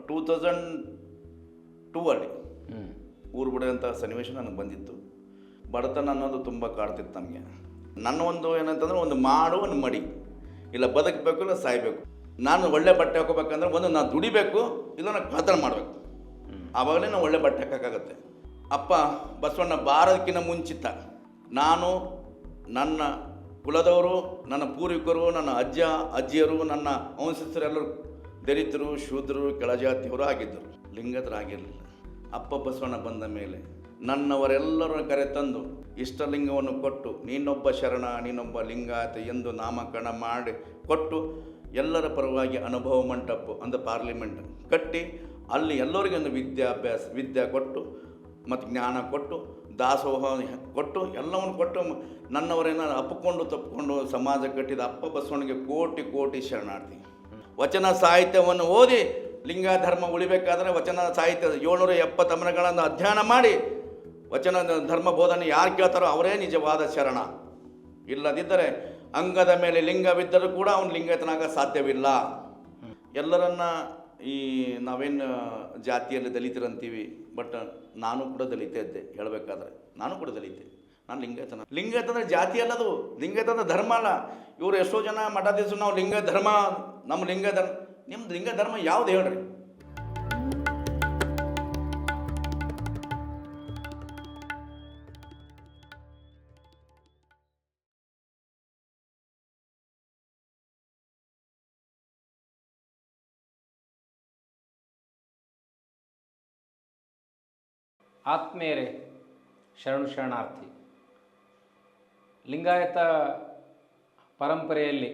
2002 ಅಲ್ಲಿ ಊರು ಬಿಡುವಂಥ ಸನ್ನಿವೇಶ ನನಗೆ ಬಂದಿತ್ತು. ಬಡತನ ಅನ್ನೋದು ತುಂಬ ಕಾಡ್ತಿತ್ತು ನಮಗೆ. ನನ್ನ ಒಂದು ಏನಂತಂದ್ರೆ ಒಂದು ಮಾಡು ಒಂದು ಮಡಿ, ಇಲ್ಲ ಬದುಕಬೇಕು ಇಲ್ಲ ಸಾಯಬೇಕು. ನಾನು ಒಳ್ಳೆ ಬಟ್ಟೆ ಹಾಕೋಬೇಕಂದ್ರೆ ಒಂದು ನಾನು ದುಡಿಬೇಕು, ಇಲ್ಲ ನಾನು ಕಳ್ತನ ಮಾಡಬೇಕು, ಆವಾಗಲೇ ನಾವು ಒಳ್ಳೆ ಬಟ್ಟೆ ಹಾಕೋಕ್ಕಾಗತ್ತೆ. ಅಪ್ಪ ಬಸವಣ್ಣ ಬಾರೋದಕ್ಕಿಂತ ಮುಂಚಿತ ನಾನು ನನ್ನ ಕುಲದವರು, ನನ್ನ ಪೂರ್ವಿಕರು, ನನ್ನ ಅಜ್ಜ ಅಜ್ಜಿಯರು, ನನ್ನ ವಂಶಸ್ಥರೆಲ್ಲರೂ ದಲಿತರು, ಶೂದ್ರರು, ಕೆಳಜಾತಿಯವರು ಆಗಿದ್ದರು, ಲಿಂಗದರಾಗಿರಲಿಲ್ಲ. ಅಪ್ಪ ಬಸವಣ್ಣ ಬಂದ ಮೇಲೆ ನನ್ನವರೆಲ್ಲರ ಕರೆತಂದು ಇಷ್ಟಲಿಂಗವನ್ನು ಕೊಟ್ಟು ನೀನೊಬ್ಬ ಶರಣ ನೀನೊಬ್ಬ ಲಿಂಗಾಯತ ಎಂದು ನಾಮಕರಣ ಮಾಡಿ ಕೊಟ್ಟು ಎಲ್ಲರ ಪರವಾಗಿ ಅನುಭವ ಮಂಟಪ ಅಂದರೆ ಪಾರ್ಲಿಮೆಂಟ್ ಕಟ್ಟಿ ಅಲ್ಲಿ ಎಲ್ಲರಿಗೂ ಒಂದು ವಿದ್ಯೆ ಕೊಟ್ಟು ಮತ್ತು ಜ್ಞಾನ ಕೊಟ್ಟು ದಾಸೋಹ ಕೊಟ್ಟು ಎಲ್ಲವನ್ನು ಕೊಟ್ಟು ನನ್ನವರೇನ ಅಪ್ಪಿಕೊಂಡು ತಪ್ಪಿಕೊಂಡು ಸಮಾಜ ಕಟ್ಟಿದ ಅಪ್ಪ ಬಸವಣ್ಣಿಗೆ ಕೋಟಿ ಕೋಟಿ ಶರಣಾರ್ಥಿ. ವಚನ ಸಾಹಿತ್ಯವನ್ನು ಓದಿ ಲಿಂಗ ಧರ್ಮ ಉಳಿಬೇಕಾದ್ರೆ ವಚನ ಸಾಹಿತ್ಯ 770 ಅಮರಗಳನ್ನು ಅಧ್ಯಯನ ಮಾಡಿ ವಚನ ಧರ್ಮ ಬೋಧನೆ ಯಾರು ಕೇಳ್ತಾರೋ ಅವರೇ ನಿಜವಾದ ಶರಣ. ಇಲ್ಲದಿದ್ದರೆ ಅಂಗದ ಮೇಲೆ ಲಿಂಗವಿದ್ದರೂ ಕೂಡ ಅವನು ಲಿಂಗತನಾಗ ಸಾಧ್ಯವಿಲ್ಲ. ಎಲ್ಲರನ್ನ ಈ ನಾವೇನು ಜಾತಿಯಲ್ಲಿ ದಲಿತರಂತೀವಿ, ಬಟ್ ನಾನು ಕೂಡ ದಲಿತ ಇದ್ದೆ. ಹೇಳಬೇಕಾದ್ರೆ ನಾನು ಕೂಡ ದಲಿತೆ. ನಾನು ಲಿಂಗಾಯತ ಅಂದರೆ ಜಾತಿ ಅಲ್ಲದು, ಲಿಂಗಾಯತ ಅಂದರೆ ಧರ್ಮ ಅಲ್ಲ. ಇವರು ಎಷ್ಟೋ ಜನ ಮಠಾಧೀಶರು ನಾವು ಲಿಂಗ ಧರ್ಮ, ನಮ್ಮ ಲಿಂಗ ಧರ್ಮ. ನಿಮ್ದು ಲಿಂಗ ಧರ್ಮ ಯಾವುದು ಹೇಳ್ರಿ? ಆತ್ಮೇರೆ ಶರಣಾರ್ಥಿ. ಲಿಂಗಾಯತ ಪರಂಪರೆಯಲ್ಲಿ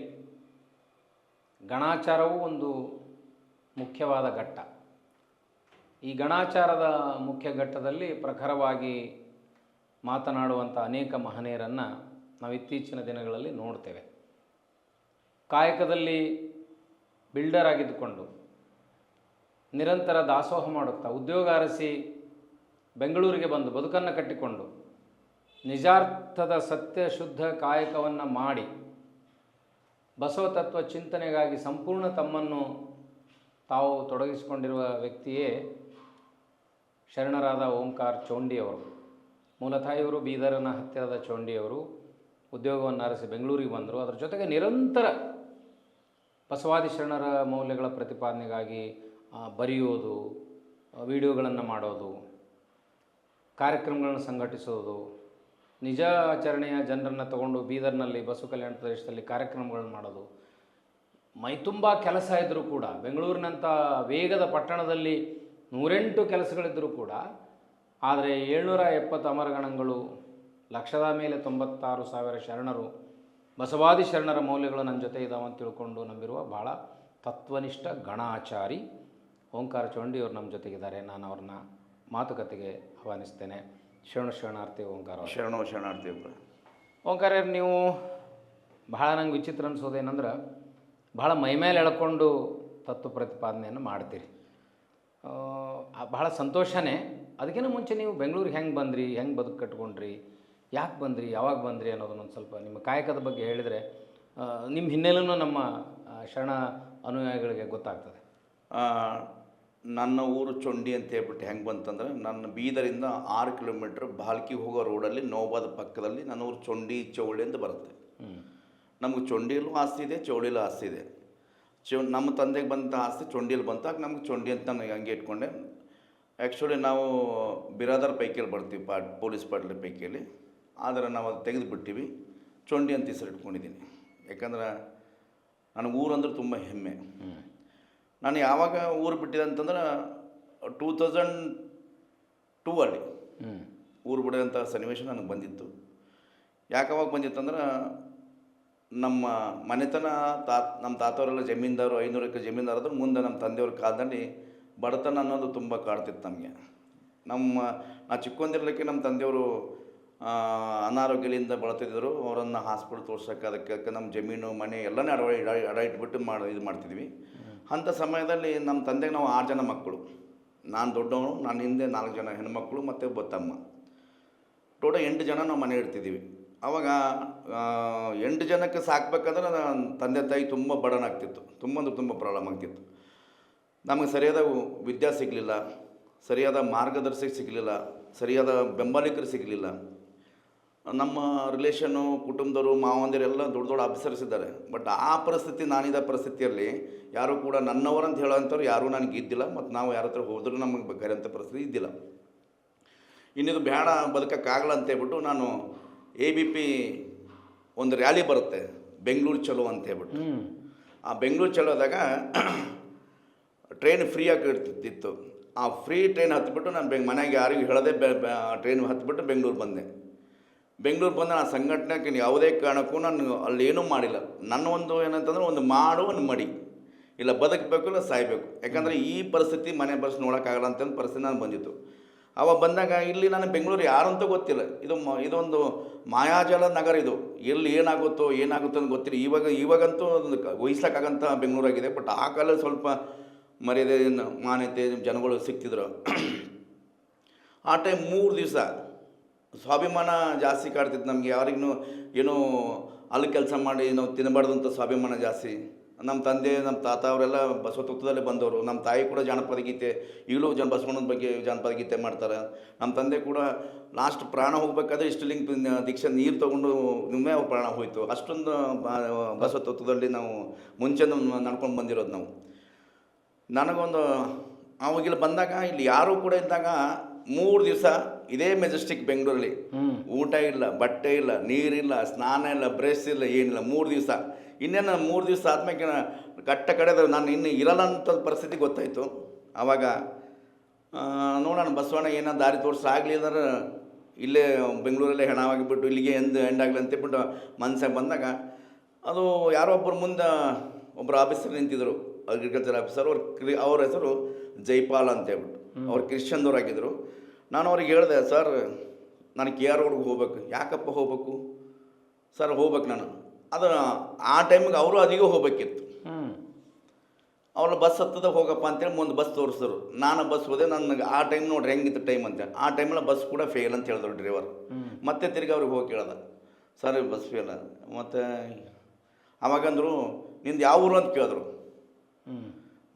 ಗಣಾಚಾರವೂ ಒಂದು ಮುಖ್ಯವಾದ ಘಟ್ಟ. ಈ ಗಣಾಚಾರದ ಮುಖ್ಯ ಘಟ್ಟದಲ್ಲಿ ಪ್ರಖರವಾಗಿ ಮಾತನಾಡುವಂಥ ಅನೇಕ ಮಹನೀಯರನ್ನು ನಾವು ಇತ್ತೀಚಿನ ದಿನಗಳಲ್ಲಿ ನೋಡ್ತೇವೆ. ಕಾಯಕದಲ್ಲಿ ಬಿಲ್ಡರ್ ಆಗಿದ್ದುಕೊಂಡು ನಿರಂತರ ದಾಸೋಹ ಮಾಡುತ್ತಾ ಉದ್ಯೋಗ ಅರಸಿ ಬೆಂಗಳೂರಿಗೆ ಬಂದು ಬದುಕನ್ನು ಕಟ್ಟಿಕೊಂಡು ನಿಜಾರ್ಥದ ಸತ್ಯ ಶುದ್ಧ ಕಾಯಕವನ್ನು ಮಾಡಿ ಬಸವ ತತ್ವ ಚಿಂತನೆಗಾಗಿ ಸಂಪೂರ್ಣ ತಮ್ಮನ್ನು ತಾವು ತೊಡಗಿಸಿಕೊಂಡಿರುವ ವ್ಯಕ್ತಿಯೇ ಶರಣರಾದ ಓಂಕಾರ ಚೌಂಡಿಯವರು. ಮೂಲತಃ ಇವರು ಬೀದರನ ಹತ್ತಿರದ ಚೌಂಡಿಯವರು. ಉದ್ಯೋಗವನ್ನು ಅರಸಿ ಬೆಂಗಳೂರಿಗೆ ಬಂದರು. ಅದರ ಜೊತೆಗೆ ನಿರಂತರ ಬಸವಾದಿ ಶರಣರ ಮೌಲ್ಯಗಳ ಪ್ರತಿಪಾದನೆಗಾಗಿ ಬರೆಯೋದು, ವಿಡಿಯೋಗಳನ್ನು ಮಾಡೋದು, ಕಾರ್ಯಕ್ರಮಗಳನ್ನು ಸಂಘಟಿಸೋದು, ನಿಜ ಆಚರಣೆಯ ಜನರನ್ನು ತಗೊಂಡು ಬೀದರ್ನಲ್ಲಿ ಬಸವ ಕಲ್ಯಾಣ ಪ್ರದೇಶದಲ್ಲಿ ಕಾರ್ಯಕ್ರಮಗಳನ್ನು ಮಾಡೋದು, ಮೈತುಂಬ ಕೆಲಸ ಇದ್ದರೂ ಕೂಡ ಬೆಂಗಳೂರಿನಂಥ ವೇಗದ ಪಟ್ಟಣದಲ್ಲಿ 108 ಕೆಲಸಗಳಿದ್ದರೂ ಕೂಡ ಆದರೆ 770 ಅಮರಗಣಗಳು, ಲಕ್ಷದ ಮೇಲೆ 96,000 ಶರಣರು, ಬಸವಾದಿ ಶರಣರ ಮೌಲ್ಯಗಳು ನನ್ನ ಜೊತೆ ಇದಾವಂತ ತಿಳ್ಕೊಂಡು ನಂಬಿರುವ ಭಾಳ ತತ್ವನಿಷ್ಠ ಗಣಾಚಾರಿ ಓಂಕಾರ ಚೌಂಡಿಯವರು ನಮ್ಮ ಜೊತೆಗಿದ್ದಾರೆ. ನಾನು ಅವ್ರನ್ನ ಮಾತುಕತೆಗೆ ಆಹ್ವಾನಿಸ್ತೇನೆ. ಶರಣಾರ್ಥಿ ಓಂಕಾರ. ಶರಣಾರ್ಥಿ ಓಂಕಾರ, ನೀವು ಬಹಳ ನಂಗೆ ವಿಚಿತ್ರ ಅನಿಸೋದೇನೆಂದ್ರೆ ಭಾಳ ಮೈಮೇಲೆ ಎಳ್ಕೊಂಡು ತತ್ವ ಪ್ರತಿಪಾದನೆಯನ್ನು ಮಾಡ್ತೀರಿ. ಬಹಳ ಸಂತೋಷನೇ. ಅದಕ್ಕಿಂತ ಮುಂಚೆ ನೀವು ಬೆಂಗಳೂರಿಗೆ ಹೆಂಗೆ ಬಂದ್ರಿ, ಹೆಂಗೆ ಬದುಕು ಕಟ್ಕೊಂಡ್ರಿ, ಯಾಕೆ ಬಂದ್ರಿ, ಯಾವಾಗ ಬಂದ್ರಿ ಅನ್ನೋದನ್ನೊಂದು ಸ್ವಲ್ಪ ನಿಮ್ಮ ಕಾಯಕದ ಬಗ್ಗೆ ಹೇಳಿದರೆ ನಿಮ್ಮ ಹಿನ್ನೆಲೆಯೂ ನಮ್ಮ ಶರಣ ಅನುಯಾಯಿಗಳಿಗೆ ಗೊತ್ತಾಗ್ತದೆ. ನನ್ನ ಊರು ಚೊಂಡಿ ಅಂತ ಹೇಳ್ಬಿಟ್ಟು ಹೆಂಗೆ ಬಂತಂದ್ರೆ, ನನ್ನ ಬೀದರಿಂದ 6 ಕಿಲೋಮೀಟ್ರ್ ಬಾಲ್ಕಿ ಹೋಗೋ ರೋಡಲ್ಲಿ ನೋವಾದ ಪಕ್ಕದಲ್ಲಿ ನನ್ನ ಊರು ಚೊಂಡಿ ಚೌಳಿ ಅಂತ ಬರುತ್ತೆ. ನಮಗೆ ಚೊಂಡಿಯಲ್ಲೂ ಆಸ್ತಿ ಇದೆ, ಚೌಳಿಲೂ ಆಸ್ತಿ ಇದೆ. ನಮ್ಮ ತಂದೆಗೆ ಬಂದಂಥ ಆಸ್ತಿ ಚೊಂಡಿಯಲ್ಲಿ ಬಂತಾಗ ನಮ್ಗೆ ಚೊಂಡಿ ಅಂತ ನನಗೆ ಹಂಗೆ ಇಟ್ಕೊಂಡೆ. ಆ್ಯಕ್ಚುಲಿ ನಾವು ಬಿರಾದರ್ ಪೈಕಿಯಲ್ಲಿ ಬರ್ತೀವಿ, ಪೊಲೀಸ್ ಪಾಟೀಲ್ ಪೈಕಿಯಲ್ಲಿ. ಆದರೆ ನಾವು ಅದು ತೆಗೆದುಬಿಟ್ಟಿವಿ, ಚೊಂಡಿ ಅಂತ ಹೆಸರು ಇಟ್ಕೊಂಡಿದ್ದೀನಿ. ಯಾಕಂದ್ರೆ ನನಗೆ ಊರಂದ್ರೆ ತುಂಬ ಹೆಮ್ಮೆ. ನಾನು ಯಾವಾಗ ಊರು ಬಿಟ್ಟಿದೆ ಅಂತಂದ್ರೆ 2002 ಅಲ್ಲಿ ಊರು ಬಿಡುವಂಥ ಸನ್ನಿವೇಶ ನನಗೆ ಬಂದಿತ್ತು. ಯಾಕವಾಗ ಬಂದಿತ್ತಂದ್ರೆ, ನಮ್ಮ ಮನೆತನ ನಮ್ಮ ತಾತವರೆಲ್ಲ ಜಮೀನ್ದಾರು, 500 ಎಕರೆ ಜಮೀನ್ದಾರು ಆದ್ರೆ ಮುಂದೆ ನಮ್ಮ ತಂದೆಯವ್ರ ಕಾಲದಲ್ಲಿ ಬಡತನ ಅನ್ನೋದು ತುಂಬ ಕಾಡ್ತಿತ್ತು ನಮಗೆ. ನಾ ಚಿಕ್ಕಂದಿರಲಿಕ್ಕೆ ನಮ್ಮ ತಂದೆಯವರು ಅನಾರೋಗ್ಯದಿಂದ ಬಳತಿದ್ದರು. ಅವರನ್ನು ಹಾಸ್ಪಿಟಲ್ ತೋರ್ಸೋಕ್ಕೆ ಅದಕ್ಕೆ ನಮ್ಮ ಜಮೀನು ಮನೆ ಎಲ್ಲನೇ ಅಡ ಇಟ್ಬಿಟ್ಟು ಇದು ಮಾಡ್ತಿದ್ವಿ. ಅಂಥ ಸಮಯದಲ್ಲಿ ನಮ್ಮ ತಂದೆಗೆ ನಾವು 6 ಜನ ಮಕ್ಕಳು. ನಾನು ದೊಡ್ಡವನು, ನನ್ನ ಹಿಂದೆ 4 ಜನ ಹೆಣ್ಮಕ್ಳು ಮತ್ತು ಒಬ್ಬ ತಮ್ಮ. ಟೋಟಲ್ 8 ಜನ ನಾವು ಮನೆ ಇಡ್ತಿದ್ದೀವಿ. ಆವಾಗ 8 ಜನಕ್ಕೆ ಸಾಕಬೇಕಾದ್ರೆ ನನ್ನ ತಂದೆ ತಾಯಿ ತುಂಬ ಬರ್ಡನ್ ಆಗ್ತಿತ್ತು, ತುಂಬ ಪ್ರಾಬ್ಲಮ್ ಆಗ್ತಿತ್ತು. ನಮಗೆ ಸರಿಯಾದ ವಿದ್ಯೆ ಸಿಗಲಿಲ್ಲ, ಸರಿಯಾದ ಮಾರ್ಗದರ್ಶಕ ಸಿಗಲಿಲ್ಲ, ಸರಿಯಾದ ಬೆಂಬಲಿಗರು ಸಿಗಲಿಲ್ಲ. ನಮ್ಮ ರಿಲೇಷನ್ನು, ಕುಟುಂಬದವರು, ಮಾವಂದಿರೆಲ್ಲ ದೊಡ್ಡ ದೊಡ್ಡ ಆಫೀಸರ್ಸ್ ಇದ್ದಾರೆ. ಬಟ್ ಆ ಪರಿಸ್ಥಿತಿ, ನಾನಿದ್ದ ಪರಿಸ್ಥಿತಿಯಲ್ಲಿ ಯಾರೂ ಕೂಡ ನನ್ನವರಂತ ಹೇಳೋಂಥವ್ರು ಯಾರೂ ನನಗೆ ಇದ್ದಿಲ್ಲ. ಮತ್ತು ನಾವು ಯಾರ ಹತ್ರ ಹೋದರೂ ನಮಗೆ ಬೇಕಾದಂಥ ಪರಿಸ್ಥಿತಿ ಇದ್ದಿಲ್ಲ. ಇನ್ನಿದು ಬೇಡ, ಬದುಕೋಕ್ಕಾಗಲ್ಲ ಅಂತೇಳ್ಬಿಟ್ಟು ನಾನು ABP ಒಂದು ರ್ಯಾಲಿ ಬರುತ್ತೆ, ಬೆಂಗಳೂರು ಚಲೋ ಅಂತ ಹೇಳ್ಬಿಟ್ಟು. ಆ ಬೆಂಗಳೂರು ಚಲೋದಾಗ ಟ್ರೈನ್ ಫ್ರೀಯಾಗಿ ಇರ್ತಿತ್ತು. ಆ ಫ್ರೀ ಟ್ರೈನ್ ಹತ್ಬಿಟ್ಟು ನಾನು ಮನೆಗೆ ಯಾರಿಗೂ ಹೇಳದೆ ಟ್ರೈನ್ ಹತ್ಬಿಟ್ಟು ಬೆಂಗಳೂರು ಬಂದೆ. ಬೆಂಗಳೂರು ಬಂದು ನಾನು ಸಂಘಟನೆಗೆ ಯಾವುದೇ ಕಾರಣಕ್ಕೂ ನಾನು ಅಲ್ಲೇನೂ ಮಾಡಿಲ್ಲ. ನನ್ನ ಒಂದು ಏನಂತಂದ್ರೆ ಒಂದು ಮಾಡು, ಒಂದು ಮಡಿ, ಇಲ್ಲ ಬದುಕಬೇಕು ಇಲ್ಲ ಸಾಯಬೇಕು. ಯಾಕಂದರೆ ಈ ಪರಿಸ್ಥಿತಿ ಮನೆ ಬಸ್ ನೋಡೋಕ್ಕಾಗಲ್ಲ ಅಂತ ಪರಿಸ್ಥಿತಿ ನಾನು ಬಂದಿತ್ತು. ಅವಾಗ ಬಂದಾಗ ಇಲ್ಲಿ ನಾನು ಬೆಂಗಳೂರು ಯಾರು ಅಂತ ಗೊತ್ತಿಲ್ಲ. ಇದೊಂದು ಮಾಯಾಜಾಲ ನಗರ. ಇದು ಎಲ್ಲಿ ಏನಾಗುತ್ತೋ ಅಂತ ಗೊತ್ತಿಲ್ಲ. ಇವಾಗಂತೂ ಒಂದು ವಹಿಸ್ಲಿಕ್ಕಾಗಂಥ ಬೆಂಗಳೂರಾಗಿದೆ. ಬಟ್ ಆ ಕಾಲದಲ್ಲಿ ಸ್ವಲ್ಪ ಮರ್ಯಾದೆ, ಮಾನ್ಯತೆ ಜನಗಳು ಸಿಗ್ತಿದ್ರು. ಆ ಟೈಮ್ 3 ದಿವಸ ಸ್ವಾಭಿಮಾನ ಜಾಸ್ತಿ ಕಾಡ್ತಿತ್ತು ನಮಗೆ. ಯಾರಿಗೂ ಏನೋ ಅಲ್ಲಿ ಕೆಲಸ ಮಾಡಿ ನಾವು ತಿನ್ನಬಾರ್ದಂಥ ಸ್ವಾಭಿಮಾನ ಜಾಸ್ತಿ. ನಮ್ಮ ತಂದೆ, ನಮ್ಮ ತಾತ ಅವರೆಲ್ಲ ಬಸವತತ್ವದಲ್ಲೇ ಬಂದವರು. ನಮ್ಮ ತಾಯಿ ಕೂಡ ಜಾನಪದ ಗೀತೆ, ಈಗಲೂ ಬಸವಣ್ಣನ ಬಗ್ಗೆ ಜಾನಪದ ಗೀತೆ ಮಾಡ್ತಾರೆ. ನಮ್ಮ ತಂದೆ ಕೂಡ ಲಾಸ್ಟ್ ಪ್ರಾಣ ಹೋಗ್ಬೇಕಾದ್ರೆ ಇಷ್ಟಲಿಂಗ ದೀಕ್ಷೆ ನೀರು ತೊಗೊಂಡು ನಿಮ್ಮೇ ಅವ್ರ ಪ್ರಾಣ ಹೋಯಿತು. ಅಷ್ಟೊಂದು ಬಸವತತ್ವದಲ್ಲಿ ನಾವು ಮುಂಚೆ ನಡ್ಕೊಂಡು ಬಂದಿರೋದು ನಾವು. ನನಗೊಂದು ಅವಾಗಿಲ್ಲಿ ಬಂದಾಗ ಇಲ್ಲಿ ಯಾರೂ ಕೂಡ ಇದ್ದಾಗ 3 ದಿವಸ ಇದೇ ಮೆಜೆಸ್ಟಿಕ್ ಬೆಂಗಳೂರಲ್ಲಿ ಊಟ ಇಲ್ಲ, ಬಟ್ಟೆ ಇಲ್ಲ, ನೀರಿಲ್ಲ, ಸ್ನಾನ ಇಲ್ಲ, ಬ್ರಷ್ ಇಲ್ಲ, ಏನಿಲ್ಲ. 3 ದಿವಸ. ಇನ್ನೇನು 3 ದಿವಸ ಆದ್ಮೇಲೆ ಕಟ್ಟ ಕಡೆದ ನಾನು ಇನ್ನು ಇರಲ್ಲ ಅಂತ ಪರಿಸ್ಥಿತಿ ಗೊತ್ತಾಯಿತು. ಆವಾಗ ನೋಡೋಣ ಬಸವಣ್ಣ ಏನೋ ದಾರಿ ತೋರಿಸಾಗಲಿಲ್ಲಂದ್ರೆ ಇಲ್ಲೇ ಬೆಂಗಳೂರಲ್ಲೇ ಹೆಣವಾಗಿಬಿಟ್ಟು ಇಲ್ಲಿಗೆ ಎಂಡಾಗಲಿ ಅಂತೇಳ್ಬಿಟ್ಟು ಮನಸ್ಸಾಗಿ ಬಂದಾಗ ಅದು ಯಾರೋ ಒಬ್ಬರು ಮುಂದೆ ಒಬ್ಬರು ಆಫೀಸರ್ ನಿಂತಿದ್ದರು, ಅಗ್ರಿಕಲ್ಚರ್ ಆಫೀಸರ್. ಅವ್ರ ಹೆಸರು ಜೈಪಾಲ್ ಅಂತೇಳ್ಬಿಟ್ಟು. ಅವ್ರು ಕ್ರಿಶ್ಚಿಯನ್ದವ್ರಾಗಿದ್ದರು. ನಾನು ಅವ್ರಿಗೆ ಹೇಳಿದೆ, ಸರ್ ನಾನು KR ರೋಡ್ಗೆ ಹೋಗ್ಬೇಕು. ಯಾಕಪ್ಪ ಹೋಗ್ಬೇಕು ಸರ್? ಹೋಗ್ಬೇಕು ನಾನು. ಅದು ಆ ಟೈಮಿಗೆ ಅವರು ಅದಿಗೂ ಹೋಗ್ಬೇಕಿತ್ತು. ಅವ್ರ ಬಸ್ ಹತ್ತದ ಹೋಗಪ್ಪ ಅಂತೇಳಿ ಮುಂದೆ ಬಸ್ ತೋರಿಸಿದ್ರು. ನಾನು ಬಸ್ ಹೋದೆ. ನನಗೆ ಆ ಟೈಮ್ ನೋಡ್ರಿ ಹೆಂಗಿತ್ತು ಟೈಮ್ ಅಂತ. ಆ ಟೈಮಲ್ಲಿ ಬಸ್ ಕೂಡ ಫೇಲ್ ಅಂತ ಹೇಳಿದ್ರು ಡ್ರೈವರ್. ಮತ್ತೆ ತಿರ್ಗಿ ಅವ್ರಿಗೆ ಹೋಗಿ ಕೇಳ್ದೆ, ಸರ್ ಬಸ್ ಫೇಲ್. ಮತ್ತು ಅವಾಗಂದರು ನಿಂದು ಯಾವ ಊರು ಅಂತ ಕೇಳಿದ್ರು.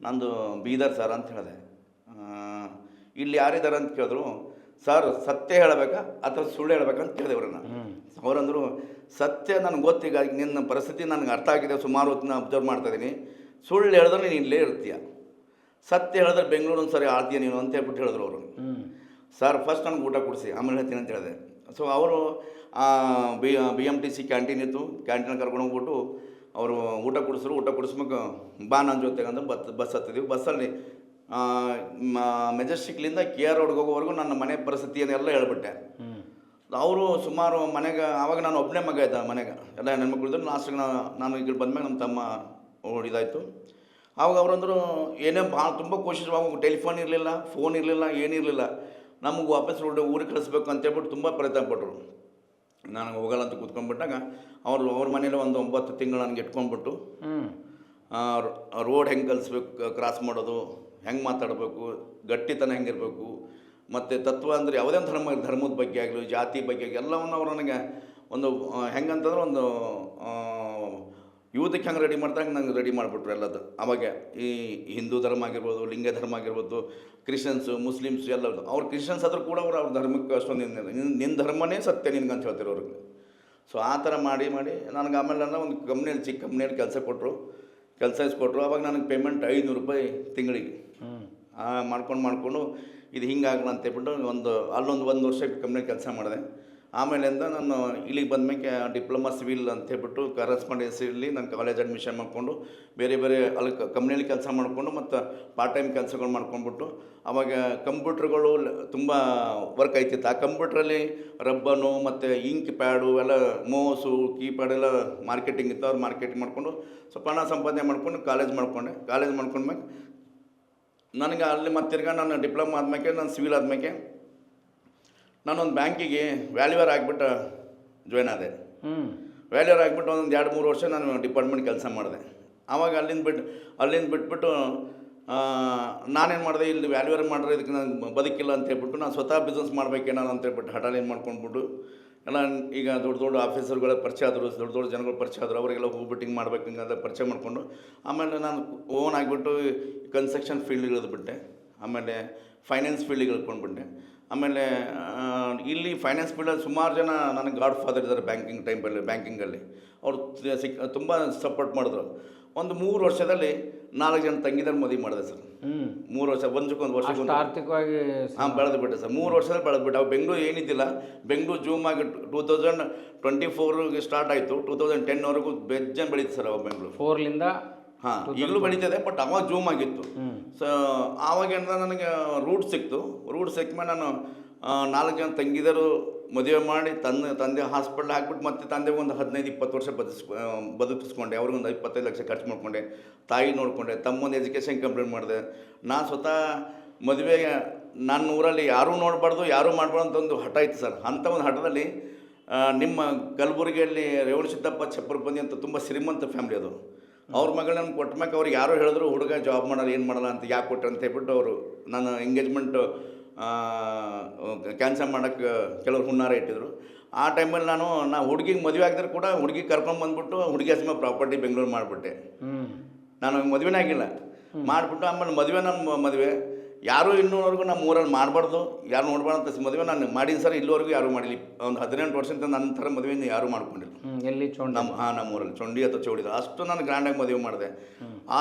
ನಂದು ಬೀದರ್ ಸರ್ ಅಂತ ಹೇಳಿದೆ. ಇಲ್ಲಿ ಯಾರಿದ್ದಾರೆ ಅಂತ ಕೇಳಿದ್ರು. ಸರ್ ಸತ್ಯ ಹೇಳಬೇಕಾ ಅಥವಾ ಸುಳ್ಳು ಹೇಳ್ಬೇಕಂತ ಕೇಳಿದೆ ಅವ್ರನ್ನ. ಅವರಂದರು, ಸತ್ಯ ನನಗೆ ಗೊತ್ತೀಗ, ನಿನ್ನ ಪರಿಸ್ಥಿತಿ ನನಗೆ ಅರ್ಥ ಆಗಿದೆ. ಸುಮಾರು ಹೊತ್ತಿನ ಅಬ್ಸರ್ವ್ ಮಾಡ್ತಾಯಿದ್ದೀನಿ. ಸುಳ್ಳು ಹೇಳಿದ್ರೆ ನೀನು ಇಲ್ಲೇ ಇರ್ತೀಯ, ಸತ್ಯ ಹೇಳಿದ್ರೆ ಬೆಂಗಳೂರು ಒಂದು ಸರಿ ಆಳ್ತೀಯ ನೀನು ಅಂತ ಹೇಳ್ಬಿಟ್ಟು ಹೇಳಿದ್ರು ಅವರು. ಸರ್ ಫಸ್ಟ್ ನನಗೆ ಊಟ ಕೊಡಿಸಿ, ಆಮೇಲೆ ಹೇಳ್ತೀನಿ ಅಂತ ಹೇಳಿದೆ. ಸೊ ಅವರು BMTC ಕ್ಯಾಂಟೀನ್ ಇತ್ತು, ಕ್ಯಾಂಟೀನ್ ಕರ್ಕೊಂಡು ಹೋಗ್ಬಿಟ್ಟು ಅವರು ಊಟ ಕೊಡಿಸಿದ್ರು. ಊಟ ಕೊಡಿಸ್ಬೇಕು ಬಾ ನನ್ನ ಜೊತೆಗೆ ಅಂದ್ರೆ ಬಸ್ ಹತ್ತಿದ್ದೀವಿ. ಬಸ್ಸಲ್ಲಿ ಮೆಜೆಸ್ಟಿಕ್ಲಿಂದ KR ರೋಡ್ಗೆ ಹೋಗೋವರೆಗೂ ನನ್ನ ಮನೆ ಪರಿಸ್ಥಿತಿಯನ್ನೆಲ್ಲ ಹೇಳ್ಬಿಟ್ಟೆ. ಅವರು ಸುಮಾರು ಮನೆಗೆ ಆವಾಗ ನಾನು ಒಬ್ಬನೇ ಮಗ ಇದ್ದ ಮನೆಗೆ, ಎಲ್ಲ ಹೆಣ್ಮಕ್ಳಿದ್ರು. ಲಾಸ್ಟಿಗೆ ನಾನು ಈಗ ಬಂದ್ಮೇಲೆ ನಮ್ಮ ತಮ್ಮ ಹೊಡಿದಾಯಿತು. ಆವಾಗ ಅವರಂದರು ಏನೇ ತುಂಬ ಕೋಶಿಸ್. ಅವಾಗ ಟೆಲಿಫೋನ್ ಇರಲಿಲ್ಲ, ಫೋನ್ ಇರಲಿಲ್ಲ, ಏನಿರಲಿಲ್ಲ. ನಮಗೆ ವಾಪಸ್ ಊರಿಗೆ ಕಳಿಸ್ಬೇಕು ಅಂತೇಳ್ಬಿಟ್ಟು ತುಂಬ ಪ್ರಯತ್ನ ಪಟ್ಟರು. ನನಗೆ ಹೋಗಲ್ಲ ಅಂತ ಕೂತ್ಕೊಂಡ್ಬಿಟ್ಟಾಗ ಅವ್ರ ಮನೇಲಿ ಒಂದು 9 ತಿಂಗಳು ನನಗೆ ಇಟ್ಕೊಂಡ್ಬಿಟ್ಟು ರೋಡ್ ಹೆಂಗೆ ಕಲಿಸ್ಬೇಕು, ಕ್ರಾಸ್ ಮಾಡೋದು ಹೆಂಗೆ ಮಾತಾಡಬೇಕು, ಗಟ್ಟಿತನ ಹೆಂಗಿರಬೇಕು, ಮತ್ತು ತತ್ವ ಅಂದರೆ ಯಾವುದೇ ಧರ್ಮದ ಬಗ್ಗೆ ಆಗಲಿ, ಜಾತಿ ಬಗ್ಗೆ ಎಲ್ಲವನ್ನು ಅವರು ನನಗೆ ಒಂದು ಹೆಂಗಂತಂದ್ರೆ ಒಂದು ಯೂದಕ್ಕೆ ಹೆಂಗೆ ರೆಡಿ ಮಾಡ್ತಾರೆ ನಂಗೆ ರೆಡಿ ಮಾಡಿಬಿಟ್ರು ಎಲ್ಲದು. ಅವಾಗ ಈ ಹಿಂದೂ ಧರ್ಮ ಆಗಿರ್ಬೋದು, ಲಿಂಗ ಧರ್ಮ ಆಗಿರ್ಬೋದು, ಕ್ರಿಶ್ಚಿಯನ್ಸು, ಮುಸ್ಲಿಮ್ಸ್ ಎಲ್ಲ. ಅವ್ರು ಕ್ರಿಶ್ಚಿಯನ್ಸ್ ಆದರೂ ಕೂಡ ಅವ್ರ ಧರ್ಮಕ್ಕೆ ಅಷ್ಟೊಂದು ನಿನ್ನ ಧರ್ಮನೇ ಸತ್ಯ ನಿನ್ಗೆ ಅಂತ ಹೇಳ್ತಾರೆ ಅವ್ರಿಗೆ. ಸೊ ಆ ಥರ ಮಾಡಿ ನನಗೆ ಆಮೇಲೆ ನನ್ನ ಒಂದು ಕಂಪ್ನಿಯಲ್ಲಿ, ಚಿಕ್ಕ ಕಂಪ್ನಿಯಲ್ಲಿ ಕೆಲಸ ಇಸ್ಕೊಟ್ರು. ಆವಾಗ ನನಗೆ ಪೇಮೆಂಟ್ 500 ರೂಪಾಯಿ ತಿಂಗಳಿಗೆ ಮಾಡ್ಕೊಂಡು ಇದು ಹಿಂಗಾಗಲ್ಲ ಅಂತೇಳ್ಬಿಟ್ಟು ಅಲ್ಲೊಂದು 1 ವರ್ಷ ಕಂಪ್ನಿಯಲ್ಲಿ ಕೆಲಸ ಮಾಡಿದೆ. ಆಮೇಲಿಂದ ನಾನು ಇಲ್ಲಿಗೆ ಬಂದಮೇಲೆ ಡಿಪ್ಲೊಮಾ ಸಿವಿಲ್ ಅಂತೇಳ್ಬಿಟ್ಟು ಕರೆಸ್ಪಾಂಡೆನ್ಸಿಯಲ್ಲಿ ನಾನು ಕಾಲೇಜ್ ಅಡ್ಮಿಷನ್ ಮಾಡಿಕೊಂಡು ಬೇರೆ ಅಲ್ಲಿ ಕಂಪ್ನಿಯಲ್ಲಿ ಕೆಲಸ ಮಾಡಿಕೊಂಡು ಮತ್ತು ಪಾರ್ಟ್ ಟೈಮ್ ಕೆಲಸಗಳು ಮಾಡ್ಕೊಂಡ್ಬಿಟ್ಟು ಆವಾಗ ಕಂಪ್ಯೂಟ್ರ್ಗಳು ತುಂಬ ವರ್ಕ್ ಆಯ್ತಿತ್ತು. ಆ ಕಂಪ್ಯೂಟ್ರಲ್ಲಿ ರಬ್ಬನು ಮತ್ತು ಇಂಕ್ ಪ್ಯಾಡು ಎಲ್ಲ, ಮೌಸು, ಕೀಪ್ಯಾಡ್ ಎಲ್ಲ ಮಾರ್ಕೆಟಿಂಗ್ ಇತ್ತು. ಅವ್ರು ಮಾರ್ಕೆಟಿಂಗ್ ಮಾಡಿಕೊಂಡು ಸ್ವಲ್ಪ ಹಣ ಸಂಪಾದನೆ ಮಾಡ್ಕೊಂಡು ಕಾಲೇಜ್ ಮಾಡ್ಕೊಂಡ್ಮೇಲೆ ನನಗೆ ಅಲ್ಲಿ ಮತ್ತೆ ತಿರ್ಗಾ ನಾನು ಡಿಪ್ಲೊಮಾ ಆದ್ಮೇಲೆ ನಾನು ಸಿವಿಲ್ ಆದ್ಮೇಲೆ ನಾನೊಂದು ಬ್ಯಾಂಕಿಗೆ ವ್ಯಾಲ್ಯೂವರ್ ಆಗಿಬಿಟ್ಟು ಜಾಯ್ನ್ ಆದೆ. ವ್ಯಾಲ್ಯೂವರ್ ಆಗಿಬಿಟ್ಟು ಒಂದು 2-3 ವರ್ಷ ನಾನು ಡಿಪಾರ್ಟ್ಮೆಂಟ್ ಕೆಲಸ ಮಾಡಿದೆ. ಆವಾಗ ಅಲ್ಲಿಂದ ಬಿಟ್ಬಿಟ್ಟು ನಾನೇನು ಮಾಡಿದೆ, ಇಲ್ಲಿ ವ್ಯಾಲ್ಯೂವರ್ ಮಾಡಿದ್ರೆ ಇದಕ್ಕೆ ನಾನು ಬದುಕಿಲ್ಲ ಅಂತ ಹೇಳ್ಬಿಟ್ಟು ನಾನು ಸ್ವತಃ ಬಿಸ್ನೆಸ್ ಮಾಡಬೇಕೇನೋ ಅಂತ ಹೇಳ್ಬಿಟ್ಟು ಹಠಾಲೇನು ಮಾಡ್ಕೊಂಡ್ಬಿಟ್ಟು ಎಲ್ಲ ಈಗ ದೊಡ್ಡ ಆಫೀಸರ್ಗಳ ಪರಿಚಯ ಆದರು, ದೊಡ್ಡ ಜನಗಳು ಪರಿಚಯ ಆದರು. ಅವರಿಗೆಲ್ಲ ಹೋಗ್ಬಿಟ್ಟು ಹಿಂಗೆ ಮಾಡ್ಬೇಕು ಹಿಂಗೆ ಪರಿಚಯ ಮಾಡಿಕೊಂಡು ಆಮೇಲೆ ನಾನು ಓನ್ ಆಗಿಬಿಟ್ಟು ಕನ್ಸ್ಟ್ರಕ್ಷನ್ ಫೀಲ್ಡ್ಗೆ ಇಳಿದ್ಬಿಟ್ಟೆ. ಆಮೇಲೆ ಫೈನಾನ್ಸ್ ಫೀಲ್ಡಿಗೆ ಇಳ್ಕೊಂಡ್ಬಿಟ್ಟೆ. ಆಮೇಲೆ ಇಲ್ಲಿ ಫೈನಾನ್ಸ್ ಫೀಲ್ಡಲ್ಲಿ ಸುಮಾರು ಜನ ನನಗೆ ಗಾಡ್ ಫಾದರ್ ಇದ್ದಾರೆ ಬ್ಯಾಂಕಿಂಗಲ್ಲಿ. ಅವರು ತುಂಬ ಸಪೋರ್ಟ್ ಮಾಡಿದ್ರು. ಒಂದು 3 ವರ್ಷದಲ್ಲಿ 4 ಜನ ತಂಗಿದಾರ ಮದುವೆ ಮಾಡಿದೆ ಸರ್. 3 ವರ್ಷ, ಒಂದು ವರ್ಷಕ್ಕೊಂದು ಆರ್ಥಿಕವಾಗಿ ಬೆಳೆದುಬಿಟ್ಟೆ ಸರ್. 3 ವರ್ಷದಲ್ಲಿ ಬೆಳೆದ್ಬಿಟ್ಟೆ. ಅವು ಬೆಂಗಳೂರು ಏನಿದ್ದಿಲ್ಲ, ಬೆಂಗಳೂರು ಜೂಮ್ ಆಗಿ 2024 ಸ್ಟಾರ್ಟ್ ಆಯಿತು. 2010ವರೆಗೂ ಬೆಜ್ಜನ ಬೆಳೀತು ಸರ್ ಅವಾಗ ಬೆಂಗಳೂರು. 4ಲಿಂದ ಹಾಂ, ಈಗಲೂ ಬೆಳೀತದೆ, ಬಟ್ ಅವಾಗ ಜೂಮ್ ಆಗಿತ್ತು. ಸೊ ಆವಾಗಿಂದ ನನಗೆ ರೂಟ್ ಸಿಕ್ತು. ರೂಟ್ ಸಿಕ್ಮೇಲೆ ನಾನು 4 ಜನ ತಂಗಿದರು ಮದುವೆ ಮಾಡಿ ತಂದೆ ಹಾಸ್ಪಿಟ್ಲ್ ಹಾಕ್ಬಿಟ್ಟು ಮತ್ತೆ ತಂದೆಗೆ ಒಂದು 15-20 ವರ್ಷ ಬದುಕಿಸ್ಕೊಂಡೆ. ಅವ್ರಿಗೊಂದು 25 ಲಕ್ಷ ಖರ್ಚು ಮಾಡಿಕೊಂಡೆ. ತಾಯಿ ನೋಡಿಕೊಂಡೆ. ತಮ್ಮೊಂದು ಎಜುಕೇಷನ್ ಕಂಪ್ಲೀಟ್ ಮಾಡಿದೆ. ನಾನು ಸ್ವತಃ ಮದುವೆಗೆ ನನ್ನ ಊರಲ್ಲಿ ಯಾರೂ ನೋಡಬಾರ್ದು, ಯಾರೂ ಮಾಡಬಾರ್ದು ಅಂತ ಒಂದು ಹಠ ಇತ್ತು ಸರ್. ಅಂಥ ಒಂದು ಹಠದಲ್ಲಿ ನಿಮ್ಮ ಕಲಬುರಗಿಯಲ್ಲಿ ರೇವಣ ಸಿದ್ದಪ್ಪ ಚಪ್ಪರಬಂದಿ ಅಂತ ತುಂಬ ಶ್ರೀಮಂತ ಫ್ಯಾಮ್ಲಿ ಅದು. ಅವ್ರ ಮಗಳನ್ನ ಕೊಟ್ಟ ಮ್ಯಾಕೆ ಅವ್ರಿಗೆ ಯಾರೋ ಹೇಳಿದ್ರು, ಹುಡುಗ ಜಾಬ್ ಮಾಡಲ್ಲ, ಏನು ಮಾಡಲ್ಲ ಅಂತ. ಯಾಕೆ ಕೊಟ್ಟರು ಅಂತ ಹೇಳ್ಬಿಟ್ಟು ಅವರು ನನ್ನ ಎಂಗೇಜ್ಮೆಂಟು ಕ್ಯಾನ್ಸಲ್ ಮಾಡೋಕ್ಕೆ ಕೆಲವ್ರು ಹುನ್ನಾರ ಇಟ್ಟಿದ್ರು. ಆ ಟೈಮಲ್ಲಿ ನಾನು ಹುಡುಗಿಗೆ ಮದುವೆ ಆಗಿದ್ರೆ ಕೂಡ ಹುಡುಗಿ ಕರ್ಕೊಂಡ್ಬಂದ್ಬಿಟ್ಟು ಹುಡುಗಿ ಹೆಸರು ಪ್ರಾಪರ್ಟಿ ಬೆಂಗಳೂರು ಮಾಡಿಬಿಟ್ಟೆ. ನಾನು ಮದುವೆನೇ ಆಗಿಲ್ಲ, ಮಾಡಿಬಿಟ್ಟು ಆಮೇಲೆ ನನ್ನ ಮದುವೆ ಯಾರೂ ಇನ್ನೂವರೆಗೂ ನಮ್ಮ ಊರಲ್ಲಿ ಮಾಡಬಾರ್ದು, ಯಾರು ನೋಡಬಾರ್ದು ಅಂತ ಮದುವೆ ನಾನು ಮಾಡೀನಿ ಸರ್. ಇಲ್ಲಿವರೆಗೂ ಯಾರೂ ಮಾಡಿಲ್ಲ. ಒಂದು 18 ವರ್ಷದಿಂದ ನನ್ನ ಥರ ಮದುವೆಯಿಂದ ಯಾರೂ ಮಾಡ್ಕೊಂಡಿಲ್ಲ. ಎಲ್ಲಿ ನಮ್ಮ ಊರಲ್ಲಿ ಚೊಂಡಿ ಅಥವಾ ಚೌಡಿದ್ರು ಅಷ್ಟು ನಾನು ಗ್ರ್ಯಾಂಡಾಗಿ ಮದುವೆ ಮಾಡಿದೆ.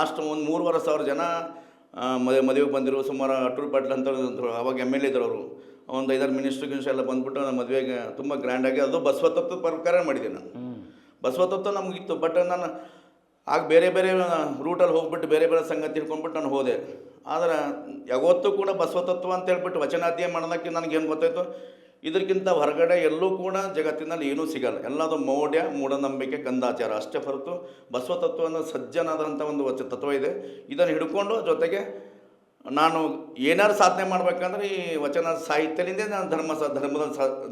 ಅಷ್ಟು ಒಂದು 3,500 ಜನ ಮದುವೆಗೆ ಬಂದಿರು. ಸುಮಾರು ಅಟೂರು ಪಾಟೀಲ್ ಅಂತ ಅವಾಗ MLA ಇದ್ರು ಅವರು. ಒಂದು 5-6 ಮಿನಿಸ್ಟ್ರು ಎಲ್ಲ ಬಂದ್ಬಿಟ್ಟು ನನ್ನ ಮದುವೆಗೆ ತುಂಬ ಗ್ರ್ಯಾಂಡಾಗಿ, ಅದು ಬಸವತತ್ವ ಪ್ರಕಾರ ಮಾಡಿದ್ದೀನಿ ನಾನು. ಬಸವತತ್ವ ನಮಗಿತ್ತು, ಬಟ್ ನಾನು ಆಗ ಬೇರೆ ರೂಟಲ್ಲಿ ಹೋಗ್ಬಿಟ್ಟು ಬೇರೆ ಸಂಗತಿ ತಿಳ್ಕೊಂಡ್ಬಿಟ್ಟು ನಾನು ಹೋದೆ. ಆದರೆ ಯಾವತ್ತೂ ಕೂಡ ಬಸವತತ್ವ ಅಂತ ಹೇಳ್ಬಿಟ್ಟು ವಚನಾಧ್ಯಯನ ಮಾಡೋದಕ್ಕೆ ನನಗೇನು ಗೊತ್ತಾಯಿತು, ಇದಕ್ಕಿಂತ ಹೊರಗಡೆ ಎಲ್ಲೂ ಕೂಡ ಜಗತ್ತಿನಲ್ಲಿ ಏನೂ ಸಿಗಲ್ಲ. ಎಲ್ಲದು ಮೌಢ್ಯ, ಮೂಢನಂಬಿಕೆ, ಕಂದಾಚಾರ ಅಷ್ಟೇ ಹೊರತು ಬಸವತತ್ವ ಅನ್ನೋ ಸಜ್ಜನಾದಂಥ ಒಂದು ತತ್ವ ಇದೆ. ಇದನ್ನು ಹಿಡ್ಕೊಂಡು ಜೊತೆಗೆ ನಾನು ಏನಾರು ಸಾಧನೆ ಮಾಡಬೇಕಂದ್ರೆ ಈ ವಚನ ಸಾಹಿತ್ಯದಿಂದ ನಾನು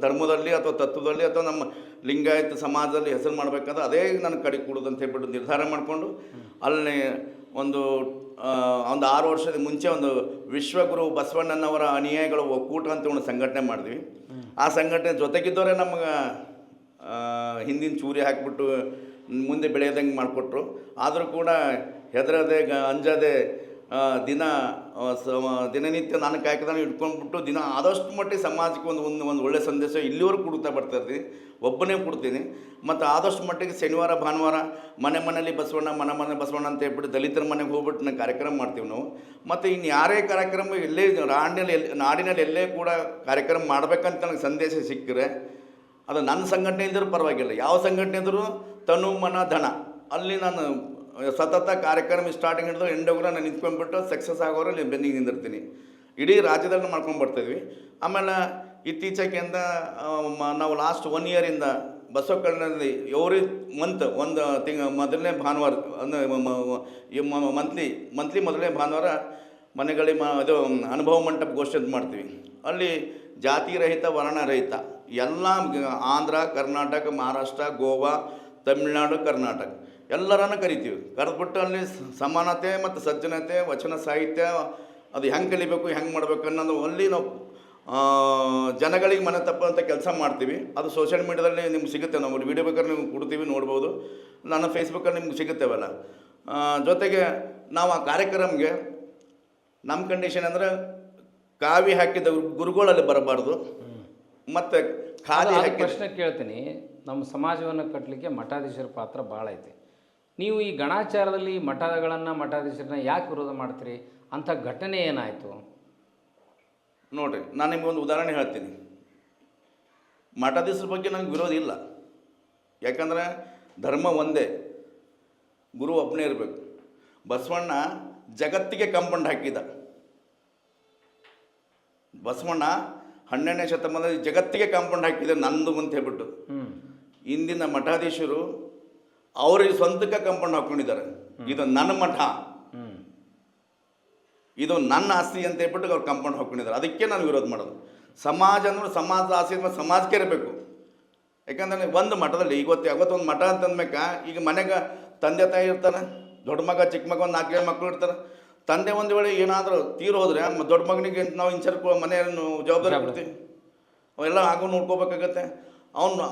ಧರ್ಮದಲ್ಲಿ ಅಥವಾ ತತ್ವದಲ್ಲಿ ಅಥವಾ ನಮ್ಮ ಲಿಂಗಾಯತ ಸಮಾಜದಲ್ಲಿ ಹೆಸರು ಮಾಡಬೇಕಾದ್ರೆ ಅದೇ ನನ್ನ ಕಡೆ ಕೊಡೋದು ಅಂತ ಹೇಳ್ಬಿಟ್ಟು ನಿರ್ಧಾರ ಮಾಡಿಕೊಂಡು ಅಲ್ಲಿ ಒಂದು 6 ವರ್ಷದ ಮುಂಚೆ ಒಂದು ವಿಶ್ವಗುರು ಬಸವಣ್ಣನವರ ಅನುಯಾಯಿಗಳ ಒಕ್ಕೂಟ ಅಂತ ಒಂದು ಸಂಘಟನೆ ಮಾಡಿದ್ವಿ. ಆ ಸಂಘಟನೆ ಜೊತೆಗಿದ್ದವರೇ ನಮಗೆ ಹಿಂದಿನ ಚೂರಿ ಹಾಕಿಬಿಟ್ಟು ಮುಂದೆ ಬೆಳೆಯೋದಂಗೆ ಮಾಡಿಕೊಟ್ರು. ಆದರೂ ಕೂಡ ಹೆದರದೆ ಅಂಜದೆ ದಿನನಿತ್ಯ ನಾನು ಕಾಯ್ಕದಾನ ಇಟ್ಕೊಂಡ್ಬಿಟ್ಟು ದಿನ ಆದಷ್ಟು ಮಟ್ಟಿಗೆ ಸಮಾಜಕ್ಕೆ ಒಂದು ಒಳ್ಳೆಯ ಸಂದೇಶ ಇಲ್ಲಿವರೆಗೂ ಕೊಡ್ತಾ ಬರ್ತಾಯಿರ್ತೀನಿ. ಒಬ್ಬನೇ ಕೊಡ್ತೀನಿ. ಮತ್ತು ಆದಷ್ಟು ಮಟ್ಟಿಗೆ ಶನಿವಾರ ಭಾನುವಾರ ಮನೆಯಲ್ಲಿ ಬಸವಣ್ಣ, ಮನೆ ಬಸವಣ್ಣ ಅಂತ ಹೇಳ್ಬಿಟ್ಟು ದಲಿತರ ಮನೆಗೆ ಹೋಗ್ಬಿಟ್ಟು ನಾವು ಕಾರ್ಯಕ್ರಮ ಮಾಡ್ತೀವಿ ನಾವು. ಮತ್ತು ಇನ್ನು ಯಾರೇ ಕಾರ್ಯಕ್ರಮ ಎಲ್ಲೇ ನಾಡಿನಲ್ಲಿ ಎಲ್ಲೇ ಕೂಡ ಕಾರ್ಯಕ್ರಮ ಮಾಡಬೇಕಂತ ನನಗೆ ಸಂದೇಶ ಸಿಕ್ಕಿದ್ರೆ ಅದು ನನ್ನ ಸಂಘಟನೆ ಇದ್ದರೂ ಪರವಾಗಿಲ್ಲ, ಯಾವ ಸಂಘಟನೆ ಇದ್ದರೂ ತನು ಮನ ಧನ ಅಲ್ಲಿ ನಾನು ಸತತ ಕಾರ್ಯಕ್ರಮ ಸ್ಟಾರ್ಟಿಂಗ್ ಹಿಡಿದು ಎಂಡೋಗ್ರ ನಾನು ನಿಂತ್ಕೊಂಡ್ಬಿಟ್ಟು ಸಕ್ಸಸ್ ಆಗೋರು ಅಲ್ಲಿ ಬೆನ್ನಿಗೆ ನಿಂದಿರ್ತೀನಿ. ಇಡೀ ರಾಜ್ಯದಲ್ಲಿ ಮಾಡ್ಕೊಂಡು ಬರ್ತಾಯಿದ್ವಿ. ಆಮೇಲೆ ಇತ್ತೀಚೆಗೆಯಿಂದ ನಾವು ಲಾಸ್ಟ್ 1 ಇಯರಿಂದ ಬಸವ ಕಲ್ಯಾಣದಲ್ಲಿ ಎವ್ರಿ ಮಂತ್ ಒಂದು ಮೊದಲನೇ ಭಾನುವಾರ ಅಂದರೆ ಮಂತ್ಲಿ ಮೊದಲನೇ ಭಾನುವಾರ ಮನೆಗಳಿಗೆ ಅದು ಅನುಭವ ಮಂಟಪ ಗೋಷ್ಠಿ ಅಂತ ಮಾಡ್ತೀವಿ. ಅಲ್ಲಿ ಜಾತಿ ರಹಿತ, ವರ್ಣ ರಹಿತ ಎಲ್ಲ ಆಂಧ್ರ, ಕರ್ನಾಟಕ, ಮಹಾರಾಷ್ಟ್ರ, ಗೋವಾ, ತಮಿಳುನಾಡು, ಕರ್ನಾಟಕ ಎಲ್ಲರನ್ನು ಕರಿತೀವಿ. ಕರೆದ್ಬಿಟ್ಟು ಅಲ್ಲಿ ಸಮಾನತೆ ಮತ್ತು ಸಜ್ಜನತೆ, ವಚನ ಸಾಹಿತ್ಯ ಅದು ಹೆಂಗೆ ಕಲಿಬೇಕು, ಹೆಂಗೆ ಮಾಡಬೇಕು ಅನ್ನೋದು ಅಲ್ಲಿ ನಾವು ಜನಗಳಿಗೆ ಮನೆ ತಪ್ಪುವಂಥ ಕೆಲಸ ಮಾಡ್ತೀವಿ. ಅದು ಸೋಷಿಯಲ್ ಮೀಡ್ಯಾದಲ್ಲಿ ನಿಮ್ಗೆ ಸಿಗುತ್ತೆ. ನಾವು ವೀಡಿಯೋ ಬೇಕಾದ್ರೆ ನಿಮ್ಗೆ ಕೊಡ್ತೀವಿ, ನೋಡ್ಬೋದು. ನನ್ನ ಫೇಸ್ಬುಕ್ಕಲ್ಲಿ ನಿಮ್ಗೆ ಸಿಗುತ್ತೇವಲ್ಲ. ಜೊತೆಗೆ ನಾವು ಆ ಕಾರ್ಯಕ್ರಮಕ್ಕೆ ನಮ್ಮ ಕಂಡೀಷನ್ ಅಂದರೆ ಕಾವಿ ಹಾಕಿದ ಗುರುಗಳಲ್ಲಿ ಬರಬಾರ್ದು, ಮತ್ತು ಖಾಲಿ ಹಾಕಿ. ಪ್ರಶ್ನೆ ಕೇಳ್ತೀನಿ. ನಮ್ಮ ಸಮಾಜವನ್ನು ಕಟ್ಟಲಿಕ್ಕೆ ಮಠಾಧೀಶರ ಪಾತ್ರ ಭಾಳ ಐತೆ. ನೀವು ಈ ಗಣಾಚಾರದಲ್ಲಿ ಮಠಾಧೀಶರನ್ನ ಯಾಕೆ ವಿರೋಧ ಮಾಡ್ತೀರಿ? ಅಂಥ ಘಟನೆ ಏನಾಯಿತು ನೋಡಿರಿ, ನಾನು ನಿಮ್ಗೆ ಒಂದು ಉದಾಹರಣೆ ಹೇಳ್ತೀನಿ. ಮಠಾಧೀಶರ ಬಗ್ಗೆ ನನಗೆ ವಿರೋಧ ಇಲ್ಲ. ಯಾಕಂದರೆ ಧರ್ಮ ಒಂದೇ, ಗುರು ಒಬ್ಬನೇ ಇರಬೇಕು. ಬಸವಣ್ಣ ಜಗತ್ತಿಗೆ ಕಂಪೌಂಡ್ ಹಾಕಿದ. ಬಸವಣ್ಣ 12ನೇ ಶತಮಾನದಲ್ಲಿ ಜಗತ್ತಿಗೆ ಕಾಂಪೌಂಡ್ ಹಾಕಿದೆ ನಂದು ಅಂತ ಹೇಳ್ಬಿಟ್ಟು. ಇಂದಿನ ಮಠಾಧೀಶರು ಅವ್ರಿಗೆ ಸ್ವಂತಕ್ಕೆ ಕಾಂಪೌಂಡ್ ಹಾಕ್ಕೊಂಡಿದ್ದಾರೆ. ಇದು ನನ್ನ ಮಠ, ಇದು ನನ್ನ ಆಸ್ತಿ ಅಂತ ಹೇಳ್ಬಿಟ್ಟು ಅವ್ರು ಕಾಂಪೌಂಡ್ ಹಾಕ್ಕೊಂಡಿದ್ದಾರೆ. ಅದಕ್ಕೆ ನಾನು ವಿರೋಧ ಮಾಡೋದು. ಸಮಾಜ ಅಂದ್ರೆ ಸಮಾಜದ ಆಸ್ತಿ ಸಮಾಜಕ್ಕೆ ಇರಬೇಕು. ಯಾಕಂದರೆ ಒಂದು ಮಠದಲ್ಲಿ ಯಾವತ್ತೊಂದು ಮಠ ಅಂತಂದ್ಮೇಕ ಈಗ ಮನೆಗೆ ತಂದೆ ತಾಯಿ ಇರ್ತಾರೆ, ದೊಡ್ಡ ಮಗ ಚಿಕ್ಕ ಮಗ ಒಂದು 4 ಮಕ್ಕಳು ಇರ್ತಾರೆ. ತಂದೆ ಒಂದು ವೇಳೆ ಏನಾದರೂ ತೀರು ಹೋದರೆ ದೊಡ್ಡ ಮಗನಿಗೆ ನಾವು ಇನ್ಚಾರ್ಜ್ ಮನೆಯನ್ನು ಜವಾಬ್ದಾರಿ ಕೊಡ್ತೀವಿ. ಅವೆಲ್ಲ ಆಗೋ ನೋಡ್ಕೋಬೇಕಾಗತ್ತೆ. ಅವನು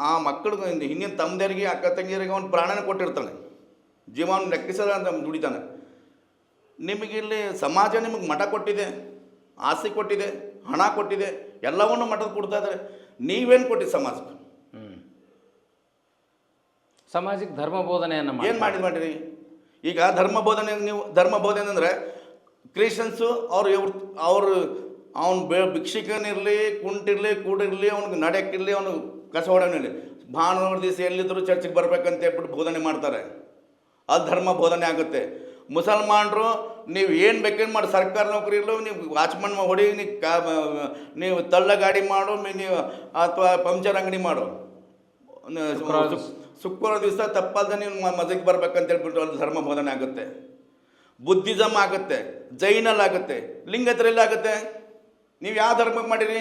ಆ ಮಕ್ಕಳಿಗೆ ಹಿಂದಿನ ತಮ್ಮದೇರಿಗೆ, ಅಕ್ಕ ತಂಗಿಯರಿಗೆ ಅವ್ನು ಪ್ರಾಣನ ಕೊಟ್ಟಿರ್ತಾನೆ. ಜೀವನ ಲೆಕ್ಕಿಸದ ಅಂತ ದುಡಿತಾನೆ. ನಿಮಗಿಲ್ಲಿ ಸಮಾಜ ನಿಮಗೆ ಮಠ ಕೊಟ್ಟಿದೆ, ಆಸ್ತಿ ಕೊಟ್ಟಿದೆ, ಹಣ ಕೊಟ್ಟಿದೆ, ಎಲ್ಲವನ್ನೂ ಮಠದ ಕೊಡ್ತಾ ಇದ್ದಾರೆ. ನೀವೇನು ಕೊಟ್ಟಿದ್ದು ಸಮಾಜಕ್ಕೆ? ಸಮಾಜಕ್ಕೆ ಧರ್ಮ ಬೋಧನೆಯನ್ನು ಏನು ಮಾಡಿರಿ? ಈಗ ಧರ್ಮ ಬೋಧನೆ ಅಂದರೆ ಕ್ರಿಶ್ಚಿಯನ್ಸು ಅವರು ಅವ್ನು ಭಿಕ್ಷಿಕನಿರಲಿ, ಕುಂಟಿರಲಿ, ಕೂಡಿರಲಿ, ಅವ್ನಿಗೆ ನಡೆಯಕ್ಕಿರಲಿ, ಅವನು ಕಸ ಹೊಡೋನಿರಲಿ, ಭಾನುವಾರ ದಿವಸ ಎಲ್ಲಿದ್ದರೂ ಚರ್ಚಿಗೆ ಬರ್ಬೇಕಂತ ಹೇಳ್ಬಿಟ್ಟು ಬೋಧನೆ ಮಾಡ್ತಾರೆ. ಅದು ಧರ್ಮ ಬೋಧನೆ ಆಗುತ್ತೆ. ಮುಸಲ್ಮಾನರು ನೀವು ಏನು ಬೇಕೇನು ಮಾಡಿ, ಸರ್ಕಾರ ನೌಕರಿ ಇರಲು, ನೀವು ವಾಚ್ಮನ್ ಹೊಡಿ, ನೀವು ತಳ್ಳ ಗಾಡಿ ಮಾಡು, ನೀವು ಅಥವಾ ಪಂಚರ್ ಅಂಗಡಿ ಮಾಡು, ಶುಕ್ರವಾರ ದಿವಸ ತಪ್ಪಲ್ದೆ ನೀವು ಮಜಕ್ಕೆ ಬರ್ಬೇಕಂತ ಹೇಳ್ಬಿಟ್ಟು ಅಲ್ಲಿ ಧರ್ಮ ಬೋಧನೆ ಆಗುತ್ತೆ. ಬುದ್ಧಿಸಮ್ ಆಗುತ್ತೆ, ಜೈನಲ್ಲಿ ಆಗುತ್ತೆ, ಲಿಂಗೈತರಲ್ಲಿ ಆಗುತ್ತೆ. ನೀವು ಯಾವ ಧರ್ಮಕ್ಕೆ ಮಾಡಿರಿ?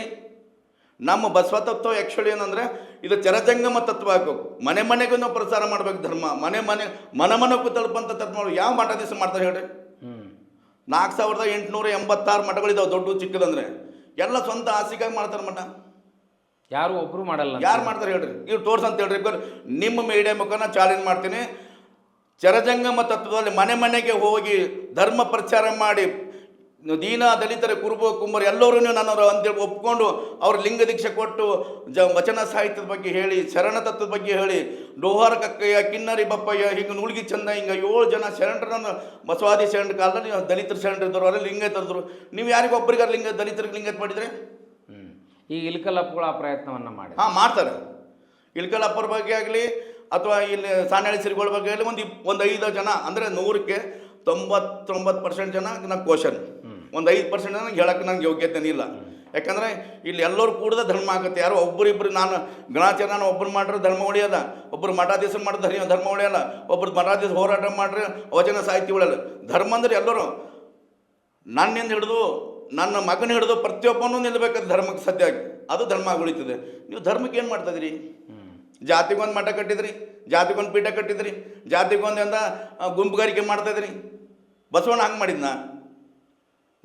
ನಮ್ಮ ಬಸವ ತತ್ವ ಆ್ಯಕ್ಚುಲಿ ಏನಂದರೆ ಇದು ಚರಜಂಗಮ ತತ್ವ ಆಗಬೇಕು. ಮನೆ ಮನೆಗೂ ನಾವು ಪ್ರಚಾರ ಮಾಡ್ಬೇಕು ಧರ್ಮ. ಮನಕ್ಕೂ ತಲುಪಂಥ ತತ್ವ ಮಾಡಿ ಯಾವ ಮಠ ದಿವಸ ಮಾಡ್ತಾರೆ ಹೇಳ್ರಿ? 4886 ಮಠಗಳಿದಾವೆ, ದೊಡ್ಡ ಚಿಕ್ಕದಂದರೆ. ಎಲ್ಲ ಸ್ವಂತ ಆಸೆಗಾಗಿ ಮಾಡ್ತಾರೆ ಮಠ. ಯಾರು ಒಬ್ಬರು ಮಾಡಲ್ಲ. ಯಾರು ಮಾಡ್ತಾರೆ ಹೇಳ್ರಿ? ಇವ್ರು ತೋರ್ಸಂತ ಹೇಳ್ರಿ. ನಿಮ್ಮ ಮೀಡಿಯಾ ಮುಖಾನ ಚಾಲೆಂಜ್ ಮಾಡ್ತೀನಿ. ಚರಜಂಗಮ ತತ್ವದಲ್ಲಿ ಮನೆ ಮನೆಗೆ ಹೋಗಿ ಧರ್ಮ ಪ್ರಚಾರ ಮಾಡಿ ದೀನ ದಲಿತರ ಕುರುಬ ಕುಂಬರು ಎಲ್ಲರೂ ನನ್ನವರು ಅಂತೇಳಿ ಒಪ್ಕೊಂಡು ಅವ್ರ ಲಿಂಗ ದೀಕ್ಷೆ ಕೊಟ್ಟು ವಚನ ಸಾಹಿತ್ಯದ ಬಗ್ಗೆ ಹೇಳಿ, ಶರಣ ತತ್ವದ ಬಗ್ಗೆ ಹೇಳಿ, ಡೋಹಾರ ಕಕ್ಕಯ್ಯ, ಕಿನ್ನರಿ ಬಪ್ಪಯ್ಯ, ಹಿಂಗೆ ನುಳ್ಗಿ ಚಂದ, ಹಿಂಗೆ 7 ಜನ ಶರಣರನ್ನು ಬಸವಾದಿ ಶರಣ ಕಾಲದಲ್ಲಿ ದಲಿತರ ಶರಣರಿದ್ದರು, ಅವರಲ್ಲಿ ಲಿಂಗೈತರಿದ್ರು. ನೀವು ಯಾರಿಗೂ ಒಬ್ಬರಿಗೆ ದಲಿತರಿಗೆ ಲಿಂಗೈತ ಮಾಡಿದರೆ? ಈ ಇಲ್ಕಲಪ್ಪಗಳು ಆ ಪ್ರಯತ್ನವನ್ನು ಮಾಡಿ ಮಾಡ್ತಾರೆ. ಇಲ್ಕಲಪ್ಪರ ಬಗ್ಗೆ ಆಗಲಿ ಅಥವಾ ಇಲ್ಲಿ ಸಾಣೆಹಳ್ಳಿ ಸಿರಿಗಳ ಬಗ್ಗೆ ಆಗಲಿ ಒಂದು 5 ಜನ ಅಂದರೆ 100ಕ್ಕೆ 99% ಜನ ನಂಗೆ ಕ್ವಶನ್, ಒಂದು 5% ಜನ ಹೇಳೋಕ್ಕೆ ನಂಗೆ ಯೋಗ್ಯತೆ ಇಲ್ಲ. ಯಾಕಂದರೆ ಇಲ್ಲಿ ಎಲ್ಲರೂ ಕೂಡದ ಧರ್ಮ ಆಗುತ್ತೆ. ಯಾರೋ ಒಬ್ಬರಿಬ್ಬರು ನಾನು ಗಣಾಚರಣ ಒಬ್ಬರು ಮಾಡ್ರೆ ಧರ್ಮ ಉಳಿಯೋಲ್ಲ, ಒಬ್ಬರು ಮಠಾಧೀಶ ಮಾಡಿದ್ರೆ ಧರ್ಮ ಉಳಿಯೋಲ್ಲ, ಒಬ್ಬರು ಮಠಾಧೀಶ ಹೋರಾಟ ಮಾಡ್ರೆ ವಚನ ಸಾಹಿತ್ಯ ಉಳಿಯಲ್ಲ. ಧರ್ಮ ಅಂದರೆ ಎಲ್ಲರೂ ನನ್ನಿಂದ ಹಿಡಿದು ನನ್ನ ಮಗನ ಹಿಡಿದು ಪ್ರತಿಯೊಬ್ಬನೂ ನಿಲ್ಲಬೇಕಾದ ಧರ್ಮಕ್ಕೆ ಸದ್ಯವಾಗಿ ಅದು ಧರ್ಮ ಉಳಿತದೆ. ನೀವು ಧರ್ಮಕ್ಕೆ ಏನು ಮಾಡ್ತಾಯಿದ್ರಿ? ಜಾತಿಗೊಂದು ಮಠ ಕಟ್ಟಿದ್ರಿ, ಜಾತಿಗೊಂದು ಪೀಠ ಕಟ್ಟಿದ್ರಿ, ಜಾತಿಗೊಂದು ಅಂತ ಗುಂಪುಗಾರಿಕೆ ಮಾಡ್ತಾಯಿದ್ರಿ. ಬಸವಣ್ಣ ಹಂಗೆ ಮಾಡಿದ್ನ?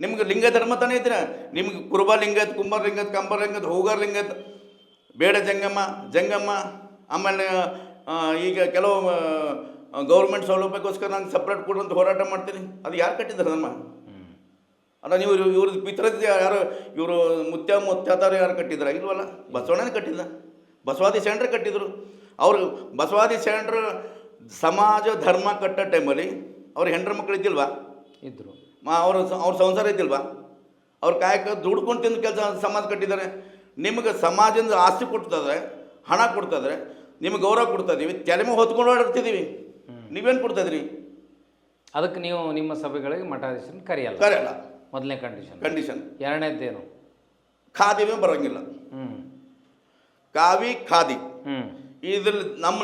ನಿಮ್ಗೆ ಲಿಂಗ ಧರ್ಮ ತಾನೇ ಇದ್ದೀರ. ನಿಮ್ಗೆ ಕುರುಬ ಲಿಂಗದ, ಕುಂಬಾರ ಲಿಂಗದ, ಕಂಬಾರ ಲಿಂಗದ, ಹೂಗಾರ ಲಿಂಗದ, ಬೇಡ ಜಂಗಮ್ಮ, ಆಮೇಲೆ ಈಗ ಕೆಲವು ಗೌರ್ಮೆಂಟ್ ಸೌಲಭ್ಯಕ್ಕೋಸ್ಕರ ನಾನು ಸಪ್ರೇಟ್ ಕೊಡುವಂತ ಹೋರಾಟ ಮಾಡ್ತೀನಿ. ಅದು ಯಾರು ಕಟ್ಟಿದ್ದಾರೆ ಧರ್ಮ? ಅಲ್ಲ, ನೀವು ಇವ್ರದ್ದು ಪಿತೃ ಯಾರು, ಇವರು ಮುತ್ಯಾತಾರು ಯಾರು ಕಟ್ಟಿದ್ದಾರೆ? ಇಲ್ವಲ್ಲ, ಬಸವಣ್ಣನೇ ಕಟ್ಟಿದ್ದ. ಬಸವಾದಿ ಶರಣರು ಕಟ್ಟಿದ್ರು. ಅವರು ಬಸವಾದಿ ಶರಣರು ಸಮಾಜ ಧರ್ಮ ಕಟ್ಟೋ ಟೈಮಲ್ಲಿ ಅವ್ರ ಹೆಂಡ್ರ ಮಕ್ಕಳು ಇದ್ದಿಲ್ವಾ? ಇದ್ದರು. ಅವ್ರ ಸಂಸಾರ ಇದ್ದಿಲ್ವಾ? ಅವ್ರ ಕಾಯಕ ದುಡ್ಕೊಂಡು ತಿಂದು ಕೆಲಸ ಸಮಾಜ ಕಟ್ಟಿದ್ದಾರೆ. ನಿಮಗೆ ಸಮಾಜದಿಂದ ಆಸ್ತಿ ಕೊಡ್ತದೆ, ಹಣ ಕೊಡ್ತದ್ರೆ, ನಿಮಗೆ ಗೌರವ ಕೊಡ್ತಾಯಿದ್ದೀವಿ, ತೆಲೆಮೆ ಹೊತ್ಕೊಂಡು ಓಡಾಡ್ತಿದ್ದೀವಿ. ನೀವೇನು ಕೊಡ್ತಾಯಿದ್ರಿ? ಅದಕ್ಕೆ ನೀವು ನಿಮ್ಮ ಸಭೆಗಳಿಗೆ ಮಠಾಧೀಶನ ಕರೆಯಲ್ಲ. ಮೊದಲನೇ ಕಂಡೀಷನ್. ಎರಡನೇದ್ದೇನು? ಖಾದಿವೇ ಬರೋಂಗಿಲ್ಲ. ಕಾವಿ ಖಾದಿ ಇದ್ರಲ್ಲಿ ನಮ್ಮ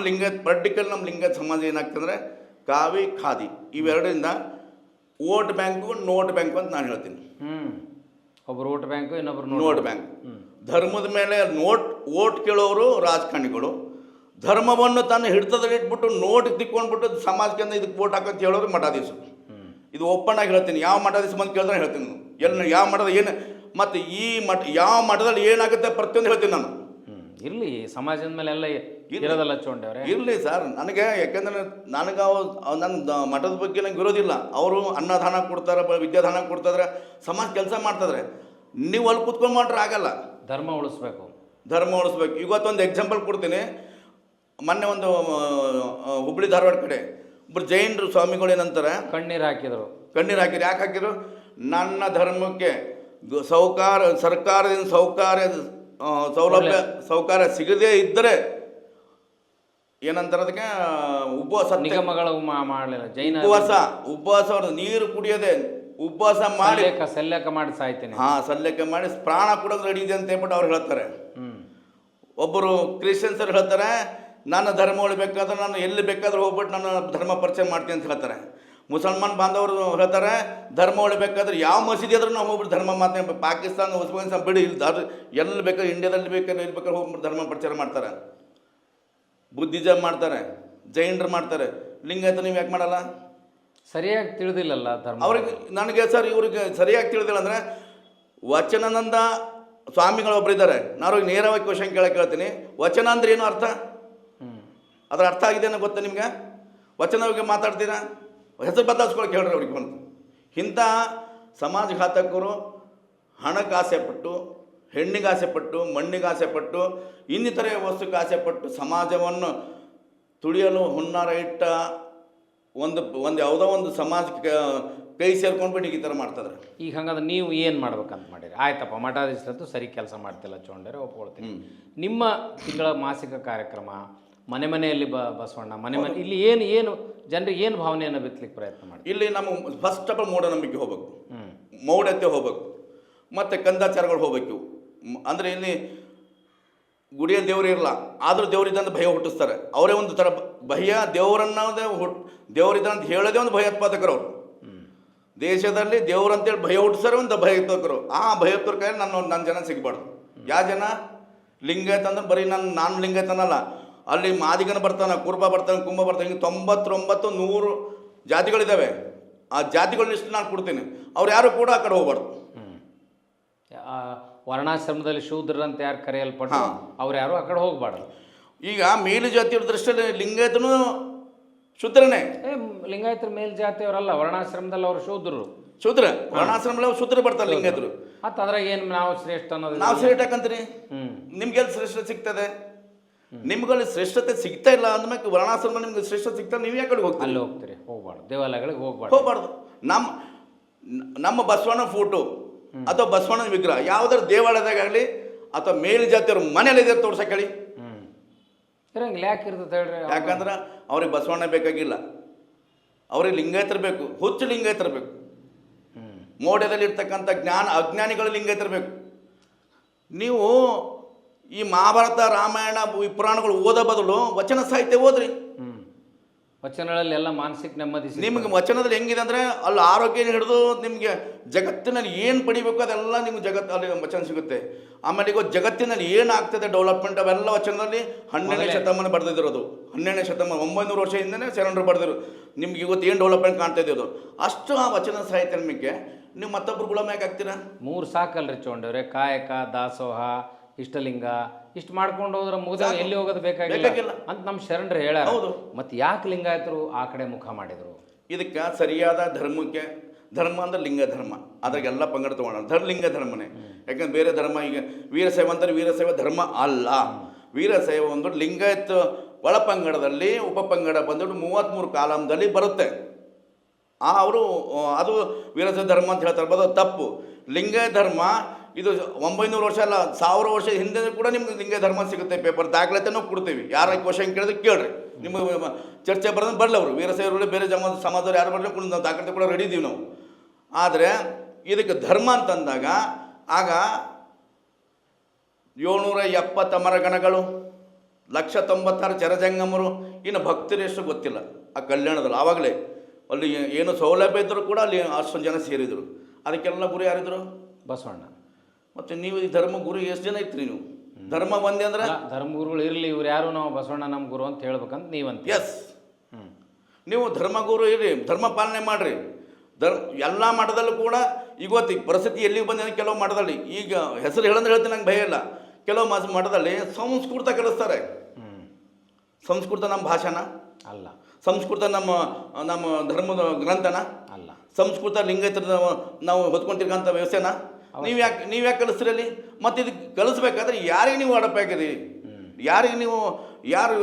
ನಮ್ಮ ಲಿಂಗ ಸಮಾಜ ಏನಾಗ್ತಂದ್ರೆ ಕಾವಿ ಖಾದಿ ಇವೆರಡರಿಂದ ವೋಟ್ ಬ್ಯಾಂಕು ನೋಟ್ ಬ್ಯಾಂಕು ಅಂತ ನಾನು ಹೇಳ್ತೀನಿ. ಒಬ್ಬರು ವೋಟ್ ಬ್ಯಾಂಕು, ಇನ್ನೊಬ್ರು ನೋಟ್ ಬ್ಯಾಂಕ್. ಧರ್ಮದ ಮೇಲೆ ವೋಟ್ ಕೇಳೋರು ರಾಜಕಾರಣಿಗಳು. ಧರ್ಮವನ್ನು ತನ್ನ ಹಿಡಿತದಲ್ಲಿ ಇಟ್ಬಿಟ್ಟು ನೋಟ್ ತಿಕ್ಕೊಂಡ್ಬಿಟ್ಟು ಸಮಾಜಕ್ಕೆ ಇದಕ್ಕೆ ವೋಟ್ ಹಾಕಂತ ಹೇಳೋರು ಮಠಾಧೀಶರು. ಇದು ಓಪನ್ ಆಗಿ ಹೇಳ್ತೀನಿ. ಯಾವ ಮಠಾಧೀಶ ಬಂದು ಕೇಳಿದ್ರೆ ಹೇಳ್ತೀನಿ ನಾನು. ಯಾವ ಮಠದ ಏನು ಮತ್ತು ಈ ಯಾವ ಮಠದಲ್ಲಿ ಏನಾಗುತ್ತೆ ಪ್ರತಿಯೊಂದು ಹೇಳ್ತೀನಿ ನಾನು. ಇರಲಿ, ಸಮಾಜದ ಮೇಲೆ ಎಲ್ಲ ಇರೋದಲ್ಲ ಚೋಂಡವ್ರೆ. ಇರಲಿ ಸರ್, ನನಗೆ ಯಾಕೆಂದರೆ ನನಗೆ ನನ್ನ ಮಠದ ಬಗ್ಗೆ ನಂಗೆ ಇರೋದಿಲ್ಲ. ಅವರು ಅನ್ನದಾನ ಕೊಡ್ತಾರೆ, ವಿದ್ಯಾದಾನ ಕೊಡ್ತಾಯಿದ್ರೆ, ಸಮಾಜ ಕೆಲಸ ಮಾಡ್ತಾಯಿದ್ರೆ. ನೀವು ಅಲ್ಲಿ ಕೂತ್ಕೊಂಡು ಮಾಡ್ರೆ ಆಗಲ್ಲ. ಧರ್ಮ ಉಳಿಸ್ಬೇಕು. ಇವತ್ತೊಂದು ಎಕ್ಸಾಂಪಲ್ ಕೊಡ್ತೀನಿ. ಮೊನ್ನೆ ಒಂದು ಹುಬ್ಬಳ್ಳಿ ಧಾರವಾಡ ಕಡೆ ಒಬ್ಬರು ಜೈನರು ಸ್ವಾಮಿಗಳು ಏನಂತಾರೆ, ಕಣ್ಣೀರು ಹಾಕಿದ್ರು. ಯಾಕೆ ಹಾಕಿದ್ರು? ನನ್ನ ಧರ್ಮಕ್ಕೆ ಸರ್ಕಾರದಿಂದ ಸೌಕರ್ಯ ಸಿಗದೇ ಇದ್ದರೆ ಏನಂತಾರೆ ಅದಕ್ಕೆ, ಉಪವಾಸ ನಿಗಮಗಳು ಮಾಡಲಿಲ್ಲ. ಜೈನ ಉಪವಾಸ ನೀರು ಕುಡಿಯೋದೆ, ಉಪವಾಸ ಮಾಡಿ ಸಲ್ಲೇಖ ಮಾಡಿ ಸಾಯ್ತೇನೆ. ಸಲ್ಲೇಖ ಮಾಡಿ ಪ್ರಾಣ ಕೊಡೋದು ರೆಡಿ ಇದೆ ಅಂತ ಹೇಳ್ಬಿಟ್ಟು ಅವ್ರು ಹೇಳ್ತಾರೆ. ಒಬ್ಬರು ಕ್ರಿಶ್ಚಿಯನ್ಸರು ಹೇಳ್ತಾರೆ, ನನ್ನ ಧರ್ಮ ಉಳಿಬೇಕಾದ್ರೆ ನಾನು ಎಲ್ಲಿ ಬೇಕಾದ್ರೂ ಹೋಗ್ಬಿಟ್ಟು ನನ್ನ ಧರ್ಮ ಪರಿಚಯ ಮಾಡ್ತೀನಿ ಅಂತ ಹೇಳ್ತಾರೆ. ಮುಸಲ್ಮಾನ್ ಬಾಂಧವರು ಹೇಳ್ತಾರೆ, ಧರ್ಮ ಉಳಿಬೇಕಾದ್ರೆ ಯಾವ ಮಸೀದಿ ಆದ್ರೂ ನಾವು ಹೋಗ್ಬಿಟ್ಟು ಧರ್ಮ ಮಾತೇ, ಪಾಕಿಸ್ತಾನ ಉಸ್ಮಾನಿಸ್ತಾನ ಬಿಡಿ, ಎಲ್ಲಿ ಬೇಕಾದ್ರೆ ಇಂಡಿಯಾದಲ್ಲಿ ಬೇಕಾದ್ರೆ ಎಲ್ಲಿ ಬೇಕಾದ್ರೆ ಹೋಗ್ಬಿಟ್ಟು ಧರ್ಮ ಪ್ರಚಾರ ಮಾಡ್ತಾರೆ. ಬುದ್ಧಿಸಮ್ ಮಾಡ್ತಾರೆ, ಜೈನರು ಮಾಡ್ತಾರೆ, ಲಿಂಗಾಯತ ನೀವು ಯಾಕೆ ಮಾಡಲ್ಲ? ಸರಿಯಾಗಿ ತಿಳಿದಿಲ್ಲಲ್ಲ ಧರ್ಮ ಅವ್ರಿಗೆ. ನನಗೆ ಸರ್ ಇವ್ರಿಗೆ ಸರಿಯಾಗಿ ತಿಳಿದಿಲ್ಲ ಅಂದರೆ, ವಚನಾನಂದ ಸ್ವಾಮಿಗಳು ಒಬ್ರು ಇದ್ದಾರೆ. ನಾನು ನೇರವಾಗಿ ಕ್ವಶನ್ ಕೇಳ್ತೀನಿ, ವಚನ ಅಂದ್ರೆ ಏನು ಅರ್ಥ? ಅದರ ಅರ್ಥ ಆಗಿದೆ ಅನ್ನೋ ಗೊತ್ತಾ ನಿಮ್ಗೆ? ವಚನ ಬಗ್ಗೆ ಮಾತಾಡ್ತೀರಾ? ಹೆಸರು ಬದಲಾಯಿಸ್ಕೊಳಕ್ಕೆ ಹೇಳ್ರಿ ಅವ್ರಿಗೆ ಬಂತು. ಇಂಥ ಸಮಾಜಘಾತಕರು ಹಣಕ್ಕೆ ಆಸೆಪಟ್ಟು, ಹೆಣ್ಣಿಗೆ ಆಸೆಪಟ್ಟು, ಮಣ್ಣಿಗೆ ಆಸೆಪಟ್ಟು, ಇನ್ನಿತರೆ ವಸ್ತುಕ್ಕೆ ಆಸೆಪಟ್ಟು ಸಮಾಜವನ್ನು ತುಳಿಯಲು ಹುನ್ನಾರ ಇಟ್ಟ ಒಂದು ಯಾವುದೋ ಒಂದು ಸಮಾಜಕ್ಕೆ ಕೈ ಸೇರ್ಕೊಂಡ್ಬಿಟ್ಟು ಈ ಥರ ಮಾಡ್ತಾರೆ. ಈಗ ಹಂಗಂದ್ರೆ ನೀವು ಏನು ಮಾಡ್ಬೇಕಂತ ಮಾಡಿರಿ? ಆಯ್ತಪ್ಪ, ಮಠಾಧೀಶರಂತೂ ಸರಿ ಕೆಲಸ ಮಾಡ್ತಿಲ್ಲ ಚೋಂಡರೆ, ಒಪ್ಕೊಳ್ತೀನಿ. ನಿಮ್ಮ ತಿಂಗಳ ಮಾಸಿಕ ಕಾರ್ಯಕ್ರಮ ಮನೆ ಮನೆಯಲ್ಲಿ ಬಸವಣ್ಣ ಮನೆ ಇಲ್ಲಿ ಏನು ಜನರಿಗೆ ಏನು ಭಾವನೆಯನ್ನು ಬಿತ್ತಲಿಕ್ಕೆ ಪ್ರಯತ್ನ ಮಾಡಿ? ಇಲ್ಲಿ ನಮ್ಮ ಫಸ್ಟ್ ಆಫ್ ಆಲ್ ಮೂಢನಂಬಿಕೆ ಹೋಗ್ಬೇಕು, ಮೌಢ್ಯತೆ ಹೋಗ್ಬೇಕು, ಮತ್ತು ಕಂದಾಚಾರಗಳು ಹೋಗ್ಬೇಕು. ಅಂದರೆ ಇಲ್ಲಿ ಗುಡಿಯ ದೇವರು ಇರಲ್ಲ, ಆದರೂ ದೇವರಿದ್ದಂತ ಭಯ ಹುಟ್ಟಿಸ್ತಾರೆ. ಅವರೇ ಒಂದು ಥರ ಭಯ, ದೇವರನ್ನೋದೇ ದೇವರಿದ್ದ ಅಂತ ಹೇಳೋದೇ ಒಂದು ಭಯೋತ್ಪಾದಕರು ಅವರು. ದೇಶದಲ್ಲಿ ದೇವರಂತೇಳಿ ಭಯ ಹುಟ್ಟಿಸ್ತಾರೆ ಒಂದು ಭಯೋತ್ಪಾದಕರು. ಆ ಭಯೋತ್ಪಾದಕ ನನ್ನ ಜನ ಸಿಗಬಾರ್ದು. ಯಾವ ಜನ? ಲಿಂಗಾಯತ ಅಂದ್ರೆ ಬರೀ ನಾನು ಲಿಂಗಾಯತನಲ್ಲ, ಅಲ್ಲಿ ಮಾದಿಗನ ಬರ್ತಾನೆ, ಕುರುಬ ಬರ್ತಾನೆ, ಕುಂಭ ಬರ್ತಾನೆ, ಹಿಂಗೆ 99, 100 ಜಾತಿಗಳಿದ್ದಾವೆ. ಆ ಜಾತಿಗಳ ಲಿಸ್ಟ್ ನಾನು ಕೊಡ್ತೀನಿ. ಅವ್ರು ಯಾರು ಕೂಡ ಆ ಕಡೆ ಹೋಗ್ಬಾರ್ದು. ವರ್ಣಾಶ್ರಮದಲ್ಲಿ ಶೂದ್ರಂತ ಯಾರು ಕರೆಯಲ್ಪಟ್ಟು ಅವ್ರು ಯಾರು ಆ ಕಡೆ ಹೋಗ್ಬಾರ್ದು. ಈಗ ಮೇಲು ಜಾತಿಯವ್ರ ದೃಷ್ಟಿಯಲ್ಲಿ ಲಿಂಗಾಯತನು ಶೂದ್ರನೇ. ಲಿಂಗಾಯತರ ಮೇಲ್ಜಾತಿಯವರಲ್ಲ, ವರ್ಣಾಶ್ರಮದಲ್ಲಿ ಅವರು ಶೂದ್ರರು. ಶೂದ್ರ ವರ್ಣಾಶ್ರಮದಲ್ಲಿ ಅವ್ರು ಶೂದ್ರ ಬರ್ತಾರೆ ಲಿಂಗಾಯತರು. ಮತ್ತು ಅದ್ರಾಗ ಏನು ನಾವು ಶ್ರೇಷ್ಠ ಅನ್ನೋದು? ನಾವು ಶ್ರೇಷ್ಠ ಯಾಕಂತೀರಿ? ನಿಮ್ಗೆಲ್ಲಿ ಶ್ರೇಷ್ಠತೆ ಸಿಗ್ತದೆ? ನಿಮ್ಗಲ್ಲಿ ಶ್ರೇಷ್ಠತೆ ಸಿಗ್ತಾ ಇಲ್ಲ ಅಂದ್ಮೇಲೆ ವರ್ಣಾಶ್ರಮ ನಿಮ್ಗೆ ಶ್ರೇಷ್ಠತೆ ಸಿಗ್ತಾ ನೀವು ಯಾಕೆ ಕಡೆ ಹೋಗ್ತೀರಿ? ಅಲ್ಲಿ ಹೋಗ್ತೀರಿ? ಹೋಗ್ಬಾರ್ದು, ದೇವಾಲಯಗಳಿಗೆ ಹೋಗ್ಬಾರ್ದು. ನಮ್ಮ ಬಸವಣ್ಣ ಫೋಟೋ ಅಥವಾ ಬಸವಣ್ಣನ ವಿಗ್ರಹ ಯಾವುದಾದ್ರು ದೇವಾಲಯದಾಗಲಿ ಅಥವಾ ಮೇಲು ಜಾತಿಯವ್ರ ಮನೇಲಿ ಇದೆ ತೋರ್ಸಕ್ಕೆ ಹೇಳಿ. ಇರಂಗಿಲ್ಲ, ಯಾಕೆ ಇರ್ತದೆ ಹೇಳ್ರಿ? ಯಾಕಂದ್ರೆ ಅವ್ರಿಗೆ ಬಸವಣ್ಣ ಬೇಕಾಗಿಲ್ಲ, ಅವ್ರಿಗೆ ಲಿಂಗಾಯತರು ಬೇಕು, ಹುಚ್ಚು ಲಿಂಗಾಯತರು ಬೇಕು. ಮೋಢ್ಯದಲ್ಲಿ ಇರ್ತಕ್ಕಂಥ ಅಜ್ಞಾನಿಗಳು ಲಿಂಗಾಯತರು ಬೇಕು. ನೀವು ಈ ಮಹಾಭಾರತ, ರಾಮಾಯಣ, ಈ ಪುರಾಣಗಳು ಓದೋ ಬದಲು ವಚನ ಸಾಹಿತ್ಯ ಓದ್ರಿ. ವಚನಗಳಲ್ಲಿ ಎಲ್ಲ ಮಾನಸಿಕ ನೆಮ್ಮದಿ ನಿಮ್ಗೆ ವಚನದಲ್ಲಿ ಹೆಂಗಿದೆ ಅಂದರೆ ಅಲ್ಲಿ ಆರೋಗ್ಯ ಹಿಡಿದು ನಿಮಗೆ ಜಗತ್ತಿನಲ್ಲಿ ಏನು ಪಡಿಬೇಕು ಅದೆಲ್ಲ ನಿಮ್ಗೆ ಅಲ್ಲಿ ವಚನ ಸಿಗುತ್ತೆ. ಆಮೇಲೆ ಈಗ ಜಗತ್ತಿನಲ್ಲಿ ಏನಾಗ್ತದೆ ಡೆವಲಪ್ಮೆಂಟ್ ಅವೆಲ್ಲ ವಚನದಲ್ಲಿ 12ನೇ ಶತಮಾನ ಬರೆದಿರೋದು. 12ನೇ ಶತಮಾನ 900 ವರ್ಷ ಹಿಂದೆನೇ ಶರಣರು ಬರೆದಿರು. ನಿಮ್ಗೆ ಇವತ್ತು ಏನು ಡೆವಲಪ್ಮೆಂಟ್ ಕಾಣ್ತಾ ಇದೆ ಅದು ಅಷ್ಟು ಆ ವಚನ ಸಾಹಿತ್ಯ ನಿಮಗೆ. ನೀವು ಮತ್ತೊಬ್ಬರು ಗುಲಾಮ ಯಾಕೆ ಆಗ್ತೀರಾ? 3 ಸಾಕಲ್ರಿ ಚೋಂಡವ್ರೆ. ಕಾಯಕ, ದಾಸೋಹ, ಇಷ್ಟಲಿಂಗ ಇಷ್ಟು ಮಾಡ್ಕೊಂಡು ಹೋದ್ರೆ ಮುಗಿದ ಎಲ್ಲಿ ಹೋಗೋದು ಬೇಕಾಗಿಲ್ಲ ಅಂತ ನಮ್ಮ ಶರಣರು ಹೇಳ್ಯಾರ. ಮತ್ತು ಯಾಕೆ ಲಿಂಗಾಯತರು ಆ ಕಡೆ ಮುಖ ಮಾಡಿದರು? ಇದಕ್ಕೆ ಸರಿಯಾದ ಧರ್ಮಕ್ಕೆ, ಧರ್ಮ ಅಂದ್ರೆ ಲಿಂಗ ಧರ್ಮ, ಅದ್ರಾಗೆಲ್ಲ ಪಂಗಡ ತೊಗೊಳ್ಳೋಣ. ಲಿಂಗ ಧರ್ಮನೇ. ಯಾಕಂದ್ರೆ ಬೇರೆ ಧರ್ಮ, ಈಗ ವೀರಶೈವ ಅಂತಾರೆ, ವೀರಶೈವ ಧರ್ಮ ಅಲ್ಲ. ವೀರಶೈವ ಒಂದು ಲಿಂಗಾಯತ ಒಳಪಂಗಡದಲ್ಲಿ ಉಪಪಂಗಡ ಬಂದ್ಬಿಟ್ಟು 33 ಕಾಲಂದಲ್ಲಿ ಬರುತ್ತೆ. ಅವರು ಅದು ವೀರಶೈವ ಧರ್ಮ ಅಂತ ಹೇಳ್ತಾರೆ, ಅದು ತಪ್ಪು. ಲಿಂಗಾಯತ ಧರ್ಮ ಇದು 900 ವರ್ಷ ಅಲ್ಲ, 1000 ವರ್ಷ ಹಿಂದೆ ಕೂಡ ನಿಮ್ಗೆ ಲಿಂಗ ಧರ್ಮ ಸಿಗುತ್ತೆ. ಪೇಪರ್ ದಾಖಲಾತಿನೂ ಕೊಡ್ತೀವಿ. ಯಾರ ಕ್ವಶನ್ ಕೇಳಿದ್ರೆ ಕೇಳ್ರಿ, ನಿಮಗೆ ಚರ್ಚೆ ಬರೋದು ಬರಲಿ. ಅವರು ವೀರಶೈವರು ಬೇರೆ ಸಮಾಜದವ್ರು ಯಾರು ಬರಲಿ ಕೂಡ ನಾವು ದಾಖಲಾತಿ ಕೂಡ ರೆಡಿ ಇದ್ದೀವಿ ನಾವು. ಆದರೆ ಇದಕ್ಕೆ ಧರ್ಮ ಅಂತಂದಾಗ ಆಗ 770 ಅಮರಗಣಗಳು, 196 ಚರಜಂಗಮರು, ಇನ್ನು ಭಕ್ತರು ಎಷ್ಟು ಗೊತ್ತಿಲ್ಲ ಆ ಕಲ್ಯಾಣದಲ್ಲಿ. ಆವಾಗಲೇ ಅಲ್ಲಿ ಏನು ಸೌಲಭ್ಯ ಇದ್ದರೂ ಕೂಡ ಅಲ್ಲಿ ಅಷ್ಟೊಂದು ಜನ ಸೇರಿದರು. ಅದಕ್ಕೆಲ್ಲ ಗುರು ಯಾರಿದ್ರು? ಬಸವಣ್ಣ. ಮತ್ತು ನೀವು ಈ ಧರ್ಮ ಗುರು ಎಷ್ಟು ಜನ ಇರ್ತೀರಿ? ನೀವು ಧರ್ಮ ಒಂದೇ ಅಂದ್ರೆ ಧರ್ಮಗುರುಗಳು ಇರಲಿ, ಇವ್ರು ಯಾರು ನಾವು ಬಸವಣ್ಣ ನಮ್ಮ ಗುರು ಅಂತ ಹೇಳ್ಬೇಕಂತ ನೀವಂತ. ಎಸ್, ನೀವು ಧರ್ಮಗುರು ಇರಿ, ಧರ್ಮ ಪಾಲನೆ ಮಾಡಿರಿ. ಎಲ್ಲ ಮಠದಲ್ಲೂ ಕೂಡ ಇವತ್ತು ಪರಿಸ್ಥಿತಿ ಎಲ್ಲಿಗೆ ಬಂದಿದೆ, ಕೆಲವು ಮಠದಲ್ಲಿ ಈಗ ಹೆಸರು ಹೇಳಂದ್ರೆ ಹೇಳ್ತೀನಿ, ನಂಗೆ ಭಯ ಇಲ್ಲ. ಕೆಲವು ಮಠದಲ್ಲಿ ಸಂಸ್ಕೃತ ಕಲಿಸ್ತಾರೆ. ಸಂಸ್ಕೃತ ನಮ್ಮ ಭಾಷೆನ ಅಲ್ಲ, ಸಂಸ್ಕೃತ ನಮ್ಮ ಧರ್ಮದ ಗ್ರಂಥನ ಅಲ್ಲ, ಸಂಸ್ಕೃತ ಲಿಂಗಾಯತರ ನಾವು ಹೊತ್ಕೊಂತಿರ್ಕಂಥ ವ್ಯವಸ್ಥೆನ ನೀವು ಯಾಕೆ ಕಲಿಸ್ತೀರಲ್ಲಿ? ಮತ್ತು ಇದು ಕಲಿಸ್ಬೇಕಾದ್ರೆ ಯಾರಿಗೆ ನೀವು ಅಡಪಾಕಿರಿ? ಯಾರಿಗೆ ನೀವು ಯಾರು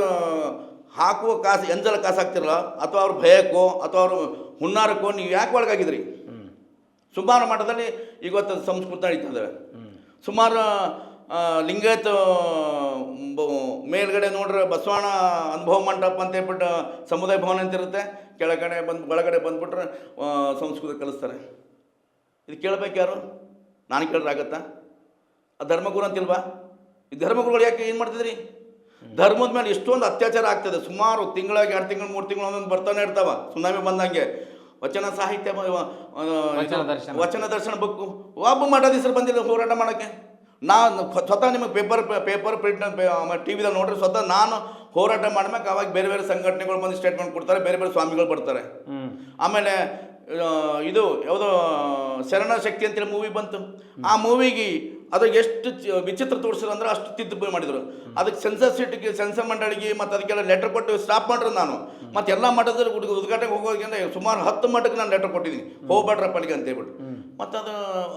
ಹಾಕುವ ಕಾಸು ಎಂಜಲ ಕಾಸು ಹಾಕ್ತಿರಲ್ಲ, ಅಥವಾ ಅವ್ರ ಭಯಕ್ಕೋ ಅಥವಾ ಅವ್ರ ಹುನ್ನಾರಕ್ಕೋ ನೀವು ಯಾಕೆ ಒಳಗಾಗಿದ್ರಿ? ಸುಮಾರು ಮಠದಲ್ಲಿ ಇವತ್ತು ಸಂಸ್ಕೃತ ನಡೀತದೆ. ಸುಮಾರು ಲಿಂಗಾಯತ ಮೇಲ್ಗಡೆ ನೋಡ್ರೆ ಬಸವಣ್ಣ ಅನುಭವ ಮಂಟಪ ಅಂತ ಹೇಳ್ಬಿಟ್ಟು ಸಮುದಾಯ ಭವನ ಅಂತ ಇರುತ್ತೆ, ಕೆಳಗಡೆ ಒಳಗಡೆ ಬಂದುಬಿಟ್ರೆ ಸಂಸ್ಕೃತ ಕಲಿಸ್ತಾರೆ. ಇದು ಕೇಳಬೇಕು ಯಾರು? ನಾನು ಕೇಳಿದ್ರಾಗತ್ತಾ? ಆ ಧರ್ಮಗುರು ಅಂತಿಲ್ವಾ? ಈ ಧರ್ಮಗುರುಗಳು ಯಾಕೆ ಏನು ಮಾಡ್ತಿದ್ರಿ? ಧರ್ಮದ ಮೇಲೆ ಎಷ್ಟೊಂದು ಅತ್ಯಾಚಾರ ಆಗ್ತದೆ. ಸುಮಾರು ತಿಂಗಳಾಗಿ 2 ತಿಂಗಳು 3 ತಿಂಗಳು ಒಂದೊಂದು ಬರ್ತಾನೆ ಇರ್ತಾವ. ಸುನಾಮಿ ಬಂದಂಗೆ ವಚನ ಸಾಹಿತ್ಯ, ವಚನ ದರ್ಶನ ಬುಕ್ಕು ಒಬ್ಬ ಮಠಾಧೀಶರು ಬಂದಿಲ್ಲ ಹೋರಾಟ ಮಾಡೋಕ್ಕೆ. ನಾನು ಸ್ವತಃ ನಿಮಗೆ ಪೇಪರ್ ಪ್ರಿಂಟ್ ಟಿ ವಿದಲ್ಲಿ ನೋಡ್ರಿ, ಸ್ವತಃ ನಾನು ಹೋರಾಟ ಮಾಡ್ಬೇಕು. ಅವಾಗ ಬೇರೆ ಬೇರೆ ಸಂಘಟನೆಗಳು ಬಂದು ಸ್ಟೇಟ್ಮೆಂಟ್ ಕೊಡ್ತಾರೆ, ಬೇರೆ ಬೇರೆ ಸ್ವಾಮಿಗಳು ಬರ್ತಾರೆ. ಆಮೇಲೆ ಇದು ಯಾವುದೋ ಶರಣ ಶಕ್ತಿ ಅಂತೇಳಿ ಮೂವಿ ಬಂತು. ಆ ಮೂವಿಗೆ ಅದ್ರಾಗ ಎಷ್ಟು ವಿಚಿತ್ರ ತೋರಿಸಿದ್ರು ಅಂದ್ರೆ ಅಷ್ಟು ತಿದ್ದುಪಡಿ ಮಾಡಿದ್ರು. ಅದಕ್ಕೆ ಸೆನ್ಸರ್ ಮಂಡಳಿಗೆ ಮತ್ತು ಅದಕ್ಕೆಲ್ಲ ಲೆಟರ್ ಕೊಟ್ಟು ಸ್ಟಾಪ್ ಮಾಡ್ರಿ ನಾನು. ಮತ್ತು ಎಲ್ಲ ಮಠದಲ್ಲಿ ಉದ್ಘಾಟನೆಗೆ ಹೋಗೋದಕ್ಕೆ ಸುಮಾರು 10 ಮಠಕ್ಕೆ ನಾನು ಲೆಟರ್ ಕೊಟ್ಟಿದ್ದೀನಿ, ಹೋಗ್ಬೇಡ್ರಪ್ಪ ಅಲ್ಲಿಗೆ ಅಂತ ಹೇಳ್ಬಿಟ್ಟು. ಮತ್ತು ಅದು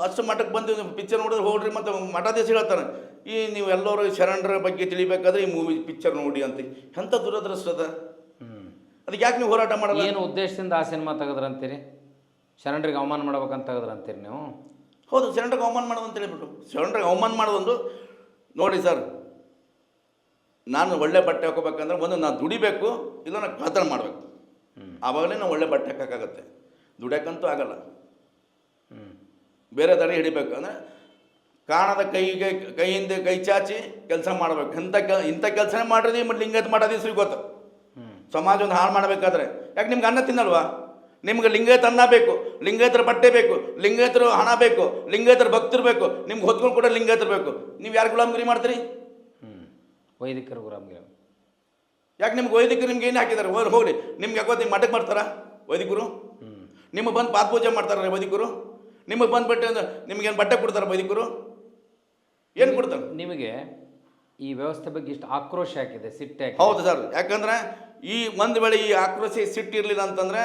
ಅಷ್ಟು ಮಠಕ್ಕೆ ಬಂದು ಪಿಕ್ಚರ್ ನೋಡಿದ್ರೆ ಹೋಗ್ರಿ. ಮತ್ತು ಮಠಾಧೀಶ ಹೇಳ್ತಾರೆ, ಈ ನೀವು ಎಲ್ಲರೂ ಶರಣರ ಬಗ್ಗೆ ತಿಳಿಬೇಕಾದ್ರೆ ಈ ಮೂವಿ ಪಿಕ್ಚರ್ ನೋಡಿ ಅಂತ. ಎಂಥ ದುರದೃಷ್ಟದ. ಅದಕ್ಕೆ ಯಾಕೆ ನೀವು ಹೋರಾಟ ಮಾಡಲ್ಲ? ಏನು ಉದ್ದೇಶದಿಂದ ಆ ಸಿನಿಮಾ ತೆಗೆದ್ರಂತೀರಿ? ಶರಣರಿಗೆ ಅವಮಾನ ಮಾಡ್ಬೇಕಂತ ತೆಗೆದ್ರಂತೀರಿ ನೀವು? ಹೌದು, ಶರಣರಿಗೆ ಅವಮಾನ ಮಾಡೋದು ಅಂತ ಹೇಳಿಬಿಟ್ಟು. ಶರಣರಿಗೆ ಅವಮಾನ ಮಾಡೋದೊಂದು ನೋಡಿ ಸರ್, ನಾನು ಒಳ್ಳೆ ಬಟ್ಟೆ ಹಾಕೋಬೇಕಂದ್ರೆ ಒಂದು ನಾನು ದುಡಿಬೇಕು, ಇಲ್ಲ ನಾನು ಕಳ್ತನ ಮಾಡಬೇಕು. ಆವಾಗಲೇ ನಾವು ಒಳ್ಳೆ ಬಟ್ಟೆ ಹಾಕೋಕ್ಕಾಗತ್ತೆ. ದುಡಿಯೋಕ್ಕಂತೂ ಆಗಲ್ಲ. ಬೇರೆ ದಾರಿ ಹಿಡಿಬೇಕು ಅಂದರೆ ಕಾಣದ ಕೈಯಿಂದ ಕೈ ಚಾಚಿ ಕೆಲಸ ಮಾಡಬೇಕು. ಇಂಥ ಕೆಲಸನೇ ಮಾಡಿರಿ. ಮತ್ತು ಲಿಂಗಾಯತ ಮಾಡೋದಿಸ್ರಿ ಗೊತ್ತು. ಸಮಾಜವನ್ನು ಹಾಳು ಮಾಡಬೇಕಾದ್ರೆ ಯಾಕೆ ನಿಮ್ಗೆ ಅನ್ನ ತಿನ್ನಲ್ವಾ? ನಿಮ್ಗೆ ಲಿಂಗಾಯತ ಅನ್ನ ಬೇಕು, ಲಿಂಗಾಯತರ ಬಟ್ಟೆ ಬೇಕು, ಲಿಂಗಾಯತರು ಹಣ ಬೇಕು, ಲಿಂಗಾಯತರ ಭಕ್ತರು ಬೇಕು, ನಿಮ್ಗೆ ಹೊತ್ಕೊಂಡು ಕೂಡ ಲಿಂಗಾಯತರು ಬೇಕು. ನೀವು ಯಾರು ಗುಲಾಮಗಿರಿ ಮಾಡ್ತೀರಿ? ವೈದಿಕರು ಗುಲಾಮಗಿರಿ. ಯಾಕೆ ನಿಮ್ಗೆ ವೈದಿಕರು ನಿಮ್ಗೆ ಏನು ಹಾಕಿದ್ದಾರೆ? ಹೋಗ್ಲಿ, ನಿಮ್ಗೆ ಯಾಕೋ ನಿಮ್ಮ ಮಠಕ್ಕೆ ಬರ್ತಾರಾ ವೈದಿಕರು? ನಿಮಗೆ ಬಂದು ಪಾದ ಪೂಜೆ ಮಾಡ್ತಾರೆ ವೈದಿಕರು? ನಿಮಗೆ ಬಂದುಬಿಟ್ಟು ನಿಮಗೇನು ಬಟ್ಟೆ ಕೊಡ್ತಾರೆ ವೈದಿಕರು? ಏನು ಕೊಡ್ತಾರೆ ನಿಮಗೆ? ಈ ವ್ಯವಸ್ಥೆ ಬಗ್ಗೆ ಇಷ್ಟು ಆಕ್ರೋಶ ಹಾಕಿದೆ, ಸಿಟ್ಟೆ. ಹೌದು ಸರ್, ಯಾಕಂದರೆ ಈ ಒಂದು ವೇಳೆ ಈ ಆಕ್ರೋಶ ಸಿಟ್ಟಿರಲಿಲ್ಲ ಅಂತಂದರೆ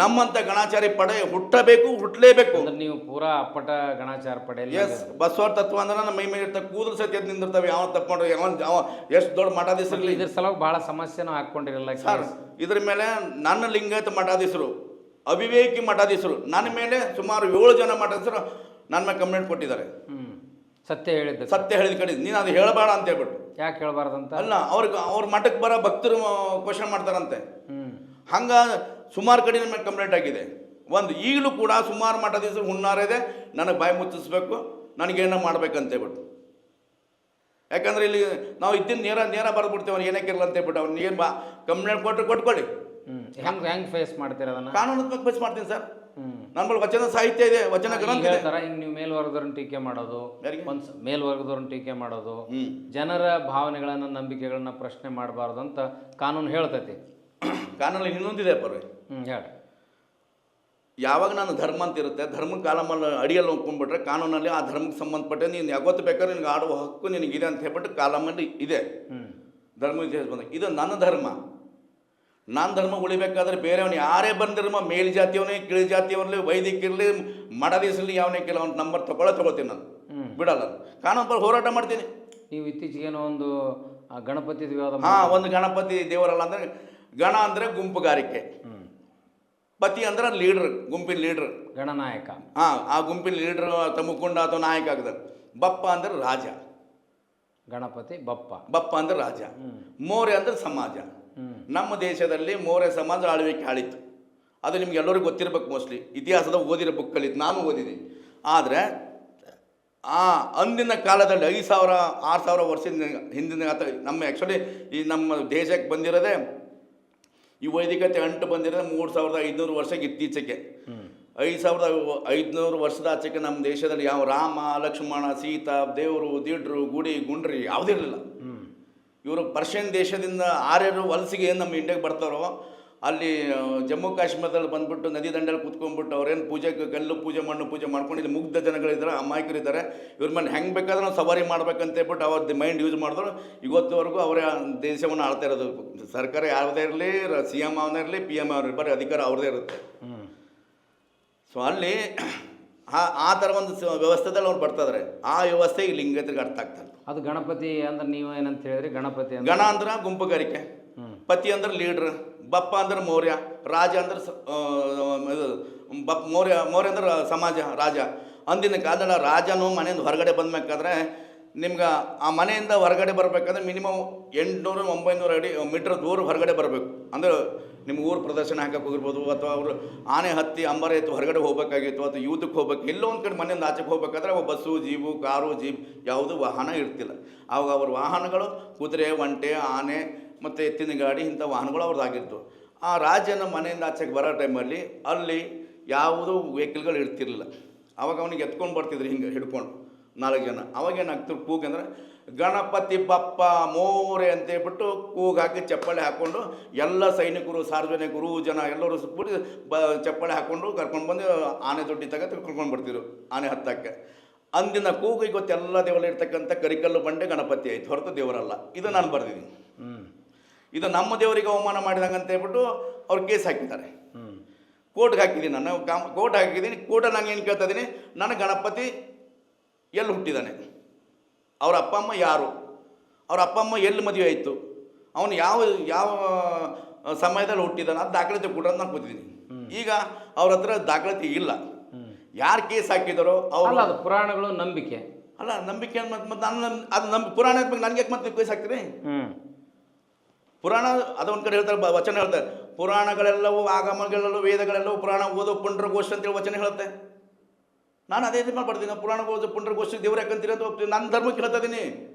ನಮ್ಮಂಥ ಗಣಾಚಾರಿ ಪಡೆ ಹುಟ್ಟಲೇಬೇಕು. ಅಂದ್ರೆ ನೀವು ಪೂರಾ ಅಪ್ಪಟ ಗಣಾಚಾರ ಪಡೆ. ಎಸ್, ಬಸವರ ತತ್ವ ಅಂದ್ರೆ ನಮ್ಮ ಮೈ ಮೇಲೆ ಇರ್ತಾರೆ, ಕೂದಲು ಸತಿ ಎದ್ದು ನಿಂದಿರ್ತವೆ. ಯಾವ ತಪ್ಪಿಕೊಂಡು ಯಾವ ಎಷ್ಟು ದೊಡ್ಡ ಮಠಾಧೀಶರು ಇದ್ರ ಸಲುವಾಗಿ ಭಾಳ ಸಮಸ್ಯೆನೂ ಹಾಕ್ಕೊಂಡಿರಲ್ಲ ಸರ್. ಇದ್ರ ಮೇಲೆ ನನ್ನ ಲಿಂಗಾಯತ ಮಠಾಧೀಶರು, ಅವಿವೇಕಿ ಮಠಾಧೀಶರು ನನ್ನ ಮೇಲೆ ಸುಮಾರು 7 ಜನ ಮಠಾಧೀಶರು ನನ್ನ ಮೇಲೆ ಕಂಪ್ಲೇಂಟ್ ಕೊಟ್ಟಿದ್ದಾರೆ. ಸತ್ಯ ಹೇಳಿದ ಕಡೆ ನೀನು ಅದು ಹೇಳಬೇಡ ಅಂತ ಹೇಳ್ಬಿಟ್ಟು. ಯಾಕೆ ಹೇಳಬಾರ್ದಂತ? ಅಲ್ಲ, ಅವ್ರ ಮಠಕ್ಕೆ ಬರೋ ಭಕ್ತರು ಕ್ವಶನ್ ಮಾಡ್ತಾರಂತೆ. ಹಂಗ ಸುಮಾರು ಕಡೆ ನನ್ನ ಮೇಲೆ ಕಂಪ್ಲೇಂಟ್ ಆಗಿದೆ. ಈಗಲೂ ಕೂಡ ಸುಮಾರು ಮಠಾಧೀಶರು ಹುನ್ನಾರಿದೆ, ನನಗೆ ಬಾಯಿ ಮುಚ್ಚಿಸ್ಬೇಕು, ನನಗೇನೋ ಮಾಡ್ಬೇಕಂತ ಹೇಳ್ಬಿಟ್ಟು. ಯಾಕಂದ್ರೆ ಇಲ್ಲಿ ನಾವು ನೇರ ಬರೆದ್ಬಿಡ್ತೇವೆ, ಅವ್ನು ಏನಕ್ಕೆ ಇರಲ್ಲ ಅಂತ ಹೇಳ್ಬಿಟ್ಟು. ಅವ್ನು ಏನು ಕಂಪ್ಲೇಂಟ್ ಕೊಟ್ಕೊಳ್ಳಿ. ಹೆಂಗೆ ಫೇಸ್ ಮಾಡ್ತೀರ ಅದನ್ನು? ಕಾನೂನಾತ್ಮಕ ಫೇಸ್ ಮಾಡ್ತೀನಿ ಸರ್. ನನ್ನ ಬಳಿ ವಚನ ಸಾಹಿತ್ಯ ಇದೆ, ವಚನ ಗ್ರಂಥ ಇದೆ. ಹಿಂಗೆ ನೀವು ಮೇಲ್ವರ್ಗದವ್ರನ್ನ ಟೀಕೆ ಮಾಡೋದು, ಮೇಲ್ವರ್ಗದವ್ರನ್ನ ಟೀಕೆ ಮಾಡೋದು, ಜನರ ಭಾವನೆಗಳನ್ನ ನಂಬಿಕೆಗಳನ್ನ ಪ್ರಶ್ನೆ ಮಾಡಬಾರ್ದು ಅಂತ ಕಾನೂನು ಹೇಳ್ತೈತಿ. ಕಾನೂನಲ್ಲಿ ಇನ್ನೊಂದಿದೆ ಪರ್ವೆ. ಹೇಳಿ. ಯಾವಾಗ ನಾನು ಧರ್ಮ ಅಂತ ಇರುತ್ತೆ, ಧರ್ಮಕ್ಕೆ ಕಾಲಮಲ್ಲಿ ಅಡಿಯಲ್ಲಿ ಹೋಗ್ಕೊಂಡ್ಬಿಟ್ರೆ ಕಾನೂನಲ್ಲಿ ಆ ಧರ್ಮಕ್ಕೆ ಸಂಬಂಧಪಟ್ಟ ನೀನು ಯಾವತ್ತು ಬೇಕಾದ್ರೆ ನಿನಗೆ ಆಡುವ ಹಕ್ಕು ನಿನಗಿದೆ ಅಂತ ಹೇಳ್ಬಿಟ್ಟು ಕಾಲಮಲ್ಲಿ ಇದೆ. ಧರ್ಮ ಇತಿಹಾಸ ಬಂದಾಗ ಇದು ನನ್ನ ಧರ್ಮ. ನಾನು ಧರ್ಮ ಉಳಿಬೇಕಾದ್ರೆ ಬೇರೆಯವನು ಯಾರೇ ಬಂದಿರಮ್ಮ, ಮೇಲ್ಜಾತಿಯವನೇ ಕೀಳು ಜಾತಿಯವರಲ್ಲಿ, ವೈದಿಕರಿರಲಿ, ಮಠಾಧೀಶರಲ್ಲಿ, ಯಾವನೇ ಕೆಲವು ಅವ್ನ ನಂಬರ್ ತೊಗೊಳ್ತೀನಿ. ನಾನು ಬಿಡಲ್ಲ, ಕಾನೂನು ಪರ ಹೋರಾಟ ಮಾಡ್ತೀನಿ. ನೀವು ಇತ್ತೀಚೆಗೇನೋ ಒಂದು ಗಣಪತಿ ಒಂದು ಗಣಪತಿ ದೇವರಲ್ಲ ಅಂದರೆ, ಗಣ ಅಂದರೆ ಗುಂಪುಗಾರಿಕೆ, ಪತಿ ಅಂದ್ರೆ ಲೀಡ್ರ್, ಗುಂಪಿನ ಲೀಡ್ರ್, ಗಣನಾಯಕ. ಆ ಗುಂಪಿನ ಲೀಡ್ರ್ ಮುಖಂಡ ಅಥವಾ ನಾಯಕ ಆಗ್ತದೆ. ಬಪ್ಪ ಅಂದ್ರೆ ರಾಜ. ಗಣಪತಿ ಬಪ್ಪ ಅಂದ್ರೆ ರಾಜ. ಮೋರೆ ಅಂದ್ರೆ ಸಮಾಜ. ನಮ್ಮ ದೇಶದಲ್ಲಿ ಮೋರೆ ಸಮಾಜ ಆಳ್ವಿಕೆ ಆಳಿತ್ತು. ಅದು ನಿಮ್ಗೆ ಎಲ್ಲರಿಗೂ ಗೊತ್ತಿರಬೇಕು. ಮೋಸ್ಟ್ಲಿ ಇತಿಹಾಸದ ಓದಿರೋ ಬುಕ್ಕಲ್ಲಿ ನಾನು ಓದಿದ್ದೀನಿ. ಆದರೆ ಅಂದಿನ ಕಾಲದಲ್ಲಿ 5,000 6,000 ವರ್ಷದ ಹಿಂದಿನ ನಮ್ಮ ಆ್ಯಕ್ಚುಲಿ ಈ ನಮ್ಮ ದೇಶಕ್ಕೆ ಬಂದಿರೋದೇ ಈ ವೈದಿಕತೆ ಅಂಟು ಬಂದಿರೋದೇ 3,500 ವರ್ಷಕ್ಕೆ ಇತ್ತೀಚೆಗೆ. 5,500 ವರ್ಷದ ಆಚೆಗೆ ನಮ್ಮ ದೇಶದಲ್ಲಿ ಯಾವ ರಾಮ, ಲಕ್ಷ್ಮಣ, ಸೀತಾ, ದೇವರು, ದಿಡ್ರು, ಗುಡಿ, ಗುಂಡ್ರಿ ಯಾವುದಿರಲಿಲ್ಲ. ಇವರು ಪರ್ಷಿಯನ್ ದೇಶದಿಂದ ಆರ್ಯರು ವಲಸಿಗೆ ಏನು ನಮ್ಮ ಇಂಡಿಯಾಗೆ ಬರ್ತಾರೋ, ಅಲ್ಲಿ ಜಮ್ಮು ಕಾಶ್ಮೀರದಲ್ಲಿ ಬಂದುಬಿಟ್ಟು ನದಿ ದಂಡೆಯಲ್ಲಿ ಕೂತ್ಕೊಂಡ್ಬಿಟ್ಟು ಅವ್ರೇನು ಕಲ್ಲು ಪೂಜೆ, ಮಣ್ಣು ಪೂಜೆ ಮಾಡ್ಕೊಂಡು ಇಲ್ಲಿ ಮುಗ್ಧ ಜನಗಳಿದ್ದಾರೆ, ಅಮಾಯಕರಿದ್ದಾರೆ. ಇವ್ರ ಮೇಲೆ ಹೆಂಗೆ ಬೇಕಾದ್ರೆ ನಾವು ಸವಾರಿ ಮಾಡ್ಬೇಕಂತ ಹೇಳ್ಬಿಟ್ಟು ಅವ್ರದ್ದು ಮೈಂಡ್ ಯೂಸ್ ಮಾಡಿದ್ರು. ಇವತ್ತುವರೆಗೂ ಅವರೇ ದೇಶವನ್ನು ಆಳ್ತಾ ಇರೋದು. ಸರ್ಕಾರ ಯಾವುದೇ ಇರಲಿ, CM ಅವನೇ ಇರಲಿ, PM ಅವ್ರು ಬರೀ ಅಧಿಕಾರ ಅವ್ರದ್ದೇ ಇರುತ್ತೆ. ಸೊ ಅಲ್ಲಿ ಆ ಥರ ಒಂದು ವ್ಯವಸ್ಥೆದಲ್ಲಿ ಅವ್ರು ಬರ್ತಾಯಿದ್ದಾರೆ. ಆ ವ್ಯವಸ್ಥೆ ಈ ಲಿಂಗಾಯತರಿಗೆ ಅರ್ಥ ಆಗ್ತಾರೆ. ಅದು ಗಣಪತಿ ಅಂದ್ರೆ ನೀವು ಏನಂತ ಹೇಳಿದ್ರಿ? ಗಣಪತಿ ಗಣ ಅಂದ್ರೆ ಗುಂಪುಗಾರಿಕೆ, ಪತಿ ಅಂದ್ರೆ ಲೀಡ್ರ್, ಬಪ್ಪ ಅಂದ್ರೆ ಮೌರ್ಯ, ರಾಜ ಅಂದ್ರೆ ಮೌರ್ಯ ಅಂದ್ರೆ ಸಮಾಜ, ರಾಜ. ಅಂದಿನ ಕಾಲದಲ್ಲಿ ರಾಜನು ಮನೆಯಿಂದ ಹೊರಗಡೆ ಬಂದಬೇಕಾದ್ರೆ ನಿಮ್ಗೆ ಆ ಮನೆಯಿಂದ ಹೊರಗಡೆ ಬರಬೇಕಾದ್ರೆ ಮಿನಿಮಮ್ 800-900 ಮೀಟ್ರ್ ದೂರ ಹೊರಗಡೆ ಬರಬೇಕು. ಅಂದರೆ ನಿಮ್ಮ ಊರು ಪ್ರದರ್ಶನ ಹಾಕಕ್ಕೆ ಹೋಗಿರ್ಬೋದು, ಅಥವಾ ಅವರು ಆನೆ ಹತ್ತಿ ಅಂಬಾರಿ ಎತ್ತು ಹೊರಗಡೆ ಹೋಗಬೇಕಾಗಿತ್ತು, ಅಥವಾ ಯೂತಕ್ಕೆ ಹೋಗ್ಬೇಕು. ಎಲ್ಲೋ ಒಂದು ಕಡೆ ಮನೆಯಿಂದ ಆಚೆಗೆ ಹೋಗ್ಬೇಕಾದ್ರೆ ಅವು ಬಸ್ಸು, ಜೀಬು, ಕಾರು, ಜೀಪ್ ಯಾವುದೂ ವಾಹನ ಇರ್ತಿಲ್ಲ. ಆವಾಗ ಅವ್ರ ವಾಹನಗಳು ಕುದುರೆ, ಒಂಟೆ, ಆನೆ ಮತ್ತು ಎತ್ತಿನ ಗಾಡಿ, ಇಂಥ ವಾಹನಗಳು ಅವ್ರದ್ದಾಗಿತ್ತು. ಆ ರಾಜನ ಮನೆಯಿಂದ ಆಚೆಗೆ ಬರೋ ಟೈಮಲ್ಲಿ ಅಲ್ಲಿ ಯಾವುದೂ ವೆಹಿಕಲ್ಗಳು ಇರ್ತಿರಲಿಲ್ಲ. ಆವಾಗ ಅವನಿಗೆ ಎತ್ಕೊಂಡು ಬರ್ತಿದ್ರು ಹಿಂಗೆ ಹಿಡ್ಕೊಂಡು 4 ಜನ. ಅವಾಗ ಏನಾಗ್ತಿರು ಕೂಗಂದ್ರೆ ಗಣಪತಿ ಬಪ್ಪ ಮೋರೆ ಅಂತ ಹೇಳ್ಬಿಟ್ಟು ಕೂಗು ಹಾಕಿ ಚಪ್ಪಾಳೆ ಹಾಕ್ಕೊಂಡು ಎಲ್ಲ ಸೈನಿಕರು, ಸಾರ್ವಜನಿಕರು, ಜನ ಎಲ್ಲರೂ ಸುತ್ತಬಿಟ್ಟು ಚಪ್ಪಾಳೆ ಹಾಕ್ಕೊಂಡು ಕರ್ಕೊಂಡು ಬಂದು ಆನೆ ದೊಡ್ಡಿ ಕರ್ಕೊಂಡು ಬರ್ತಿದ್ರು ಆನೆ ಹತ್ತಕ್ಕೆ. ಅಂದಿನ ಕೂಗು ಇವತ್ತೆಲ್ಲ ದೇವರಲ್ಲಿ ಇರ್ತಕ್ಕಂಥ ಕರಿಕಲ್ಲು ಬಂಡೆ ಗಣಪತಿ ಆಯ್ತು, ಹೊರತು ದೇವರಲ್ಲ. ಇದು ನಾನು ಬರೆದಿದ್ದೀನಿ. ಇದು ನಮ್ಮ ದೇವರಿಗೆ ಅವಮಾನ ಮಾಡಿದಂಗೆ ಅಂತ ಹೇಳ್ಬಿಟ್ಟು ಅವ್ರು ಕೇಸ್ ಹಾಕಿದ್ದಾರೆ. ಕೋರ್ಟ್ಗೆ ಹಾಕಿದ್ದೀನಿ, ನಾನು ಕೋರ್ಟ್ ಹಾಕಿದ್ದೀನಿ. ಕೋರ್ಟಲ್ಲಿ ನಾನು ಏನು ಕೇಳ್ತಾ ಇದ್ದೀನಿ, ನನ್ನ ಗಣಪತಿ ಎಲ್ಲಿ ಹುಟ್ಟಿದ್ದಾನೆ, ಅವ್ರ ಅಪ್ಪ ಅಮ್ಮ ಯಾರು, ಅವ್ರ ಅಪ್ಪ ಅಮ್ಮ ಎಲ್ಲಿ ಮದುವೆ ಆಯಿತು, ಅವನು ಯಾವ ಯಾವ ಸಮಯದಲ್ಲಿ ಹುಟ್ಟಿದ್ದಾನೆ, ಅದು ದಾಖಲಾತಿ ಕೊಡ್ರಿ ಅಂತ ನಾನು ಕೂತಿದ್ದೀನಿ. ಈಗ ಅವ್ರ ಹತ್ರ ದಾಖಲಾತಿ ಇಲ್ಲ. ಯಾರು ಕೇಸ್ ಹಾಕಿದಾರೋ ಅವರು, ಅದು ಪುರಾಣಗಳು ನಂಬಿಕೆ ಅಲ್ಲ, ನಂಬಿಕೆ ಮತ್ತು ನಾನು ಅದು ಪುರಾಣ ಬಗ್ಗೆ ನನಗೆ ಮತ್ತೆ ಕೇಸ್ ಹಾಕ್ತೀರಿ? ಪುರಾಣ ಅದೊಂದು ಕಡೆ ಹೇಳ್ತಾರೆ, ವಚನ ಹೇಳ್ತಾರೆ, ಪುರಾಣಗಳೆಲ್ಲವೂ ಆಗಮಗಳೆಲ್ಲವೂ ವೇದಗಳೆಲ್ಲವೂ ಪುರಾಣ ಓದೋ ಪುಂಡ್ರಗೋಷ್ಠಿ ಅಂತೇಳಿ ವಚನ ಹೇಳುತ್ತೆ. ನಾನು ಅದೇ ರೀತಿ ಮಾಡ್ತೀನಿ, ಪುರಾಣ ಓದೋ ಪುಂಡ್ರಗೋಷ್ಠಿ ದೇವ್ರು ಯಾಕಂತೀರಿ ಅಂತ ಹೋಗ್ತೀನಿ. ನನ್ನ ಧರ್ಮಕ್ಕೆ ಹೇಳ್ತಾ ಇದ್ದೀನಿ.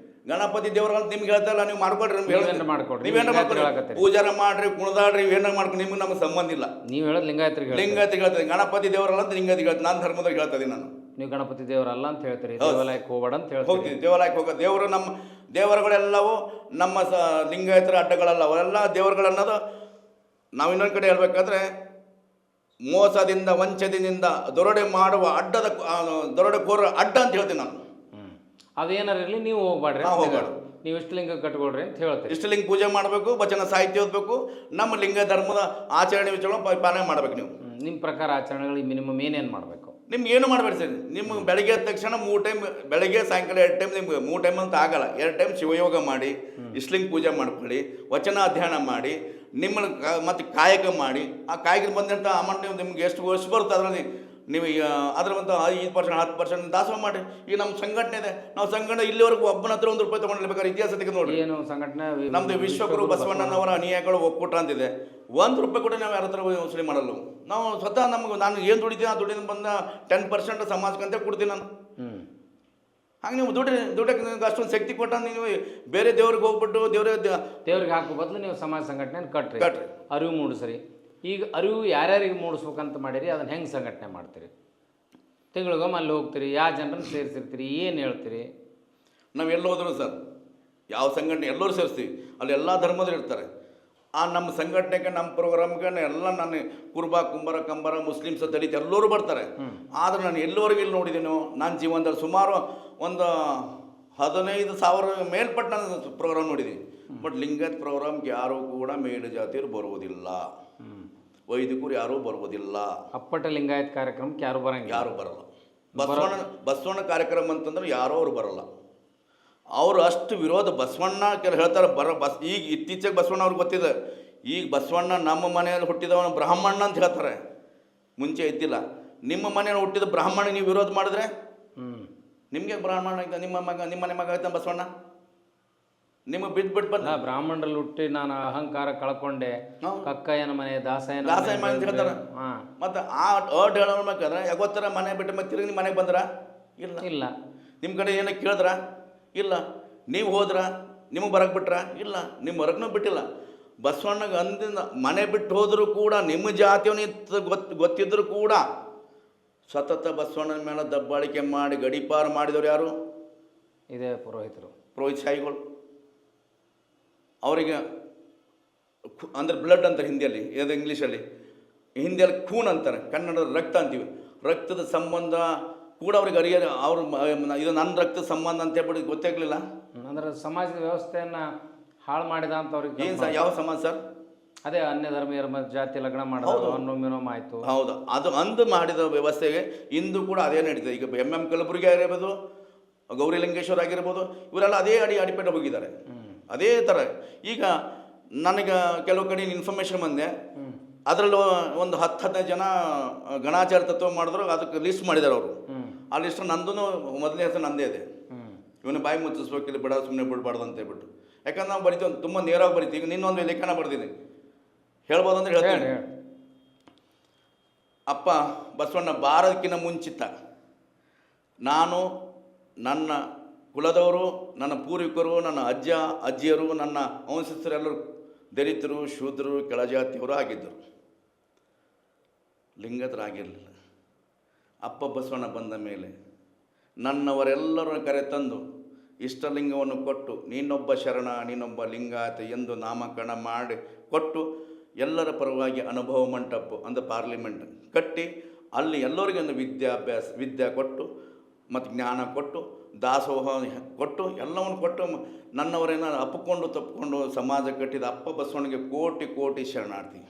ಗಣಪತಿ ದೇವ್ರ ನಿಮ್ಗೆ ಹೇಳ್ತಾರಲ್ಲ, ನೀವು ಮಾಡ್ಕೊಡ್ರಿ, ನೀವೇನು ಮಾಡ್ಕೊಡ್ರಿ, ಪೂಜಾರ ಮಾಡ್ರಿ, ಕುಣದಾಡ್ರಿ, ಏನಾರು ಮಾಡ್ಕೊಂಡು ನಿಮ್ಗೆ ನಮ್ಗೆ ಸಂಬಂಧ ಇಲ್ಲ. ನೀವು ಹೇಳೋದು ಲಿಂಗಾಯತ್ರಿಗೆ ಹೇಳ್ತೀನಿ, ಗಣಪತಿ ದೇವರಲ್ಲ ಅಂತ ಲಿಂಗಾಯತ್ರಿಗೆ ಹೇಳ್ತೀನಿ. ನಾನು ಧರ್ಮದಾಗ ಹೇಳ್ತಾ ಇದ್ದೀನಿ. ನಾನು ನೀವು ಗಣಪತಿ ದೇವರಲ್ಲ ಅಂತ ಹೇಳ್ತೀರಿ, ದೇವಾಲಯಕ್ಕೆ ಹೋಗಬೇಡ ಅಂತ ಹೋಗ್ತೀನಿ. ದೇವಾಲಯಕ್ಕೆ ಹೋಗೋ ದೇವರು ನಮ್ಮ ದೇವರುಗಳೆಲ್ಲವೂ ನಮ್ಮ ಲಿಂಗಾಯತರ ಅಡ್ಡಗಳಲ್ಲ, ಅವೆಲ್ಲ ದೇವರುಗಳನ್ನೋದು ನಾವು ಇನ್ನೊಂದು ಕಡೆ ಹೇಳ್ಬೇಕಾದ್ರೆ ಮೋಸದಿಂದ ವಂಚದಿಂದ ದೊರಡೆ ಮಾಡುವ ಅಡ್ಡದ ದೊರಡೆಕೋರ ಅಡ್ಡ ಅಂತ ಹೇಳ್ತೀನಿ ನಾನು. ಅದೇನಾರಿರಲಿ ನೀವು ಹೋಗ್ಬೇಡ್ರಿ, ಹೋಗ್ಬೇಡ, ನೀವು ಇಷ್ಟಲಿಂಗ ಕಟ್ಕೊಳ್ರಿ ಅಂತ ಹೇಳ್ತೀರಿ. ಇಷ್ಟಲಿಂಗ ಪೂಜೆ ಮಾಡಬೇಕು, ವಚನ ಸಾಹಿತ್ಯ ಓದಬೇಕು, ನಮ್ಮ ಲಿಂಗ ಧರ್ಮದ ಆಚರಣೆ ವಿಚಾರ ಪಾಲನೆ ಮಾಡ್ಬೇಕು. ನೀವು ನಿಮ್ಮ ಪ್ರಕಾರ ಆಚರಣೆಗಳಿಗೆ ಮಿನಿಮಮ್ ಏನೇನು ಮಾಡಬೇಕು? ನಿಮ್ಗೆ ಏನು ಮಾಡಬೇಡಿ ಸರ್. ನಿಮ್ಗೆ ಬೆಳಗ್ಗೆ ಎದ್ದ ತಕ್ಷಣ 3 ಟೈಮ್, ಬೆಳಗ್ಗೆ ಸಾಯಂಕಾಲ 2 ಟೈಮ್, ನಿಮ್ಗೆ 3 ಟೈಮ್ ಅಂತ ಆಗಲ್ಲ, 2 ಟೈಮ್ ಶಿವಯೋಗ ಮಾಡಿ, ಇಷ್ಟಲಿಂಗ ಪೂಜೆ ಮಾಡ್ಕೊಳ್ಳಿ, ವಚನ ಅಧ್ಯಯನ ಮಾಡಿ, ನಿಮ್ಮನ್ನು ಮತ್ತು ಕಾಯಕ ಮಾಡಿ, ಆ ಕಾಯಕ ಬಂದಂಥ ಅಮೌಂಟ್ ನೀವು ನಿಮ್ಗೆ ಎಷ್ಟು ಬರುತ್ತೆ ಅದರಲ್ಲಿ ನೀವು ಅದ್ರ ಒಂದು 5% 10% ದಾಸೋಹ ಮಾಡಿ. ಈಗ ನಮ್ಮ ಸಂಘಟನೆ ಇದೆ, ನಾವು ಸಂಘಟನೆ ಇಲ್ಲಿವರೆಗೂ ಒಬ್ಬನ ಹತ್ರ ₹1 ತೊಗೊಂಡಿರ್ಬೇಕಾದ್ರೆ ಇತಿಹಾಸ ತೆಗೆದು ನೋಡಿ. ಏನು ಸಂಘಟನೆ? ನಮ್ಮದು ವಿಶ್ವಗುರು ಬಸವಣ್ಣನವರ ಅನುಯಾಯಿಗಳು ಒಕ್ಕೂಟ ಅಂತಿದೆ. ₹1 ಕೂಡ ನಾವು ಯಾರ ಹತ್ರ ವಸೂಲಿ ಮಾಡಲ್ಲ. ನಾವು ಸ್ವತಃ ನಾನು ಏನು ದುಡಿತೀನಿ, ಆ ದುಡ್ಡಿನ ಬಂದ 10% ಸಮಾಜಕ್ಕಂತ ಕೊಡ್ತೀನಿ ನಾನು. ಹಂಗೆ ನೀವು ದುಡ್ಡಕ್ಕೆ ನಿಮ್ಗೆ ಅಷ್ಟೊಂದು ಶಕ್ತಿ ಕೊಟ್ಟ ನೀವು ಬೇರೆ ದೇವ್ರಿಗೆ ಹೋಗ್ಬಿಟ್ಟು ದೇವ್ರಿಗೆ ಹಾಕೋ ಬದಲು ನೀವು ಸಮಾಜ ಸಂಘಟನೆ ಕಟ್ರಿ, ಅರಿವು ಮೂಡಿಸ್ರಿ. ಈಗ ಅರಿವು ಯಾರ್ಯಾರಿಗೆ ಮೂಡಿಸ್ಬೇಕಂತ ಮಾಡಿರಿ, ಅದನ್ನು ಹೆಂಗೆ ಸಂಘಟನೆ ಮಾಡ್ತೀರಿ? ತಿಂಗಳಿಗೊಮ್ಮೆ ಅಲ್ಲಿ ಹೋಗ್ತೀರಿ, ಯಾವ ಜನರನ್ನು ಸೇರಿಸಿರ್ತೀರಿ, ಏನು ಹೇಳ್ತೀರಿ? ನಾವು ಎಲ್ಲಿ ಹೋದ್ರು ಸರ್, ಯಾವ ಸಂಘಟನೆ ಎಲ್ಲರೂ ಸೇರಿಸ್ತೀವಿ, ಅಲ್ಲಿ ಎಲ್ಲ ಧರ್ಮದ್ರು ಇರ್ತಾರೆ. ಆ ನಮ್ಮ ಸಂಘಟನೆಗೆ, ನಮ್ಮ ಪ್ರೋಗ್ರಾಮ್ಗೆ ಎಲ್ಲ ನಾನು ಕುರುಬ, ಕುಂಬಾರ, ಕಂಬಾರ, ಮುಸ್ಲಿಮ್ಸ್, ದಲಿತ ಎಲ್ಲರೂ ಬರ್ತಾರೆ. ಆದರೆ ನಾನು ಎಲ್ಲಿವರೆಗೂ ಇಲ್ಲಿ ನೋಡಿದ್ದೀನೋ ನನ್ನ ಜೀವನದಲ್ಲಿ ಸುಮಾರು ಒಂದು 15,000 ಮೇಲ್ಪಟ್ಟು ನಾನು ಪ್ರೋಗ್ರಾಮ್ ನೋಡಿದ್ದೀನಿ. ಬಟ್ ಲಿಂಗಾಯತ್ ಪ್ರೋಗ್ರಾಮ್ಗೆ ಯಾರೂ ಕೂಡ ಮೇಲು ಜಾತಿಯರು ಬರುವುದಿಲ್ಲ, ವೈದಿಕರು ಯಾರೂ ಬರುವುದಿಲ್ಲ. ಅಪ್ಪಟ ಲಿಂಗಾಯತ್ ಕಾರ್ಯಕ್ರಮಕ್ಕೆ ಯಾರು ಬರಲ್ಲ. ಬಸವಣ್ಣ ಕಾರ್ಯಕ್ರಮ ಅಂತಂದ್ರೆ ಯಾರೋ ಅವ್ರು ಬರಲ್ಲ. ಅವರು ಅಷ್ಟು ವಿರೋಧ. ಬಸವಣ್ಣ ಹೇಳ್ತಾರೆ ಈಗ ಇತ್ತೀಚೆಗೆ ಬಸವಣ್ಣ ಅವ್ರಿಗೆ ಗೊತ್ತಿದೆ. ಈಗ ಬಸವಣ್ಣ ನಮ್ಮ ಮನೆಯಲ್ಲಿ ಹುಟ್ಟಿದವನು ಬ್ರಾಹ್ಮಣ ಅಂತ ಹೇಳ್ತಾರೆ, ಮುಂಚೆ ಇದ್ದಿಲ್ಲ. ನಿಮ್ಮ ಮನೆಯಲ್ಲಿ ಹುಟ್ಟಿದ ಬ್ರಾಹ್ಮಣ ನೀವು ವಿರೋಧ ಮಾಡಿದ್ರೆ ನಿಮಗೆ ಬ್ರಾಹ್ಮಣ ನಿಮ್ಮ ಮನೆ ಮಗ ಆಯ್ತಾನೆ ಬಸವಣ್ಣ, ನಿಮಗೆ ಬಿಟ್ಟು ಬಂದ. ಬ್ರಾಹ್ಮಣರಲ್ಲಿ ಹುಟ್ಟಿ ನಾನು ಅಹಂಕಾರ ಕಳ್ಕೊಂಡೆ, ಕಕ್ಕಯ್ಯನ ಮನೆ ದಾಸಯ್ಯನ ಮನೆ ಅಂತ ಹೇಳ್ತಾರೆ. ಮತ್ತು ಹೇಳೋಬೇಕಾದ್ರೆ ಯಾವತ್ತರ ಮನೆ ಬಿಟ್ಟು ಮತ್ತೆ ತಿರುಗಿ ನಿಮ್ಮ ಮನೆಗೆ ಬಂದ್ರ? ಇಲ್ಲ. ನಿಮ್ಮ ಕಡೆ ಏನಕ್ಕೆ ಕೇಳಿದ್ರ? ಇಲ್ಲ. ನೀವು ಹೋದ್ರ? ನಿಮಗೆ ಬರಕ್ಕೆ ಬಿಟ್ರ? ಇಲ್ಲ. ನಿಮ್ಮ ಹೊರಗೂ ಬಿಟ್ಟಿಲ್ಲ. ಬಸವಣ್ಣಗೆ ಅಂದಿನ ಮನೆ ಬಿಟ್ಟು ಹೋದರೂ ಕೂಡ ನಿಮ್ಮ ಜಾತಿಯವನು ಗೊತ್ತಿದ್ದರೂ ಕೂಡ ಸತತ ಬಸವಣ್ಣನ ಮೇಲೆ ದಬ್ಬಾಳಿಕೆ ಮಾಡಿ ಗಡೀಪಾರು ಮಾಡಿದವರು ಯಾರು? ಇದೇ ಪುರೋಹಿತರು, ಪುರೋಹಿತ ಶಾಹಿಗಳು. ಅವರಿಗೆ ಅಂದರೆ ಬ್ಲಡ್ ಅಂತಾರೆ ಹಿಂದಿಯಲ್ಲಿ, ಇದು ಇಂಗ್ಲೀಷಲ್ಲಿ. ಹಿಂದಿಯಲ್ಲಿ ಖೂನ್ ಅಂತಾರೆ, ಕನ್ನಡದ ರಕ್ತ ಅಂತೀವಿ. ರಕ್ತದ ಸಂಬಂಧ ಕೂಡ ಅವ್ರಿಗೆ ಅವರು ಇದು ನನ್ನ ರಕ್ತ ಸಂಬಂಧ ಅಂತ ಹೇಳ್ಬಿಟ್ಟು ಗೊತ್ತಾಗಲಿಲ್ಲ. ಅಂದರೆ ಸಮಾಜದ ವ್ಯವಸ್ಥೆಯನ್ನು ಹಾಳು ಮಾಡಿದ ಅಂತ ಅವ್ರಿಗೆ ಏನು ಯಾವ ಸಮಾಜ ಸರ್? ಅದೇ ಅನ್ಯ ಧರ್ಮೀಯರ ಜಾತಿ ಲಗ್ನ ಮಾಡೋದು, ಅನ್ನೋಮಿನೋಮ ಆಯಿತು. ಹೌದು, ಅದು ಅಂದು ಮಾಡಿದ ವ್ಯವಸ್ಥೆಗೆ ಇಂದು ಕೂಡ ಅದೇ ನಡೀತದೆ. ಈಗ MM ಕಲಬುರ್ಗಿ ಆಗಿರ್ಬೋದು, ಗೌರಿ ಲಂಕೇಶ್ವರ ಆಗಿರ್ಬೋದು, ಇವರೆಲ್ಲ ಅದೇ ಅಡಿಪೇಟೆ ಹೋಗಿದ್ದಾರೆ. ಅದೇ ಥರ ಈಗ ನನಗೆ ಕೆಲವು ಕಡೆ ಇನ್ಫಾರ್ಮೇಷನ್ ಬಂದೆ, ಅದರಲ್ಲಿ ಒಂದು 10-15 ಜನ ಗಣಾಚಾರ ತತ್ವ ಮಾಡಿದ್ರು, ಅದಕ್ಕೆ ಲಿಸ್ಟ್ ಮಾಡಿದ್ದಾರೆ ಅವರು. ಆ ಲಿಸ್ಟ್ ನಂದು ಮೊದಲನೇ ಹೆಸರು ನಂದೇ ಇದೆ. ಇವನು ಬಾಯಿ ಮುಚ್ಚಿಸ್ಬೇಕಿಲ್ಲ, ಬಿಡ ಸುಮ್ಮನೆ ಬಿಡಬಾರ್ದು ಅಂತ ಹೇಳ್ಬಿಟ್ಟು. ಯಾಕಂದ್ರೆ ನಾವು ಬರಿತೀವಿ ತುಂಬ ನೇರವಾಗಿ ಬರಿತೀವಿ. ಈಗ ನಿನ್ನೊಂದು ಲೇಖನ ಬರ್ತೀನಿ, ಹೇಳ್ಬೋದು ಅಂದ್ರೆ ಹೇಳ್ತೀನಿ. ಅಪ್ಪ ಬಸವಣ್ಣ ಬಾರದಕ್ಕಿಂತ ಮುಂಚಿತ ನಾನು, ನನ್ನ ಕುಲದವರು, ನನ್ನ ಪೂರ್ವಿಕರು, ನನ್ನ ಅಜ್ಜ ಅಜ್ಜಿಯರು, ನನ್ನ ವಂಶಸ್ಥರೆಲ್ಲರೂ ದಲಿತರು, ಶೂದ್ರರು, ಕೆಳಜಾತಿಯವರು ಆಗಿದ್ದರು, ಲಿಂಗತರಾಗಿರಲಿಲ್ಲ. ಅಪ್ಪ ಬಸವಣ್ಣ ಬಂದ ಮೇಲೆ ನನ್ನವರೆಲ್ಲರನ್ನು ಕರೆತಂದು ಇಷ್ಟಲಿಂಗವನ್ನು ಕೊಟ್ಟು ನೀನೊಬ್ಬ ಶರಣ, ನೀನೊಬ್ಬ ಲಿಂಗಾಯತ ಎಂದು ನಾಮಕರಣ ಮಾಡಿ ಕೊಟ್ಟು ಎಲ್ಲರ ಪರವಾಗಿ ಅನುಭವ ಮಂಟಪ ಅಂದರೆ ಪಾರ್ಲಿಮೆಂಟ್ ಕಟ್ಟಿ ಅಲ್ಲಿ ಎಲ್ಲರಿಗೂ ಒಂದು ವಿದ್ಯೆ ಕೊಟ್ಟು ಮತ್ತು ಜ್ಞಾನ ಕೊಟ್ಟು ದಾಸೋಹ ಕೊಟ್ಟು ಎಲ್ಲವನ್ನು ಕೊಟ್ಟು ನನ್ನವರೇನ ಅಪ್ಪಿಕೊಂಡು ತಪ್ಪಿಕೊಂಡು ಸಮಾಜ ಕಟ್ಟಿದ ಅಪ್ಪ ಬಸವಣ್ಣಗೆ ಕೋಟಿ ಕೋಟಿ ಶರಣಾರ್ಥಿ.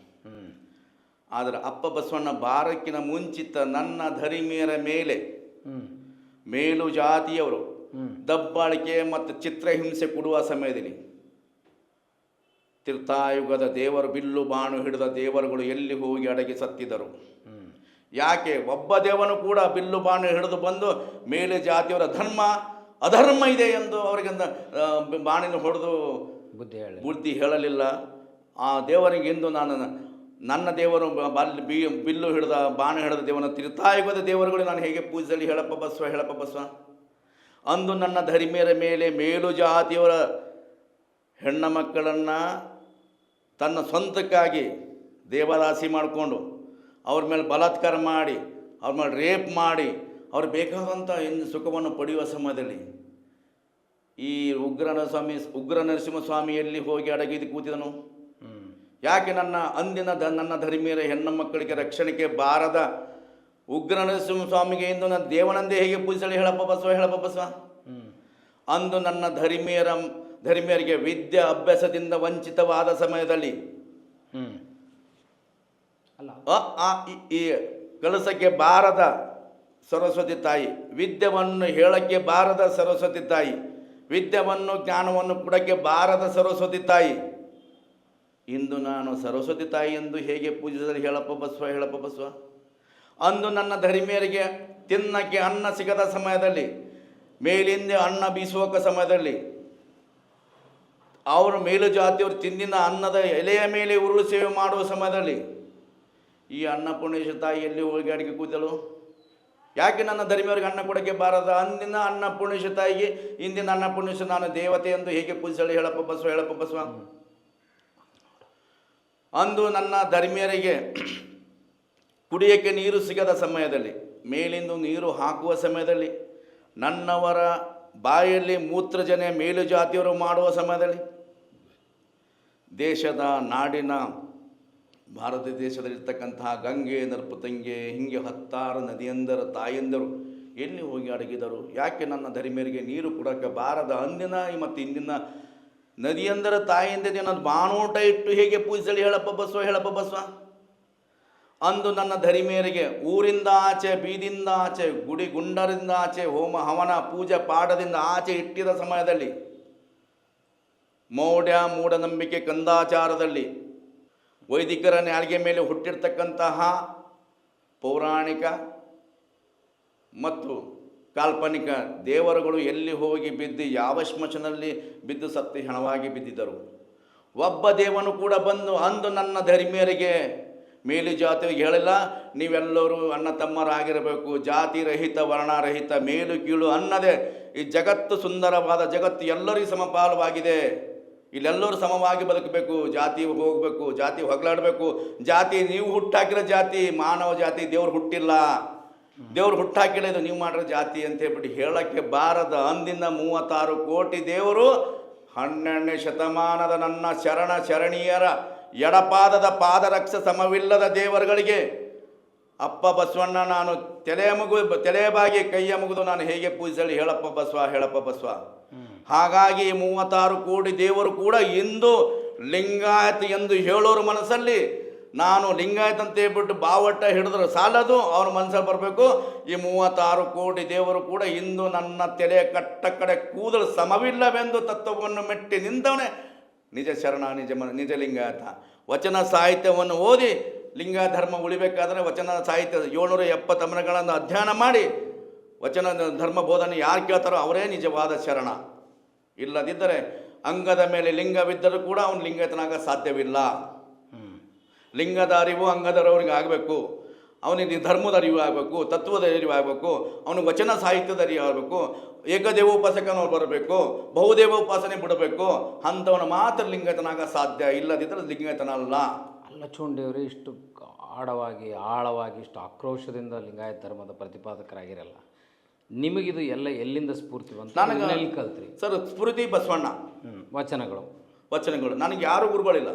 ಆದರೆ ಅಪ್ಪ ಬಸವಣ್ಣ ಬಾರಕ್ಕಿನ ಮುಂಚಿತ ನನ್ನ ಧರಿಮೆಯರ ಮೇಲೆ ಮೇಲು ಜಾತಿಯವರು ದಬ್ಬಾಳಿಕೆ ಮತ್ತು ಚಿತ್ರಹಿಂಸೆ ಕೊಡುವ ಸಮಯದಲ್ಲಿ ತ್ರೇತಾಯುಗದ ದೇವರು ಬಿಲ್ಲು ಬಾಣು ಹಿಡಿದ ದೇವರುಗಳು ಎಲ್ಲಿ ಹೋಗಿ ಅಡಗಿ ಸತ್ತಿದರು? ಯಾಕೆ? ಒಬ್ಬ ದೇವನು ಕೂಡ ಬಿಲ್ಲು ಬಾಣು ಹಿಡಿದು ಬಂದು ಮೇಲೆ ಜಾತಿಯವರ ಧರ್ಮ ಅಧರ್ಮ ಇದೆ ಎಂದು ಅವರಿಗೆ ಬಾಣಿನ ಹೊಡೆದು ಬುದ್ಧಿ ಹೇಳಲಿಲ್ಲ. ಆ ದೇವರಿಗೆ ಎಂದು ನನ್ನ ದೇವರು ಬಿಲ್ಲು ಹಿಡಿದ ಬಾಣು ಹಿಡಿದ ದೇವನ ತ್ರೇತಾಯುಗದ ದೇವರುಗಳು ನಾನು ಹೇಗೆ ಪೂಜಿಸಲಿ? ಹೇಳಪ್ಪ ಬಸವ. ಅಂದು ನನ್ನ ಧರ್ಮೀಯರ ಮೇಲೆ ಮೇಲು ಜಾತಿಯವರ ಹೆಣ್ಣ ಮಕ್ಕಳನ್ನು ತನ್ನ ಸ್ವಂತಕ್ಕಾಗಿ ದೇವದಾಸಿ ಮಾಡಿಕೊಂಡು ಅವ್ರ ಮೇಲೆ ಬಲಾತ್ಕಾರ ಮಾಡಿ ಅವ್ರ ಮೇಲೆ ರೇಪ್ ಮಾಡಿ ಅವ್ರು ಬೇಕಾದಂಥ ಸುಖವನ್ನು ಪಡೆಯುವ ಸಮಯದಲ್ಲಿ ಈ ಉಗ್ರ ನರಸಿಂಹಸ್ವಾಮಿಯಲ್ಲಿ ಹೋಗಿ ಅಡಗಿದ್ದು ಕೂತಿದನು. ಯಾಕೆ? ನನ್ನ ಧರ್ಮೀಯರ ಹೆಣ್ಣು ಮಕ್ಕಳಿಗೆ ರಕ್ಷಣೆಗೆ ಬಾರದ ಉಗ್ರ ನರಸಿಂಹಸ್ವಾಮಿಗೆ ಎಂದು ನನ್ನ ದೇವನಂದೇ ಹೇಗೆ ಪೂಜಿಸಲಿ? ಹೇಳಪ್ಪ ಬಸವ. ಅಂದು ನನ್ನ ಧರ್ಮೀಯರಿಗೆ ವಿದ್ಯೆ ಅಭ್ಯಾಸದಿಂದ ವಂಚಿತವಾದ ಸಮಯದಲ್ಲಿ ಈ ಕಲಸಕ್ಕೆ ಬಾರದ ಸರಸ್ವತಿ ತಾಯಿ, ವಿದ್ಯೆಯನ್ನು ಹೇಳಕ್ಕೆ ಬಾರದ ಸರಸ್ವತಿ ತಾಯಿ, ವಿದ್ಯೆಯನ್ನು ಜ್ಞಾನವನ್ನು ಕೊಡಕ್ಕೆ ಬಾರದ ಸರಸ್ವತಿ ತಾಯಿ, ಇಂದು ನಾನು ಸರಸ್ವತಿ ತಾಯಿ ಎಂದು ಹೇಗೆ ಪೂಜಿಸಲಿ? ಹೇಳಪ್ಪ ಬಸವ. ಅಂದು ನನ್ನ ಧರ್ಮೀಯರಿಗೆ ತಿನ್ನಕ್ಕೆ ಅನ್ನ ಸಿಗದ ಸಮಯದಲ್ಲಿ, ಮೇಲಿಂದ ಅನ್ನ ಬೀಸುವ ಸಮಯದಲ್ಲಿ, ಅವರು ಮೇಲು ಜಾತಿಯವರು ತಿಂದಿನ ಅನ್ನದ ಎಲೆಯ ಮೇಲೆ ಉರುಳು ಸೇವೆ ಮಾಡುವ ಸಮಯದಲ್ಲಿ ಈ ಅನ್ನಪೂರ್ಣೇಶ್ವರ ತಾಯಿ ಎಲ್ಲಿ ಹೋಗಿ ಅಡಿಗೆ ಕೂತಳು? ಯಾಕೆ ನನ್ನ ಧರ್ಮೀಯರಿಗೆ ಅನ್ನ ಕೊಡಕ್ಕೆ ಬಾರದ? ಅಂದಿನ ಅನ್ನಪೂರ್ಣೇಶ್ವರ ತಾಯಿಗೆ ಇಂದಿನ ಅನ್ನಪೂರ್ಣೇಶ್ವರ ನಾನು ದೇವತೆ ಎಂದು ಹೇಗೆ ಪೂಜಿಸಲಿ? ಹೇಳಪ್ಪ ಬಸವ. ಅಂದು ನನ್ನ ಧರ್ಮೀಯರಿಗೆ ಕುಡಿಯೋಕ್ಕೆ ನೀರು ಸಿಗದ ಸಮಯದಲ್ಲಿ, ಮೇಲಿಂದು ನೀರು ಹಾಕುವ ಸಮಯದಲ್ಲಿ, ನನ್ನವರ ಬಾಯಲ್ಲಿ ಮೂತ್ರಜನೆ ಮೇಲು ಜಾತಿಯವರು ಮಾಡುವ ಸಮಯದಲ್ಲಿ, ದೇಶದ ನಾಡಿನ ಭಾರತ ದೇಶದಲ್ಲಿರ್ತಕ್ಕಂತಹ ಗಂಗೆ ನರ್ಪತಂಗೆ ಹಿಂಗೆ 10 ನದಿಯಂದರ ತಾಯಂದರು ಎಲ್ಲಿ ಹೋಗಿ ಅಡಗಿದರು? ಯಾಕೆ ನನ್ನ ಧರ್ಮೀಯರಿಗೆ ನೀರು ಕೊಡೋಕ್ಕೆ ಬಾರದ? ಅಂದಿನ ಮತ್ತು ಇಂದಿನ ನದಿಯಂದರ ತಾಯಿಯಿಂದ ನಾನು ಬಾಣೂಟ ಇಟ್ಟು ಹೇಗೆ ಪೂಜಿಸಲಿ? ಹೇಳಪ್ಪ ಬಸವ. ಅಂದು ನನ್ನ ಧರ್ಮೀಯರಿಗೆ ಊರಿಂದ ಆಚೆ, ಬೀದಿಂದ ಆಚೆ, ಗುಡಿ ಗುಂಡರಿಂದ ಆಚೆ, ಹೋಮ ಹವನ ಪೂಜೆ ಪಾಠದಿಂದ ಆಚೆ ಇಟ್ಟಿದ ಸಮಯದಲ್ಲಿ, ಮೂಢನಂಬಿಕೆ ಕಂದಾಚಾರದಲ್ಲಿ ವೈದಿಕರ ನಾಲಿಗೆ ಮೇಲೆ ಹುಟ್ಟಿರ್ತಕ್ಕಂತಹ ಪೌರಾಣಿಕ ಮತ್ತು ಕಾಲ್ಪನಿಕ ದೇವರುಗಳು ಎಲ್ಲಿ ಹೋಗಿ ಬಿದ್ದು ಯಾವ ಶ್ಮಶಾನದಲ್ಲಿ ಬಿದ್ದು ಸತ್ತಿ ಹಣವಾಗಿ ಬಿದ್ದಿದ್ದರು? ಒಬ್ಬ ದೇವನು ಕೂಡ ಬಂದು ಅಂದು ನನ್ನ ಧರ್ಮೀಯರಿಗೆ ಮೇಲು ಜಾತಿಯವರಿಗೆ ಹೇಳಿಲ್ಲ, ನೀವೆಲ್ಲರೂ ಅಣ್ಣ ತಮ್ಮರಾಗಿರಬೇಕು, ಜಾತಿ ರಹಿತ ವರ್ಣರಹಿತ ಮೇಲು ಕೀಳು ಅನ್ನದೆ ಈ ಜಗತ್ತು ಸುಂದರವಾದ ಜಗತ್ತು ಎಲ್ಲರಿಗೂ ಸಮಪಾಲವಾಗಿದೆ, ಇಲ್ಲೆಲ್ಲರೂ ಸಮವಾಗಿ ಬದುಕಬೇಕು, ಜಾತಿ ಹೋಗಬೇಕು, ಜಾತಿ ಹೊಗಲಾಡಬೇಕು, ಜಾತಿ ನೀವು ಹುಟ್ಟಾಕಿರೋ ಜಾತಿ ಮಾನವ ಜಾತಿ, ದೇವ್ರು ಹುಟ್ಟಿಲ್ಲ, ದೇವ್ರು ಹುಟ್ಟಾಕಿಲ್ಲ, ಇದು ನೀವು ಮಾಡಿರೋ ಜಾತಿ ಅಂತ ಹೇಳ್ಬಿಟ್ಟು ಹೇಳಕ್ಕೆ ಬಾರದ ಅಂದಿನ 36 ಕೋಟಿ ದೇವರು 12ನೇ ಶತಮಾನದ ನನ್ನ ಶರಣೀಯರ ಎಡಪಾದದ ಪಾದರಕ್ಷ ಸಮವಿಲ್ಲದ ದೇವರುಗಳಿಗೆ ಅಪ್ಪ ಬಸವಣ್ಣ ನಾನು ತಲೆಬಾಗಿ ಕೈಯ ಮುಗಿದು ನಾನು ಹೇಗೆ ಪೂಜಿಸಲಿ? ಹೇಳಪ್ಪ ಬಸವ. ಹಾಗಾಗಿ 36 ಕೋಟಿ ದೇವರು ಕೂಡ ಇಂದು ಲಿಂಗಾಯತ ಎಂದು ಹೇಳೋರ ಮನಸ್ಸಲ್ಲಿ ನಾನು ಲಿಂಗಾಯತ ಅಂತ ಹೇಳ್ಬಿಟ್ಟು ಬಾವಟ ಹಿಡಿದ್ರು ಸಾಲದು, ಅವ್ರ ಮನಸ್ಸಲ್ಲಿ ಬರಬೇಕು. ಈ 36 ಕೋಟಿ ದೇವರು ಕೂಡ ಇಂದು ನನ್ನ ತಲೆ ಕಟ್ಟ ಕಡೆ ಕೂದಲು ಸಮವಿಲ್ಲವೆಂದು ತತ್ವವನ್ನು ಮೆಟ್ಟಿ ನಿಂತವನೇ ನಿಜ ಶರಣ, ನಿಜ ಲಿಂಗಾಯತ. ವಚನ ಸಾಹಿತ್ಯವನ್ನು ಓದಿ ಲಿಂಗ ಧರ್ಮ ಉಳಿಬೇಕಾದ್ರೆ ವಚನ ಸಾಹಿತ್ಯ 770 ಅಮರಗಳನ್ನು ಅಧ್ಯಯನ ಮಾಡಿ ವಚನ ಧರ್ಮ ಬೋಧನೆ ಯಾರು ಕೇಳ್ತಾರೋ ಅವರೇ ನಿಜವಾದ ಶರಣ. ಇಲ್ಲದಿದ್ದರೆ ಅಂಗದ ಮೇಲೆ ಲಿಂಗವಿದ್ದರೂ ಕೂಡ ಅವನು ಲಿಂಗಾಯತನಾಗ ಸಾಧ್ಯವಿಲ್ಲ. ಲಿಂಗದ ಅರಿವು ಅಂಗದವರಿಗೆ ಆಗಬೇಕು, ಅವನಿಗೆ ಧರ್ಮದ ಅರಿವು ಆಗಬೇಕು, ತತ್ವದ ಅರಿವು ಆಗಬೇಕು, ಅವನಿಗೆ ವಚನ ಸಾಹಿತ್ಯದ ಅರಿವು ಆಗಬೇಕು, ಏಕದೇವೋಪಾಸಕನವ್ರು ಬರಬೇಕು, ಬಹುದೇವ ಉಪಾಸನೆ ಬಿಡಬೇಕು, ಅಂಥವನು ಮಾತ್ರ ಲಿಂಗಾಯತನಾಗ ಸಾಧ್ಯ. ಇಲ್ಲದಿದ್ದರೆ ಲಿಂಗಾಯತನಲ್ಲ. ಚೋಂಡಿಯವರು ಇಷ್ಟು ಆಳವಾಗಿ ಇಷ್ಟು ಆಕ್ರೋಶದಿಂದ ಲಿಂಗಾಯತ ಧರ್ಮದ ಪ್ರತಿಪಾದಕರಾಗಿರಲ್ಲ. ನಿಮಗಿದು ಎಲ್ಲ ಎಲ್ಲಿಂದ ಸ್ಫೂರ್ತಿ ಬಂತು? ನನಗೆ ಎಲ್ಲಿ ಕಲ್ತ್ರಿ ಸರ್? ಸ್ಫೂರ್ತಿ ಬಸವಣ್ಣ ವಚನಗಳು. ವಚನಗಳು. ನನಗೆ ಯಾರೂ ಗುರುಗಳಿಲ್ಲ,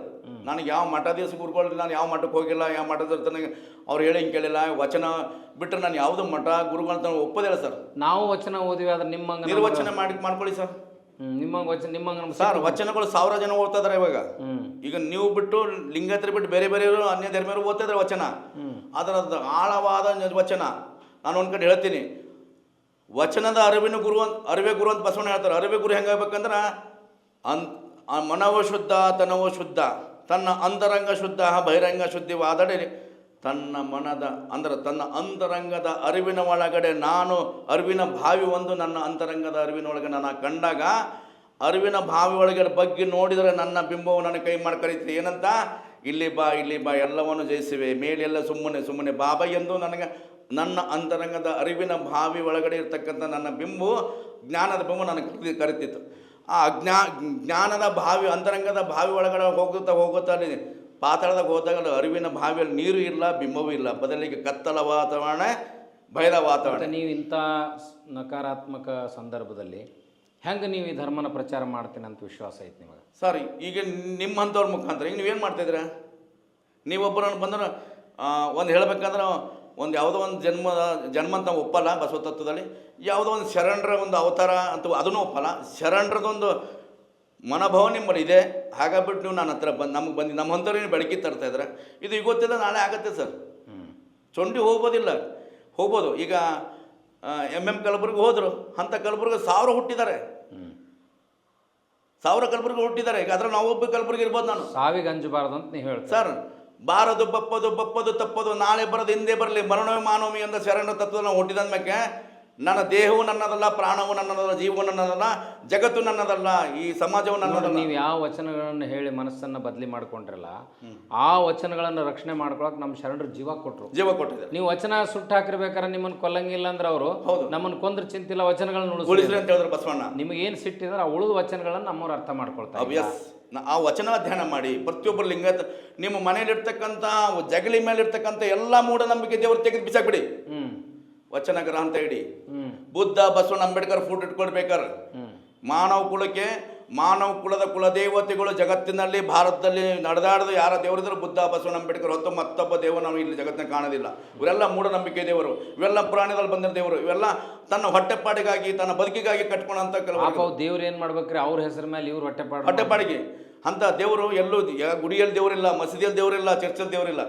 ನನಗೆ ಯಾವ ಮಠಾಧೀಶ ಗುರುಗಳಿಲ್ಲ, ನಾನು ಯಾವ ಮಠಕ್ಕೆ ಹೋಗಿಲ್ಲ, ಯಾವ ಮಠದ ತನಕ ಅವ್ರು ಹೇಳಿ ಹಿಂಗೆ ಕೇಳಿಲ್ಲ. ವಚನ ಬಿಟ್ಟರೆ ನಾನು ಯಾವುದೋ ಮಠ ಗುರುಗಳಂತ ಒಪ್ಪೋದಿಲ್ಲ ಸರ್. ನಾವು ವಚನ ಓದಿವಿ ಆದ್ರೆ ನಿಮ್ಮಂಗ ನಿರ್ವಚನ ಮಾಡ್ಕೊಳ್ಳಿ ಸರ್. ನಿಮ್ಮಂಗ ಸರ್ ವಚನಗಳು 1000 ಜನ ಓದ್ತಾ ಇದಾರೆ ಇವಾಗ. ಈಗ ನೀವು ಬಿಟ್ಟು ಲಿಂಗಾಯತರು ಬಿಟ್ಟು ಬೇರೆ ಬೇರೆಯವರು ಅನ್ಯ ಧರ್ಮೀಯರು ಓದ್ತಾ ಇದ್ದಾರೆ ವಚನ. ಅದರ ಆಳವಾದ ವಚನ. ನಾನು ಒಂದು ಕಡೆ ಹೇಳ್ತೀನಿ, ವಚನದ ಅರಿವೇ ಗುರು ಅಂತ ಬಸವಣ್ಣ ಹೇಳ್ತಾರೆ. ಅರಿವೇ ಗುರು ಹೆಂಗಾಗಬೇಕಂದ್ರೆ ಮನವೋ ಶುದ್ಧ ತನವೋ ಶುದ್ಧ, ತನ್ನ ಅಂತರಂಗ ಶುದ್ಧ ಬಹಿರಂಗ ಶುದ್ಧವಾದಡೆ ತನ್ನ ಮನದ ಅಂದರೆ ತನ್ನ ಅಂತರಂಗದ ಅರಿವಿನ ಒಳಗಡೆ ನಾನು ಅರಿವಿನ ಭಾವಿ ಒಂದು ನನ್ನ ಅಂತರಂಗದ ಅರಿವಿನ ಒಳಗೆ ನಾನು ಕಂಡಾಗ ಅರಿವಿನ ಭಾವಿ ಒಳಗೆ ಬಗ್ಗೆ ನೋಡಿದರೆ ನನ್ನ ಬಿಂಬವು ನನ್ನ ಕೈ ಮಾಡಿ ಕರೀತೀನಿ. ಏನಂತ? ಇಲ್ಲಿ ಬಾ ಎಲ್ಲವನ್ನು ಜಯಿಸಿವೆ, ಮೇಲೆಲ್ಲ ಸುಮ್ಮನೆ ಬಾಬಾ ಎಂದು ನನಗೆ ನನ್ನ ಅಂತರಂಗದ ಅರಿವಿನ ಭಾವಿ ಒಳಗಡೆ ಇರ್ತಕ್ಕಂಥ ನನ್ನ ಬಿಂಬು, ಜ್ಞಾನದ ಬಿಂಬು ನನಗೆ ಕರಿತಿತ್ತು. ಆ ಜ್ಞಾನದ ಭಾವಿ ಅಂತರಂಗದ ಭಾವಿ ಒಳಗಡೆ ಹೋಗುತ್ತಾ ಪಾತಾಳದಾಗ ಹೋದಾಗ ಅರಿವಿನ ಬಾವಿಯಲ್ಲಿ ನೀರು ಇಲ್ಲ, ಬಿಂಬವೂ ಇಲ್ಲ, ಬದಲಿಗೆ ಕತ್ತಲ ವಾತಾವರಣ, ಭಯದ ವಾತಾವರಣ. ನೀವು ಇಂಥ ನಕಾರಾತ್ಮಕ ಸಂದರ್ಭದಲ್ಲಿ ಹೆಂಗೆ ನೀವು ಈ ಧರ್ಮನ ಪ್ರಚಾರ ಮಾಡ್ತೀನಿ ಅಂತ ವಿಶ್ವಾಸ ಐತೆ ನಿಮಗೆ? ಸರ್ ಈಗ ನಿಮ್ಮಂಥವ್ರ ಮುಖಾಂತರ ಈಗ ನೀವೇನು ಮಾಡ್ತಾಯಿದ್ದೀರ? ನೀವೊಬ್ಬರನ್ನು ಬಂದ್ರೆ ಒಂದು ಹೇಳ್ಬೇಕಂದ್ರೆ ಒಂದು ಯಾವುದೋ ಒಂದು ಜನ್ಮ ಅಂತ ಒಪ್ಪಲ್ಲ ಬಸವ ತತ್ವದಲ್ಲಿ. ಯಾವುದೋ ಒಂದು ಶರಣರ ಒಂದು ಅವತಾರ ಅಂತ ಅದನ್ನು ಒಪ್ಪಲ್ಲ. ಶರಣರದೊಂದು ಮನೋಭಾವ ನಿಮ್ಮಲ್ಲಿ ಇದೆ. ಹಾಗಾಗ್ಬಿಟ್ಟು ನೀವು ನನ್ನ ಹತ್ರ ನಮಗೆ ಬಂದು ನಮ್ಮ ಅಂಥವ್ರು ನೀವು ಬೆಳಕಿ ತರ್ತಾಯಿದ್ರೆ ಇದು ಈಗ ಗೊತ್ತಿಲ್ಲ, ನಾಳೆ ಆಗುತ್ತೆ ಸರ್. ಚೊಂಡಿ ಹೋಗ್ಬೋದು. ಈಗ MM ಕಲಬುರ್ಗಿ ಹೋದರು, ಅಂಥ ಕಲಬುರ್ಗಿ 1000 ಹುಟ್ಟಿದ್ದಾರೆ, 1000 ಕಲಬುರ್ಗಿ ಹುಟ್ಟಿದ್ದಾರೆ. ಈಗ ಅದ್ರ ನಾವೊಬ್ಬ ಕಲಬುರ್ಗಿ ಇರ್ಬೋದು. ನಾನು ಸಾವಿಗೆ ಅಂಜಬಾರ್ದು ಅಂತ ನೀವು ಹೇಳಿ ಸರ್. ಬಾರದು ಬಪ್ಪದು ತಪ್ಪದು, ನಾಳೆ ಬರೋದು ಹಿಂದೆ ಬರಲಿ, ಮರಣವೇ ಮಾನವಮಿ ಅಂತ ಶರಣ ತತ್ವ ನಾವು ಹುಟ್ಟಿದ ಮೇಲೆ ನನ್ನ ದೇಹವು ನನ್ನದಲ್ಲ, ಪ್ರಾಣವು ನನ್ನದಲ್ಲ, ಜೀವವು ನನ್ನದಲ್ಲ, ಜಗತ್ತು ನನ್ನದಲ್ಲ, ಈ ಸಮಾಜವು ನನ್ನದಲ್ಲ. ನೀವು ಯಾವ ವಚನಗಳನ್ನು ಹೇಳಿ ಮನಸ್ಸನ್ನು ಬದಲಿ ಮಾಡ್ಕೊಂಡ್ರಲ್ಲ, ಆ ವಚನಗಳನ್ನು ರಕ್ಷಣೆ ಮಾಡ್ಕೊಳಕ್ ನಮ್ಮ ಶರಣರು ಜೀವ ಕೊಟ್ಟಿದ್ದಾರೆ. ನೀವು ವಚನ ಸುಟ್ಟು ಹಾಕಿರ್ಬೇಕಾದ್ರೆ ನಿಮ್ಮನ್ನು ಕೊಲ್ಲಂಗಿಲ್ಲ ಅಂದ್ರೆ ಅವರು ನಮ್ಮನ್ನು ಕೊಂದ್ರ ಚಿಂತಿಲ್ಲ, ವಚನಗಳನ್ನು ಉಳಿಸ್ರಿ ಅಂತ ಹೇಳಿದ್ರು ಬಸವಣ್ಣ. ನಿಮಗೆ ಏನು ಸಿಟ್ಟಿದ್ರೆ ಆ ಉಳಿದ ವಚನಗಳನ್ನು ನಮ್ಮವ್ರು ಅರ್ಥ ಮಾಡ್ಕೊಳ್ತಾರೆ. ಆ ವಚನ ಧ್ಯಾನ ಮಾಡಿ ಪ್ರತಿಯೊಬ್ಬರು ಲಿಂಗಾಯತ ನಿಮ್ಮ ಮನೇಲಿರ್ತಕ್ಕಂಥ ಜಗಲಿ ಮೇಲೆ ಇರ್ತಕ್ಕಂಥ ಎಲ್ಲ ಮೂಢನಂಬಿಕೆ ದೇವರು ತೆಗೆದು ಬಿಸಾಕ್ಬಿಡಿ. ವಚನ ಗ್ರಹ ಅಂತ ಇಡಿ. ಬುದ್ಧ ಬಸವಣ್ಣ ಅಂಬೇಡ್ಕರ್ ಫೋಟೋ ಇಟ್ಕೊಳ್ಬೇಕಾರೆ ಮಾನವ ಕುಲದ ಕುಲದೇವತೆಗಳು ಜಗತ್ತಿನಲ್ಲಿ ಭಾರತದಲ್ಲಿ ನಡೆದಾಡದ ಯಾರ ದೇವರಿದ್ರು ಬುದ್ಧ ಬಸವಣ್ಣ ಅಂಬೇಡ್ಕರ್ ಹೊತ್ತು ಮತ್ತೊಬ್ಬ ದೇವರು ನಾವು ಇಲ್ಲಿ ಜಗತ್ತಿನ ಕಾಣೋದಿಲ್ಲ. ಇವರೆಲ್ಲ ಮೂಢನಂಬಿಕೆ ದೇವರು, ಇವೆಲ್ಲ ಪುರಾಣದಲ್ಲಿ ಬಂದಿರೋ ದೇವರು, ಇವೆಲ್ಲ ತನ್ನ ಹೊಟ್ಟೆಪಾಡಿಗಾಗಿ ತನ್ನ ಬದುಕಿಗಾಗಿ ಕಟ್ಕೊಂಡಂತ ಕೆಲವು ದೇವ್ರು ಏನು ಮಾಡ್ಬೇಕ್ರಿ? ಅವ್ರ ಹೆಸರ ಮೇಲೆ ಇವ್ರು ಹೊಟ್ಟೆಪಾಡಿಗೆ ಅಂತ ದೇವರು ಎಲ್ಲೂ ಗುಡಿಯಲ್ಲಿ ದೇವರಿಲ್ಲ, ಮಸೀದಿಯಲ್ಲಿ ದೇವರಿಲ್ಲ, ಚರ್ಚಲ್ಲಿ ದೇವರಿಲ್ಲ.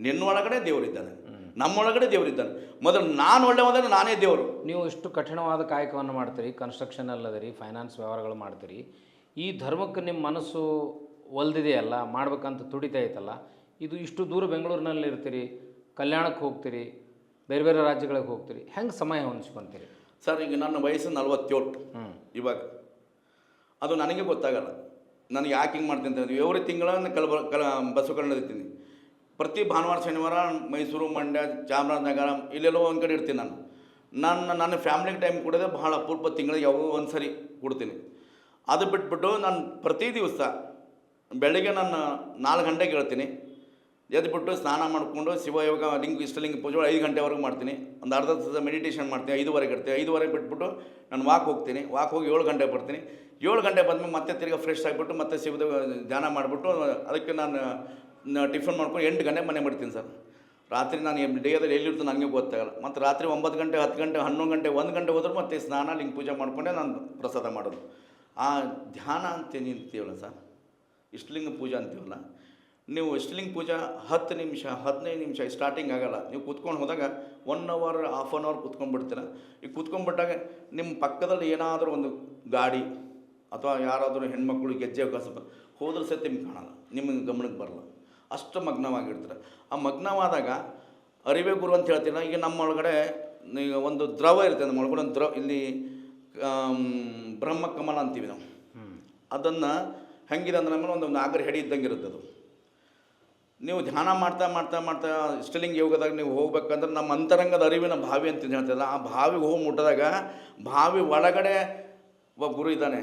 ನಿನ್ನೊಳಗಡೆ ದೇವರಿದ್ದಾನೆ, ನಮ್ಮೊಳಗಡೆ ದೇವರಿದ್ದಾನೆ. ಮೊದಲು ನಾನು ಒಳ್ಳೆಯವಂದ್ರೆ ನಾನೇ ದೇವರು. ನೀವು ಇಷ್ಟು ಕಠಿಣವಾದ ಕಾಯಕವನ್ನು ಮಾಡ್ತೀರಿ, ಕನ್ಸ್ಟ್ರಕ್ಷನ್ ಅಲ್ಲದಿರಿ, ಫೈನಾನ್ಸ್ ವ್ಯವಹಾರಗಳು ಮಾಡ್ತೀರಿ. ಈ ಧರ್ಮಕ್ಕೆ ನಿಮ್ಮ ಮನಸ್ಸು ಒಲ್ದಿದೆಯಲ್ಲ, ಮಾಡ್ಬೇಕಂತ ತುಡಿತಾ ಐತಲ್ಲ, ಇದು ಇಷ್ಟು ದೂರ ಬೆಂಗಳೂರಿನಲ್ಲಿ ಇರ್ತೀರಿ, ಕಲ್ಯಾಣಕ್ಕೆ ಹೋಗ್ತೀರಿ, ಬೇರೆ ಬೇರೆ ರಾಜ್ಯಗಳಿಗೆ ಹೋಗ್ತೀರಿ, ಹೆಂಗೆ ಸಮಯ ಹೊಂದಿಸ್ಕೊಂತೀರಿ? ಸರ್ ಈಗ ನನ್ನ ವಯಸ್ಸು 47 ಇವಾಗ. ಅದು ನನಗೆ ಗೊತ್ತಾಗಲ್ಲ ನನಗೆ ಯಾಕೆ ಹಿಂಗೆ ಮಾಡ್ತೀನಿ ಅಂತ. ಎವ್ರಿ ತಿಂಗಳನ್ನು ಬಸ್ಸು ಕನ್ನಡಿರ್ತೀನಿ. ಪ್ರತಿ ಭಾನುವಾರ ಶನಿವಾರ ಮೈಸೂರು, ಮಂಡ್ಯ, ಚಾಮರಾಜನಗರ ಇಲ್ಲೆಲ್ಲೋ ಒಂದು ಕಡೆ ಇರ್ತೀನಿ. ನನ್ನ ಫ್ಯಾಮಿಲಿಗೆ ಟೈಮ್ ಕೊಡೋದೇ ಭಾಳ ಅಪೂರ್ವ, ತಿಂಗಳಿಗೆ ಯಾವಾಗ ಒಂದು ಸರಿ ಕೊಡ್ತೀನಿ. ಅದು ಬಿಟ್ಬಿಟ್ಟು ನಾನು ಪ್ರತಿ ದಿವಸ ಬೆಳಗ್ಗೆ ನಾನು 4 ಗಂಟೆಗೆ ಹೇಳ್ತೀನಿ. ಎದ್ಬಿಟ್ಟು ಸ್ನಾನ ಮಾಡಿಕೊಂಡು ಶಿವಯೋಗ ಇಷ್ಟಲಿಂಗ ಪೂಜೆ 5 ಗಂಟೆವರೆಗೂ ಮಾಡ್ತೀನಿ. ಒಂದು ಅರ್ಧ ತಾಸು ಮೆಡಿಟೇಷನ್ ಮಾಡ್ತೀನಿ. 5:30 ಇರ್ತೀನಿ. 5:30 ಬಿಟ್ಬಿಟ್ಟು ನಾನು ವಾಕ್ ಹೋಗ್ತೀನಿ. ವಾಕ್ ಹೋಗಿ 7 ಗಂಟೆಗೆ ಬರ್ತೀನಿ. 7 ಗಂಟೆ ಬಂದ್ಮೇಲೆ ಮತ್ತೆ ತಿರ್ಗಿ ಫ್ರೆಶ್ ಆಗಿಬಿಟ್ಟು ಮತ್ತೆ ಶಿವದ ಧ್ಯಾನ ಮಾಡಿಬಿಟ್ಟು ಅದಕ್ಕೆ ನಾನು ಟಿಫನ್ ಮಾಡ್ಕೊಂಡು 8 ಗಂಟೆಗೆ ಮನೆ ಮಾಡ್ತೀನಿ ಸರ್. ರಾತ್ರಿ ನಾನು ಡೇದಲ್ಲಿ ಎಲ್ಲಿರ್ತೀನಿ ನನಗೆ ಗೊತ್ತಾಗಲ್ಲ. ಮತ್ತು ರಾತ್ರಿ 9 ಗಂಟೆ, 10 ಗಂಟೆ, 11 ಗಂಟೆ, 1 ಗಂಟೆ ಹೋದ್ರೆ ಮತ್ತೆ ಸ್ನಾನ ಲಿಂಗ ಪೂಜೆ ಮಾಡಿಕೊಂಡೆ ನಾನು ಪ್ರಸಾದ ಮಾಡೋದು. ಆ ಧ್ಯಾನ ಅಂತೀವಲ್ಲ ಸರ್, ಇಷ್ಟಲಿಂಗ ಪೂಜೆ ಅಂತೀವಲ್ಲ, ನೀವು ಇಷ್ಟಲಿಂಗ ಪೂಜೆ 10 ನಿಮಿಷ 15 ನಿಮಿಷ ಸ್ಟಾರ್ಟಿಂಗ್ ಆಗೋಲ್ಲ. ನೀವು ಕೂತ್ಕೊಂಡು ಹೋದಾಗ 1 ಅವರ್, ಹಾಫ್ ಆನ್ ಅವರ್ ಕೂತ್ಕೊಂಡ್ಬಿಡ್ತೀರ. ಈಗ ಕೂತ್ಕೊಂಡ್ಬಿಟ್ಟಾಗ ನಿಮ್ಮ ಪಕ್ಕದಲ್ಲಿ ಏನಾದರೂ ಒಂದು ಗಾಡಿ ಅಥವಾ ಯಾರಾದರೂ ಹೆಣ್ಮಕ್ಳು ಗೆಜ್ಜೆ ಕಸಬ ಹೋದ್ರೆ ಸಹಿತ ನಿಮ್ಗೆ ಕಾಣಲ್ಲ, ನಿಮಗೆ ಗಮನಕ್ಕೆ ಬರಲ್ಲ, ಅಷ್ಟು ಮಗ್ನವಾಗಿರ್ತಾರೆ. ಆ ಮಗ್ನವಾದಾಗ ಅರಿವೇ ಗುರು ಅಂತ ಹೇಳ್ತೀರ. ಈಗ ನಮ್ಮೊಳಗಡೆ ಈಗ ಒಂದು ದ್ರವ ಇರ್ತದೆ, ನಮ್ಮೊಳಗಡೆ ಒಂದು ಇಲ್ಲಿ ಬ್ರಹ್ಮಕಮಲ ಅಂತೀವಿ ನಾವು. ಅದನ್ನು ಹೆಂಗಿದೆ ಅಂದ್ರೆ ನಮ್ಮಲ್ಲಿ ಒಂದು ನಾಗರ ಹೆಡಿ ಇದ್ದಂಗೆ ಇರುತ್ತೆ ಅದು. ನೀವು ಧ್ಯಾನ ಮಾಡ್ತಾ ಮಾಡ್ತಾ ಮಾಡ್ತಾ ಇಷ್ಟಲಿಂಗ ಯೋಗದಾಗ ನೀವು ಹೋಗ್ಬೇಕಂದ್ರೆ ನಮ್ಮ ಅಂತರಂಗದ ಅರಿವಿನ ಭಾವಿ ಅಂತ ಹೇಳ್ತಿಲ್ಲ, ಆ ಭಾವಿಗೆ ಹೋಗಿ ಮುಟ್ಟಿದಾಗ ಭಾವಿ ಒಳಗಡೆ ಒಬ್ಬ ಗುರು ಇದ್ದಾನೆ,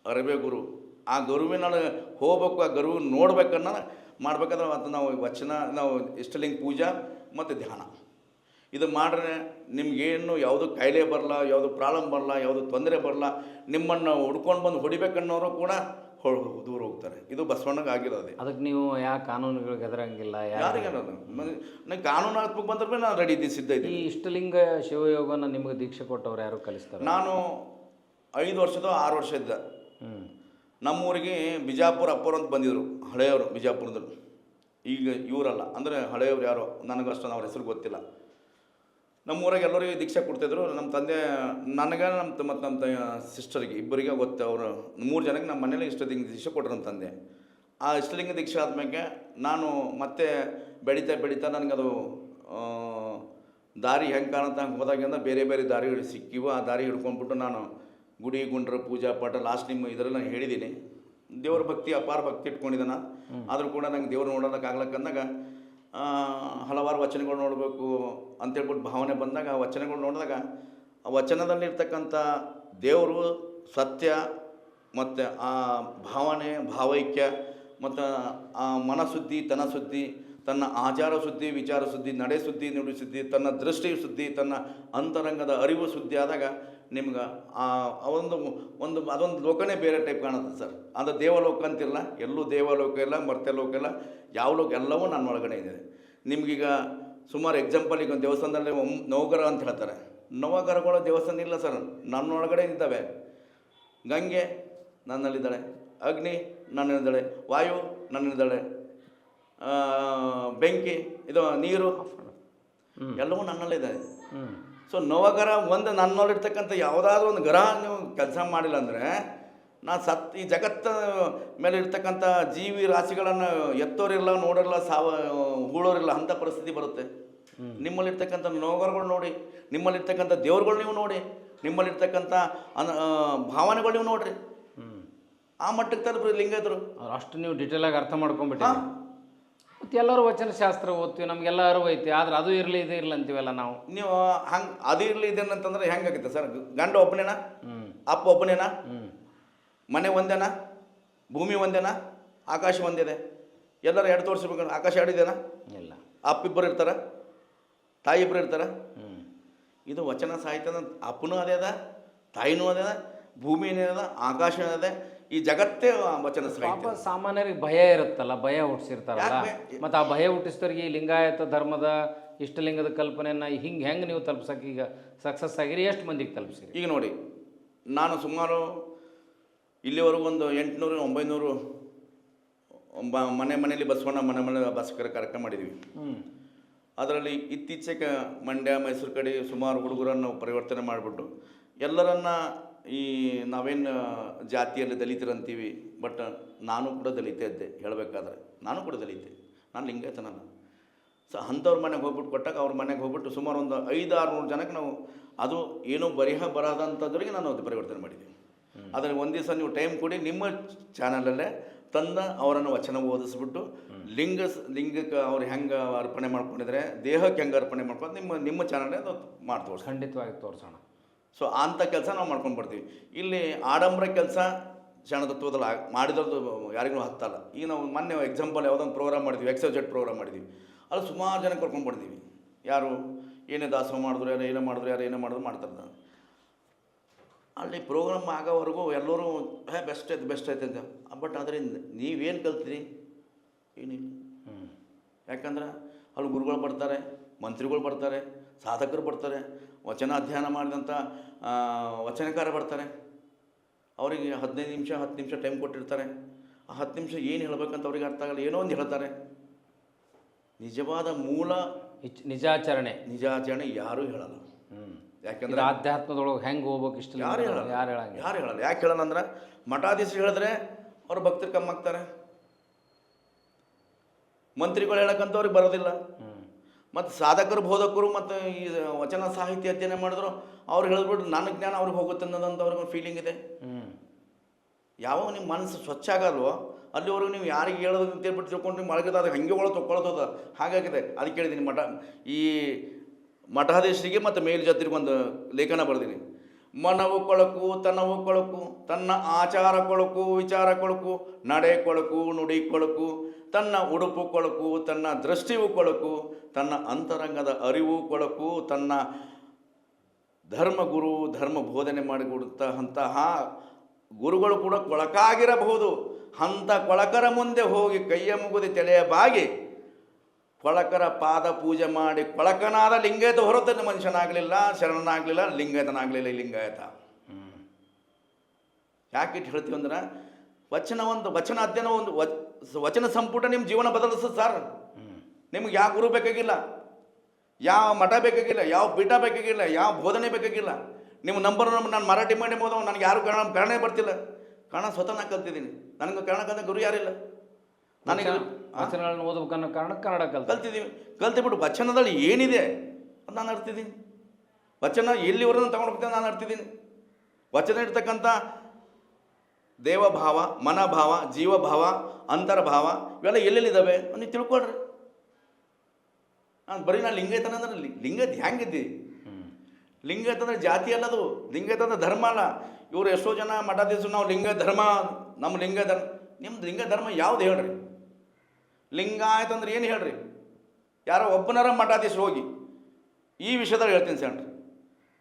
ಅರಿವೇ ಗುರು. ಆ ಗುರುವಿನ ಹೋಗ್ಬೇಕು, ಆ ಗುರು ನೋಡ್ಬೇಕನ್ನ ಮಾಡ್ಬೇಕಾದ್ರೆ ಮತ್ತು ನಾವು ಇಷ್ಟಲಿಂಗ ಪೂಜಾ ಮತ್ತು ಧ್ಯಾನ ಇದು ಮಾಡ್ರೆ ನಿಮಗೇನು ಯಾವುದು ಕಾಯಿಲೆ ಬರಲ್ಲ, ಯಾವುದು ಪ್ರಾಬ್ಲಮ್ ಬರಲ್ಲ, ಯಾವುದು ತೊಂದರೆ ಬರಲ್ಲ. ನಿಮ್ಮನ್ನು ಹುಡ್ಕೊಂಡು ಬಂದು ಹೊಡಿಬೇಕನ್ನೋರು ಕೂಡ ದೂರ ಹೋಗ್ತಾರೆ. ಇದು ಬಸವಣ್ಣಗೆ ಆಗಿರೋದೆ. ಅದಕ್ಕೆ ನೀವು ಯಾವ ಕಾನೂನುಗಳಿಗೆ ಹೆದರಂಗಿಲ್ಲ? ಯಾರಿಗೆ ನಂಗೆ ಕಾನೂನಾತ್ಮಕ ಬಂದ್ರೆ ನಾನು ರೆಡಿ ಇದ್ದೀನಿ, ಸಿದ್ಧ ಈ ಇದ್ದೀನಿ. ಇಷ್ಟಲಿಂಗ ಶಿವಯೋಗನ ನಿಮಗೆ ದೀಕ್ಷೆ ಕೊಟ್ಟವ್ರು ಯಾರು ಕಲಿಸ್ತಾರೆ? ನಾನು 5 ವರ್ಷದ 6 ವರ್ಷ ಇದ್ದ. ನಮ್ಮೂರಿಗೆ ಬಿಜಾಪುರ ಅಪ್ಪರು ಅಂತ ಬಂದಿದ್ರು, ಹಳೆಯವರು ಬಿಜಾಪುರದಲ್ಲಿ. ಈಗ ಇವರಲ್ಲ, ಅಂದರೆ ಹಳೆಯವರು ಯಾರೋ, ನನಗಷ್ಟು ಅವ್ರ ಹೆಸರು ಗೊತ್ತಿಲ್ಲ. ನಮ್ಮೂರಾಗ ಎಲ್ಲರಿಗೂ ದೀಕ್ಷೆ ಕೊಡ್ತಿದ್ರು. ನಮ್ಮ ತಂದೆ ನನಗೆ ಮತ್ತು ನಮ್ಮ ಸಿಸ್ಟರಿಗೆ ಇಬ್ಬರಿಗೆ ಗೊತ್ತು. ಅವರು 3 ಜನಕ್ಕೆ ನಮ್ಮ ಮನೇಲಿ ಇಷ್ಟಲಿಂಗ ದೀಕ್ಷೆ ಕೊಟ್ಟರು ನಮ್ಮ ತಂದೆ. ಆ ಇಷ್ಟಲಿಂಗ ದೀಕ್ಷೆ ಆದ್ಮೇಲೆ ನಾನು ಮತ್ತೆ ಬೆಳೀತಾ ನನಗದು ದಾರಿ ಹೆಂಗೆ ಕಾಣುತ್ತೆ ಹಂಗೆ ಹೋದಾಗಿಂದ ಬೇರೆ ಬೇರೆ ದಾರಿಗಳು ಸಿಕ್ಕಿವು. ಆ ದಾರಿ ಹಿಡ್ಕೊಂಡ್ಬಿಟ್ಟು ನಾನು ಗುಡಿ ಗುಂಡ್ರ ಪೂಜಾ ಪಾಠ ಲಾಸ್ಟ್ ನಿಮ್ಮ ಇದರಲ್ಲಿ ನಾನು ಹೇಳಿದ್ದೀನಿ. ದೇವ್ರ ಭಕ್ತಿ, ಅಪಾರ ಭಕ್ತಿ ಇಟ್ಕೊಂಡಿದ್ದಾನೆ. ಆದರೂ ಕೂಡ ನಂಗೆ ದೇವ್ರು ನೋಡೋದಕ್ಕಾಗ್ಲಕ್ಕಂದಾಗ ಹಲವಾರು ವಚನಗಳು ನೋಡಬೇಕು ಅಂತೇಳ್ಬಿಟ್ಟು ಭಾವನೆ ಬಂದಾಗ, ಆ ವಚನಗಳು ನೋಡಿದಾಗ ಆ ವಚನದಲ್ಲಿರ್ತಕ್ಕಂಥ ದೇವರು ಸತ್ಯ ಮತ್ತು ಆ ಭಾವನೆ, ಭಾವೈಕ್ಯ ಮತ್ತು ಆ ಮನಶುದ್ಧಿ, ತನಶುದ್ಧಿ, ತನ್ನ ಆಚಾರ ಶುದ್ಧಿ, ವಿಚಾರ ಶುದ್ಧಿ, ನಡೆ ಶುದ್ಧಿ, ನುಡಿ ಶುದ್ಧಿ, ತನ್ನ ದೃಷ್ಟಿ ಶುದ್ಧಿ, ತನ್ನ ಅಂತರಂಗದ ಅರಿವು ಶುದ್ಧಿ ಆದಾಗ ನಿಮ್ಗೆ ಅದೊಂದು ಲೋಕನೇ ಬೇರೆ ಟೈಪ್ ಕಾಣುತ್ತೆ ಸರ್. ಅದು ದೇವಲೋಕ ಅಂತಿಲ್ಲ, ಎಲ್ಲೂ ದೇವಲೋಕ ಇಲ್ಲ, ಮರ್ತ್ಯಲೋಕ ಇಲ್ಲ, ಯಾವ ಲೋಕ ಎಲ್ಲವೂ ನನ್ನ ಒಳಗಡೆ ಇದೆ. ನಿಮಗೀಗ ಸುಮಾರು ಎಕ್ಸಾಂಪಲ್, ಈಗ ಒಂದು ದೇವಸ್ಥಾನದಲ್ಲಿ ನವಗ್ರಹ ಅಂತ ಹೇಳ್ತಾರೆ. ನವಗ್ರಹಗಳ ದೇವಸ್ಥಾನ ಇಲ್ಲ ಸರ್, ನನ್ನೊಳಗಡೆ ಇದ್ದಾವೆ. ಗಂಗೆ ನನ್ನಲ್ಲಿದ್ದಾಳೆ, ಅಗ್ನಿ ನನ್ನಲ್ಲಿದ್ದಾಳೆ, ವಾಯು ನನ್ನಲ್ಲಿದ್ದಾಳೆ, ಬೆಂಕಿ, ಇದು ನೀರು ಎಲ್ಲವೂ ನನ್ನಲ್ಲಿದೆ. ಸೊ ನವಗ್ರಹ ಒಂದು ನನ್ನಲ್ಲಿರ್ತಕ್ಕಂಥ ಯಾವುದಾದ್ರೂ ಒಂದು ಗ್ರಹ ನೀವು ಕೆಲಸ ಮಾಡಿಲ್ಲ ಅಂದರೆ ನಾನು ಈ ಜಗತ್ತ ಮೇಲೆ ಇರ್ತಕ್ಕಂಥ ಜೀವಿ ರಾಶಿಗಳನ್ನು ಎತ್ತೋರಿಲ್ಲ, ನೋಡೋರಿಲ್ಲ, ಹೂಳೋರಿಲ್ಲ, ಅಂಥ ಪರಿಸ್ಥಿತಿ ಬರುತ್ತೆ. ನಿಮ್ಮಲ್ಲಿರ್ತಕ್ಕಂಥ ನವಗ್ರಹಗಳು ನೋಡಿ, ನಿಮ್ಮಲ್ಲಿರ್ತಕ್ಕಂಥ ದೇವ್ರುಗಳು ನೀವು ನೋಡಿ, ನಿಮ್ಮಲ್ಲಿರ್ತಕ್ಕಂಥ ಭಾವನೆಗಳು ನೀವು ನೋಡ್ರಿ. ಆ ಮಟ್ಟಕ್ಕೆ ತಲುಪ್ರಿ ಲಿಂಗಾಯತರು. ಅಷ್ಟು ನೀವು ಡೀಟೇಲಾಗಿ ಅರ್ಥ ಮಾಡ್ಕೊಂಡ್ಬಿಟ್ಟು. ಮತ್ತು ಎಲ್ಲರೂ ವಚನಶಾಸ್ತ್ರ ಓದ್ತೀವಿ, ನಮಗೆಲ್ಲ ಅರಿವು ಐತಿ, ಆದ್ರೆ ಅದು ಇರಲಿ ಇದು ಇರಲಿ ಅಂತೀವಲ್ಲ ನಾವು. ನೀವು ಹಂಗೆ ಅದು ಇರಲಿ ಇದೇನಂತಂದ್ರೆ ಹೆಂಗಾಗುತ್ತೆ ಸರ್? ಗಂಡ ಒಬ್ಬನೇನಾ? ಅಪ್ಪ ಒಬ್ಬನೇನಾ? ಮನೆ ಒಂದೇನಾ? ಭೂಮಿ ಒಂದೇನಾ? ಆಕಾಶ ಒಂದಿದೆ? ಎಲ್ಲರೂ 2 ತೋರಿಸ್ಬೇಕು. ಆಕಾಶ 2 ಇದೆನಾ? ಇಲ್ಲ. ಅಪ್ಪ ಇಬ್ಬರು ಇರ್ತಾರ, ತಾಯಿ ಇಬ್ಬರು ಇರ್ತಾರ. ಇದು ವಚನ ಸಾಹಿತ್ಯದ ಅಪ್ಪನೂ ಅದೇ ಅದ, ತಾಯಿನೂ ಅದೇ ಅದ, ಭೂಮಿನೇ ಅದ, ಆಕಾಶ ಅದೇ. ಈ ಜಗತ್ತೇ ವಚನ ಸಾಹಿತ್ಯ. ಸಾಮಾನ್ಯರಿಗೆ ಭಯ ಇರುತ್ತಲ್ಲ, ಭಯ ಹುಟ್ಟಿಸಿರ್ತಾರಲ್ಲ, ಮತ್ತು ಆ ಭಯ ಹುಟ್ಟಿಸಿದವ್ರಿಗೆ ಈ ಲಿಂಗಾಯತ ಧರ್ಮದ ಇಷ್ಟಲಿಂಗದ ಕಲ್ಪನೆಯನ್ನು ಹೆಂಗೆ ನೀವು ತಲುಪ್ಸಕ್ಕೆ ಈಗ ಸಕ್ಸಸ್ ಆಗಿರಿ? ಎಷ್ಟು ಮಂದಿಗೆ ತಲುಪಿಸಿರಿ? ಈಗ ನೋಡಿ, ನಾನು ಸುಮಾರು ಇಲ್ಲಿವರೆಗೂ ಒಂದು 800-900 ಮನೆಯಲ್ಲಿ ಬಸವಣ್ಣ ಮನೆ ಬಸಕರ ಕಾರ್ಯಕ್ರಮ ಮಾಡಿದ್ವಿ. ಅದರಲ್ಲಿ ಇತ್ತೀಚೆಗೆ ಮಂಡ್ಯ, ಮೈಸೂರು ಕಡೆ ಸುಮಾರು ಹುಡುಗರನ್ನು ಪರಿವರ್ತನೆ ಮಾಡಿಬಿಟ್ಟು ಎಲ್ಲರನ್ನ ಈ ನಾವೇನು ಜಾತಿಯಲ್ಲಿ ದಲಿತರಂತೀವಿ, ಬಟ್ ನಾನು ಕೂಡ ದಲಿತ ಇದ್ದೆ ಹೇಳಬೇಕಾದ್ರೆ. ನಾನು ಕೂಡ ದಲಿತೆ, ನಾನು ಲಿಂಗಾಯತನಲ್ಲ. ಸೊ ಅಂಥವ್ರ ಮನೆಗೆ ಹೋಗ್ಬಿಟ್ಟು ಕೊಟ್ಟಾಗ ಅವ್ರ ಮನೆಗೆ ಹೋಗ್ಬಿಟ್ಟು ಸುಮಾರು ಒಂದು 500-600 ಜನಕ್ಕೆ ನಾವು ಅದು ಏನೋ ಬರದಂಥದ್ರಿಗೆ ನಾನು ಅದು ಪರಿವರ್ತನೆ ಮಾಡಿದ್ದೀವಿ. ಅದರಲ್ಲಿ ಒಂದು ದಿವಸ ನೀವು ಟೈಮ್ ಕೊಡಿ, ನಿಮ್ಮ ಚಾನಲಲ್ಲೇ ತಂದ ಅವರನ್ನು ವಚನ ಓದಿಸ್ಬಿಟ್ಟು ಲಿಂಗಕ್ಕೆ ಅವ್ರು ಹೆಂಗೆ ಅರ್ಪಣೆ ಮಾಡ್ಕೊಂಡಿದ್ರೆ, ದೇಹಕ್ಕೆ ಹೆಂಗೆ ಅರ್ಪಣೆ ಮಾಡ್ಕೊಂಡು ನಿಮ್ಮ ಚಾನಲೇ ಅದು ಮಾಡಿ ತೋರಿಸಿ. ಖಂಡಿತವಾಗಿ ತೋರಿಸೋಣ. ಸೊ ಅಂಥ ಕೆಲಸ ನಾವು ಮಾಡ್ಕೊಂಡು ಬರ್ತೀವಿ. ಇಲ್ಲಿ ಆಡಂಬರ ಕೆಲಸ ಶರಣತತ್ವದಲ್ಲಿ ಮಾಡಿದದ್ದು ಯಾರಿಗೂ ಹತ್ತಲ್ಲ. ಈಗ ನಾವು ಮೊನ್ನೆ ಎಕ್ಸಾಂಪಲ್ ಯಾವುದೊಂದು ಪ್ರೋಗ್ರಾಮ್ ಮಾಡಿದ್ವಿ, XYZ ಪ್ರೋಗ್ರಾಮ್ ಮಾಡಿದ್ವಿ. ಅಲ್ಲಿ ಸುಮಾರು ಜನ ಕರ್ಕೊಂಡು ಬರ್ತೀವಿ. ಯಾರು ಏನೇ ದಾಸೋಹ ಮಾಡಿದ್ರು, ಯಾರು ಏನೇ ಮಾಡಿದ್ರು ಮಾಡ್ತಾರೆ. ಅಲ್ಲಿ ಪ್ರೋಗ್ರಾಮ್ ಆಗೋವರೆಗೂ ಎಲ್ಲರೂ ಬೆಸ್ಟ್ ಐತೆ ಅಂತ. ಬಟ್ ಅದರಿಂದ ನೀವೇನು ಕಲ್ತೀರಿ? ಏನಿಲ್ಲ. ಯಾಕಂದ್ರೆ ಅಲ್ಲಿ ಗುರುಗಳು ಬರ್ತಾರೆ, ಮಂತ್ರಿಗಳು ಬರ್ತಾರೆ, ಸಾಧಕರು ಬರ್ತಾರೆ, ವಚನ ಅಧ್ಯಯನ ಮಾಡಿದಂಥ ವಚನಕಾರ ಬರ್ತಾರೆ. ಅವರಿಗೆ 15 ನಿಮಿಷ 10 ನಿಮಿಷ ಟೈಮ್ ಕೊಟ್ಟಿರ್ತಾರೆ. ಆ 10 ನಿಮಿಷ ಏನು ಹೇಳಬೇಕಂತ ಅವ್ರಿಗೆ ಅರ್ಥ ಆಗಲ್ಲ, ಏನೋ ಒಂದು ಹೇಳ್ತಾರೆ. ನಿಜವಾದ ಮೂಲ ನಿಜಾಚರಣೆ ಯಾರೂ ಹೇಳಲ್ಲ. ಯಾಕೆಂದ್ರೆ ಆಧ್ಯಾತ್ಮದೊಳಗೆ ಹೆಂಗೆ ಹೋಗ್ಬೇಕು ಇಷ್ಟ ಯಾರು ಹೇಳಲ್ಲ. ಯಾಕೆ ಹೇಳಲ್ಲ ಅಂದ್ರೆ ಮಠಾಧೀಶರು ಹೇಳಿದ್ರೆ ಅವ್ರ ಭಕ್ತರು ಕಮ್ಮಿ ಆಗ್ತಾರೆ, ಮಂತ್ರಿಗಳು ಹೇಳಕ್ಕಂಥವ್ರಿಗೆ ಬರೋದಿಲ್ಲ. ಮತ್ತು ಸಾಧಕರು, ಬೋಧಕರು ಮತ್ತು ಈ ವಚನ ಸಾಹಿತ್ಯ ಅಧ್ಯಯನ ಮಾಡಿದ್ರು ಅವ್ರು ಹೇಳಿದ್ಬಿಟ್ಟು ನನ್ನ ಜ್ಞಾನ ಅವ್ರಿಗೆ ಹೋಗುತ್ತೆ ಅನ್ನೋದಂತ ಅವ್ರಿಗೆ ಫೀಲಿಂಗ್ ಇದೆ. ಯಾವಾಗ ನಿಮ್ಮ ಮನಸ್ಸು ಸ್ವಚ್ಛ ಆಗಲ್ವೋ ಅಲ್ಲಿವರೆಗೂ ನೀವು ಯಾರಿಗೆ ಹೇಳೋದು ಅಂತೇಳ್ಬಿಟ್ಟು ತಿಳ್ಕೊಂಡು ನೀವು ಮಳಗದ ಹಂಗೆ ಒಳಗೆ ತೊಗೊಳ್ಳೋದ ಹಾಗಾಗಿದೆ. ಅದಕ್ಕೆ ಹೇಳಿದ್ದೀನಿ, ಈ ಮಠಾಧೀಶರಿಗೆ ಮತ್ತು ಮೇಲ್ಜಾತಿರಿಗೊಂದು ಲೇಖನ ಬರೆದೀನಿ. ಮನವು ಕೊಳಕು, ತನವು ಕೊಳಕು, ತನ್ನ ಆಚಾರ ಕೊಳಕು, ವಿಚಾರ ಕೊಳಕು, ನಡೆ ಕೊಳಕು, ನುಡಿ ಕೊಳಕು, ತನ್ನ ಉಡುಪು ಕೊಳಕು, ತನ್ನ ದೃಷ್ಟಿಯು ಕೊಳಕು, ತನ್ನ ಅಂತರಂಗದ ಅರಿವು ಕೊಳಕು, ತನ್ನ ಧರ್ಮ ಬೋಧನೆ ಮಾಡಿಕೊಡುವಂತಹ ಗುರುಗಳು ಕೂಡ ಕೊಳಕಾಗಿರಬಹುದು. ಅಂಥ ಕೊಳಕರ ಮುಂದೆ ಹೋಗಿ ಕೈಯ ಮುಗಿದು ತೆಳೆಯ ಬಾಗಿ ಕೊಳಕರ ಪಾದ ಪೂಜೆ ಮಾಡಿ ಕೊಳಕನಾದ ಲಿಂಗಾಯತ ಹೊರತನ ಮನುಷ್ಯನಾಗಲಿಲ್ಲ, ಶರಣನಾಗಲಿಲ್ಲ, ಲಿಂಗಾಯತನಾಗಲಿಲ್ಲ. ಲಿಂಗಾಯತ ಯಾಕೆ ಇಟ್ಟು ಹೇಳ್ತೀವಿ ಅಂದ್ರೆ ವಚನ ಅಧ್ಯಯನ ವಚನ ಸಂಪುಟ ನಿಮ್ಮ ಜೀವನ ಬದಲಿಸ್ತದೆ ಸರ್. ನಿಮ್ಗೆ ಯಾವ ಗುರು ಬೇಕಾಗಿಲ್ಲ, ಯಾವ ಮಠ ಬೇಕಾಗಿಲ್ಲ, ಯಾವ ಪೀಠ ಬೇಕಾಗಿಲ್ಲ, ಯಾವ ಬೋಧನೆ ಬೇಕಾಗಿಲ್ಲ. ನಿಮ್ಮ ನಂಬರ್ ನಾನು ಮರಾಠಿ ಮೀಡಿಯಮ್ ಓದೋ, ನನಗೆ ಯಾರು ಕನ್ನಡ ಬರ್ತಿಲ್ಲ. ಕನ್ನಡ ಸ್ವತಃ ನಾನು ಕಲ್ತಿದ್ದೀನಿ. ನನಗೆ ಕನ್ನಡ ಕಲಿತ ಗುರು ಯಾರಿಲ್ಲ. ನನಗೆ ವಚನಗಳನ್ನು ಓದಬೇಕನ್ನೋ ಕಾರಣ ಕನ್ನಡ ಕಲ್ತಿದ್ದೀವಿ. ಕಲ್ತಿಬಿಟ್ಟು ವಚನದಲ್ಲಿ ಏನಿದೆ ಅಂತ ನಾನು ಅರ್ತಿದ್ದೀನಿ. ವಚನ ಎಲ್ಲಿವರೆಗೂ ತಗೊಂಡು ಹೋಗ್ತೇನೆ ನಾನು ಅರ್ತಿದ್ದೀನಿ. ವಚನ ಇರ್ತಕ್ಕಂಥ ದೇವಭಾವ, ಮನಭಾವ, ಜೀವಭಾವ, ಅಂತರ್ಭಾವ ಇವೆಲ್ಲ ಎಲ್ಲೆಲ್ಲಿದ್ದಾವೆ ನೀವು ತಿಳ್ಕೊಳ್ರಿ. ನಾನು ನಾನು ಲಿಂಗಾಯತನ ಅಂದ್ರೆ ಲಿಂಗಾಯತ ಹೆಂಗಿದ್ದಿ? ಲಿಂಗಾಯತ ಅಂದರೆ ಜಾತಿ ಅಲ್ಲದು, ಲಿಂಗಾಯತ ಅಂದರೆ ಧರ್ಮ ಅಲ್ಲ. ಇವರು ಎಷ್ಟೋ ಜನ ಮಠಾಧೀಶರು ನಾವು ಲಿಂಗ ಧರ್ಮ, ನಮ್ಮ ಲಿಂಗ ಧರ್ಮ. ನಿಮ್ದು ಲಿಂಗ ಧರ್ಮ ಯಾವ್ದು ಹೇಳ್ರಿ? ಲಿಂಗಾಯತ ಅಂದ್ರೆ ಏನು ಹೇಳ್ರಿ? ಯಾರೋ ಒಬ್ಬನಾರ ಮಠಾಧೀಶರು ಹೋಗಿ ಈ ವಿಷಯದಲ್ಲಿ ಹೇಳ್ತೀನಿ ಸರ್,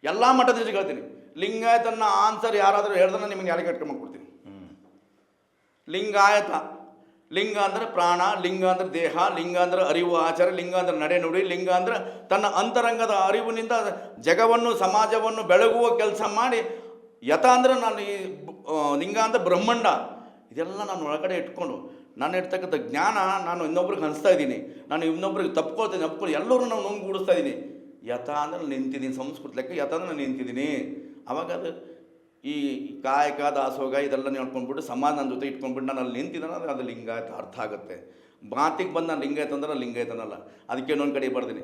ಎಲ್ಲ ಮಠಾಧೀಶರಿಗೆ ಹೇಳ್ತೀನಿ. ಲಿಂಗಾಯತನ ಆನ್ಸರ್ ಯಾರಾದರೂ ಹೇಳಿದ್ರೆ ನಿಮಗೆ ಯಾರಿಗೆ ಕಟ್ಕೊಂಡು ಕೊಡ್ತೀನಿ. ಲಿಂಗಾಯತ, ಲಿಂಗ ಅಂದರೆ ಪ್ರಾಣ, ಲಿಂಗ ಅಂದರೆ ದೇಹ, ಲಿಂಗ ಅಂದರೆ ಅರಿವು ಆಚಾರ, ಲಿಂಗ ಅಂದರೆ ನಡೆ ನುಡಿ, ಲಿಂಗ ಅಂದರೆ ತನ್ನ ಅಂತರಂಗದ ಅರಿವಿನಿಂದ ಜಗವನ್ನು ಸಮಾಜವನ್ನು ಬೆಳಗುವ ಕೆಲಸ ಮಾಡಿ. ಯಥ ಅಂದರೆ ನಾನು ಈ ಲಿಂಗ ಅಂದರೆ ಬ್ರಹ್ಮಾಂಡ, ಇದೆಲ್ಲ ನಾನು ಒಳಗಡೆ ಇಟ್ಕೊಂಡು ನಾನು ಇರ್ತಕ್ಕಂಥ ಜ್ಞಾನ ನಾನು ಇನ್ನೊಬ್ರಿಗೆ ಹಂಚ್ತಾ ಇದ್ದೀನಿ. ನಾನು ಇನ್ನೊಬ್ರಿಗೆ ತಪ್ಕೊಳ್ತೀನಿ, ಎಲ್ಲರೂ ನಾವು ನೋಂಗೂಡಿಸ್ತಾ ಇದ್ದೀನಿ. ಯಥ ಅಂದರೆ ನಿಂತಿದ್ದೀನಿ, ಸಂಸ್ಕೃತ ಲೆಕ್ಕ ಯಥ ಅಂದರೆ ನಾನು ನಿಂತಿದ್ದೀನಿ. ಆವಾಗ ಅದು ಈ ಕಾಯಕ ದಾಸೋಗ ಇದೆಲ್ಲ ಹೇಳ್ಕೊಂಡ್ಬಿಟ್ಟು ಸಮಾಜ ನನ್ನ ಜೊತೆ ಇಟ್ಕೊಂಡ್ಬಿಟ್ಟು ನಾನು ಅಲ್ಲಿ ನಿಂತಿದ್ದಾನೆ, ಅದು ಲಿಂಗಾಯತ ಅರ್ಥ ಆಗುತ್ತೆ. ಮಾತಿಗೆ ಬಂದು ನಾನು ಲಿಂಗಾಯತ ಅಂದ್ರೆ ಲಿಂಗಾಯತನಲ್ಲ. ಅದಕ್ಕೆ ಇನ್ನೊಂದು ಕಡೆ ಬರ್ತೀನಿ,